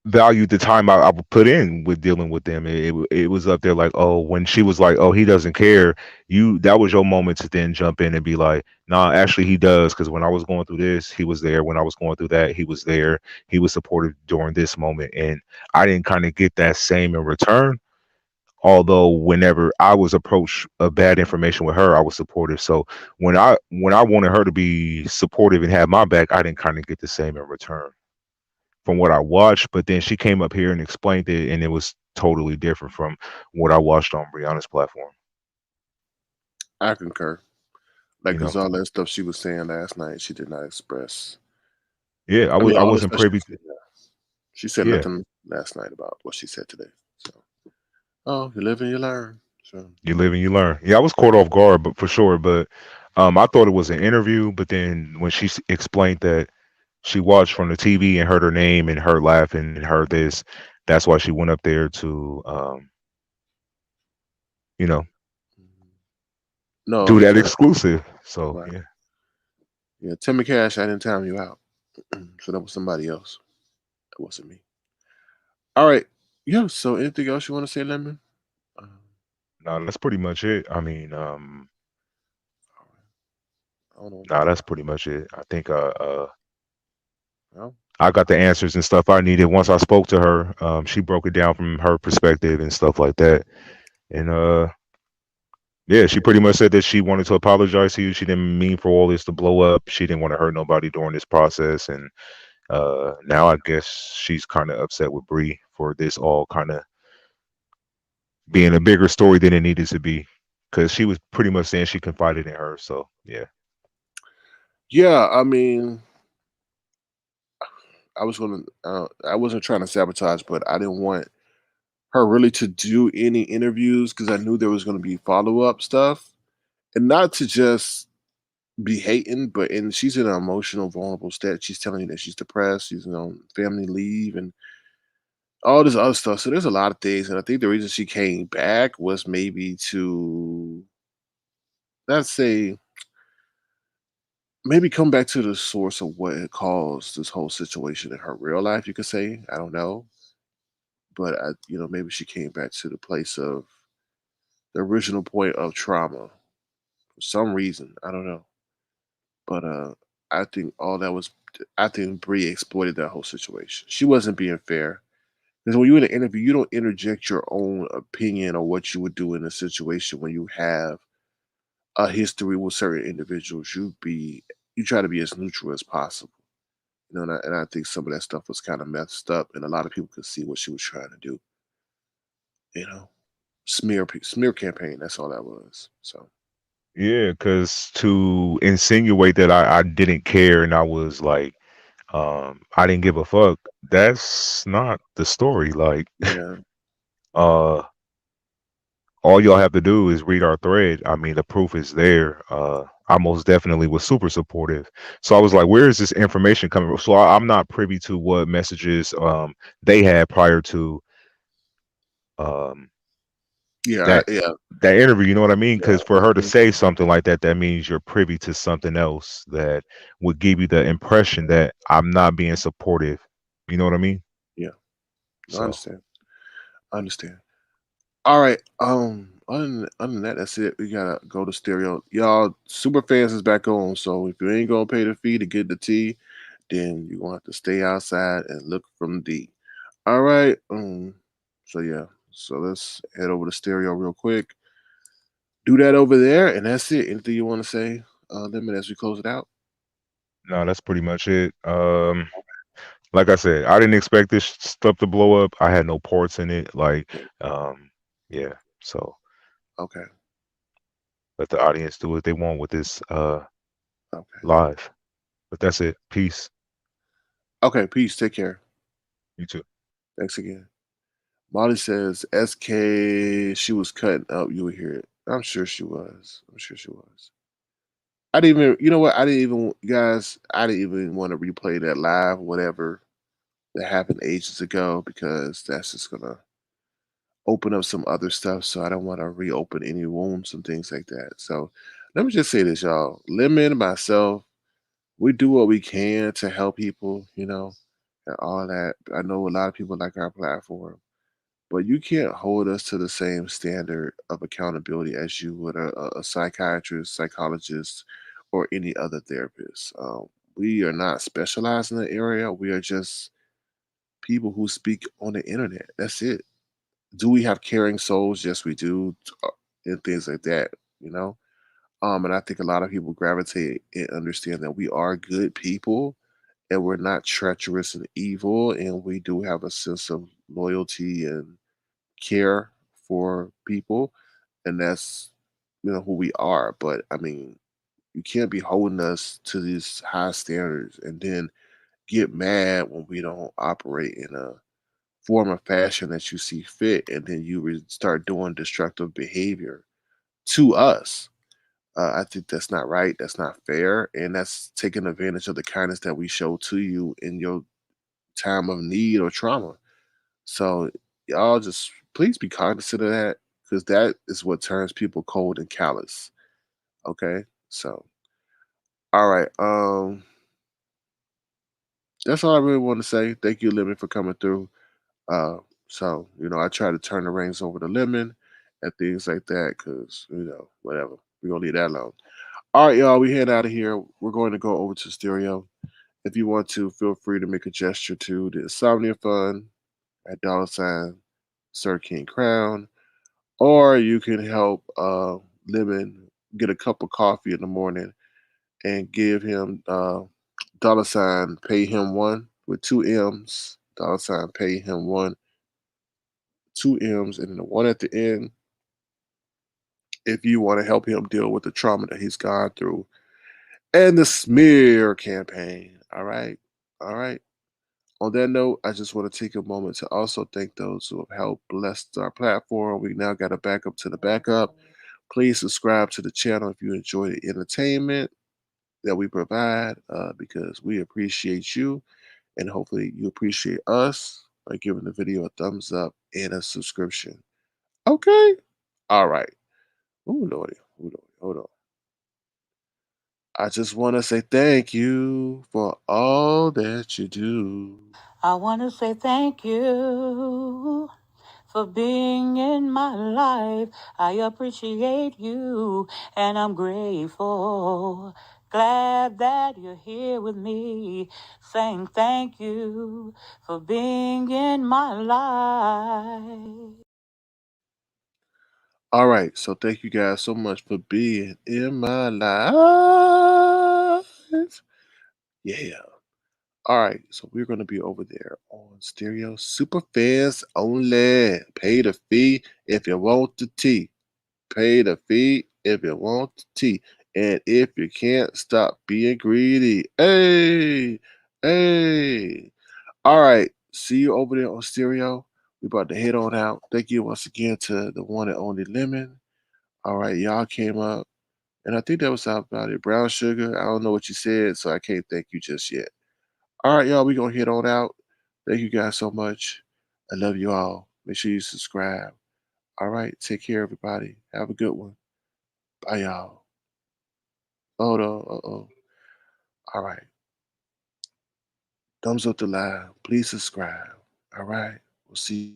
valued the time I would put in with dealing with them. It was up there like, oh, when she was like, oh, he doesn't care. That was your moment to then jump in and be like, nah, actually he does. Because when I was going through this, he was there. When I was going through that, he was there. He was supportive during this moment, and I didn't kind of get that same in return. Although whenever I was approached of bad information with her, I was supportive. So when I wanted her to be supportive and have my back, I didn't kind of get the same in return from what I watched, but then she came up here and explained it, and it was totally different from what I watched on Brianna's platform. I concur. Like, You cause know, all that stuff she was saying last night, she did not express. yeah, I mean, I all the wasn't stuff she privy. said. Yeah. She said Yeah, nothing last night about what she said today. So, oh, you live and you learn. So, you live and you learn. Yeah, I was caught off guard, but for sure. But I thought it was an interview, but then when she explained that she watched from the TV and heard her name and heard laughing and heard this, that's why she went up there to, you know, no, do that so exclusive. So right. yeah, Yeah, Timmy Cash, I didn't time you out. So that was somebody else. That wasn't me. All right. Yeah. So anything else you want to say, Lemon? no, that's pretty much it. I mean, All right. I don't know. no, that's pretty much it. I think Well, I got the answers and stuff I needed once I spoke to her. She broke it down from her perspective and stuff like that. And yeah, she pretty much said that she wanted to apologize to you. She didn't mean for all this to blow up. She didn't want to hurt nobody during this process. And now I guess she's kind of upset with Bree for this all kind of being a bigger story than it needed to be. Because she was pretty much saying she confided in her. So yeah. yeah. I mean, I was gonna. I wasn't trying to sabotage, but I didn't want her really to do any interviews because I knew there was going to be follow up stuff, and not to just be hating, but and she's in an emotional, vulnerable state. She's telling you that she's depressed. She's on family leave and all this other stuff. So there's a lot of things, and I think the reason she came back was maybe to, let's say, maybe come back to the source of what had caused this whole situation in her real life. You could say, I don't know, but maybe she came back to the place of the original point of trauma for some reason. I don't know, but I think all that was. I think Brie exploited that whole situation. She wasn't being fair. Because when you're in an interview, you don't interject your own opinion or what you would do in a situation when you have a history with certain individuals. You try to be as neutral as possible. And I think some of that stuff was kind of messed up, and a lot of people could see what she was trying to do. You know, smear campaign. That's all that was. So Yeah, because to insinuate that I didn't care and I was like, I didn't give a fuck, that's not the story. Like, yeah, uh, all y'all have to do is read our thread. I mean, the proof is there. I most definitely was super supportive. So I was like, where is this information coming from? So I'm not privy to what messages they had prior to um yeah, that yeah, that interview, you know what I mean? Because for yeah. her to Mhm. say something like that, that means you're privy to something else that would give you the impression that I'm not being supportive. You know what I mean? Yeah. No, I So understand. I understand. All right. Other than that, that's it. We gotta go to stereo. Y'all, super fans is back on. So if you ain't gonna pay the fee to get the tea, then you're gonna have to stay outside and look from D. All right. So yeah. So let's head over to stereo real quick. Do that over there, and that's it. Anything you want to say, Lemon, as we close it out? No, that's pretty much it. Like I said, I didn't expect this stuff to blow up. I had no ports in it. Like, Okay. um, yeah. So Okay. let the audience do what they want with this Okay. live. But that's it. Peace. Okay. Peace. Take care. You too. Thanks again. Molly says SK. She was cutting up. You would hear it. I'm sure she was. I'm sure she was. I didn't even. You know what? I didn't even, guys. I didn't even want to replay that live, whatever that happened ages ago, because that's just gonna open up some other stuff. So I don't want to reopen any wounds and things like that. So let me just say this, y'all. Lemon and myself, we do what we can to help people, and all that. I know a lot of people like our platform, but you can't hold us to the same standard of accountability as you would a psychiatrist, psychologist, or any other therapist. We are not specialized in the area. We are just people who speak on the internet. That's it. Do we have caring souls? Yes, we do, and things like that. You know, and I think a lot of people gravitate and understand that we are good people, and we're not treacherous and evil, and we do have a sense of loyalty and care for people, and that's who we are. But I mean, you can't be holding us to these high standards and then get mad when we don't operate in a form of fashion that you see fit, and then you start doing destructive behavior to us. I think that's not right. That's not fair, and that's taking advantage of the kindness that we show to you in your time of need or trauma. So y'all just please be cognizant of that, because that is what turns people cold and callous. Okay, so all right, that's all I really want to say. Thank you, Lemon, for coming through. Uh, so I try to turn the reins over to Lemon and things like that, because whatever, we're gonna leave that alone. All right, y'all, we head out of here. We're going to go over to stereo. If you want to, feel free to make a gesture to the Insomnia Fund at $ Sir King Crown, or you can help Lemon get a cup of coffee in the morning and give him pay him one with two M's, pay him one, two M's, and then the one at the end if you want to help him deal with the trauma that he's gone through and the smear campaign. All right. All right. On that note, I just want to take a moment to also thank those who have helped bless our platform. We now got a backup to the backup. Please subscribe to the channel if you enjoy the entertainment that we provide, because we appreciate you, and hopefully you appreciate us by giving the video a thumbs up and a subscription. Okay. All right. Oh, Lordy. Ooh, Lordy. Hold on. I just want to say thank you for all that you do. I want to say thank you for being in my life. I appreciate you and I'm grateful. Glad that you're here with me, saying thank you for being in my life. All right. So thank you guys so much for being in my life. Yeah. All right. So we're going to be over there on Stereo Super Fans only. Pay the fee if you want the tea. Pay the fee if you want the tea. And if you can't, stop being greedy. Hey. Hey. All right. See you over there on Stereo. We about to head on out. Thank you once again to the one and only Lemon. All right, y'all came up, and I think that was about it. Brown sugar. I don't know what you said, so I can't thank you just yet. All right, y'all. We gonna head on out. Thank you guys so much. I love you all. Make sure you subscribe. All right. Take care, everybody. Have a good one. Bye, y'all. Hold on. Uh-oh. All right. Thumbs up the live. Please subscribe. All right. We'll see you.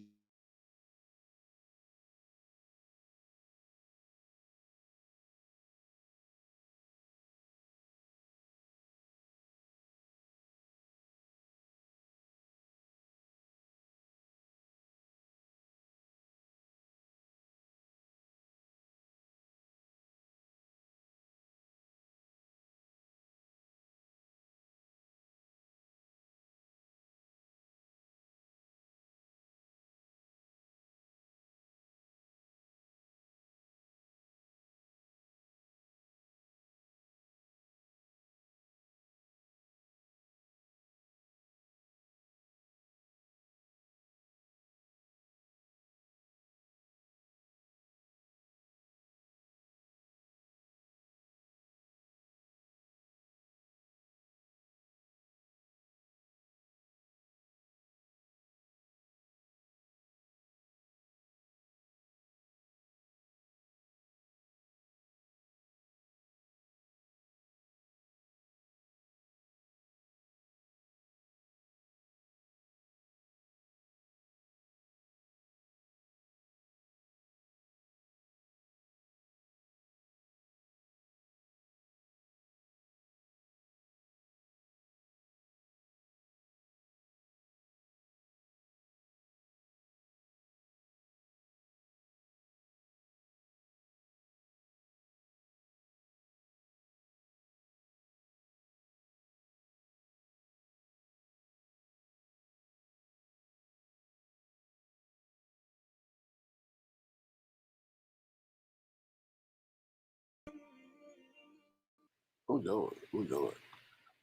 We'll do it. We'll do it.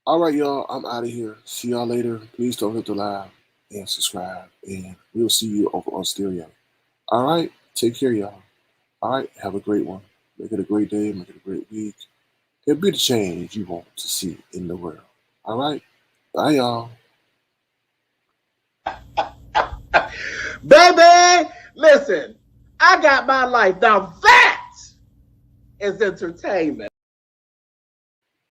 All right, y'all. I'm out of here. See y'all later. Please don't hit the like and subscribe. And we'll see you over on Stereo. All right. Take care, y'all. All right. Have a great one. Make it a great day. Make it a great week. And be the change you want to see in the world. All right. Bye, y'all. Baby, listen, I got my life. Now that is entertainment.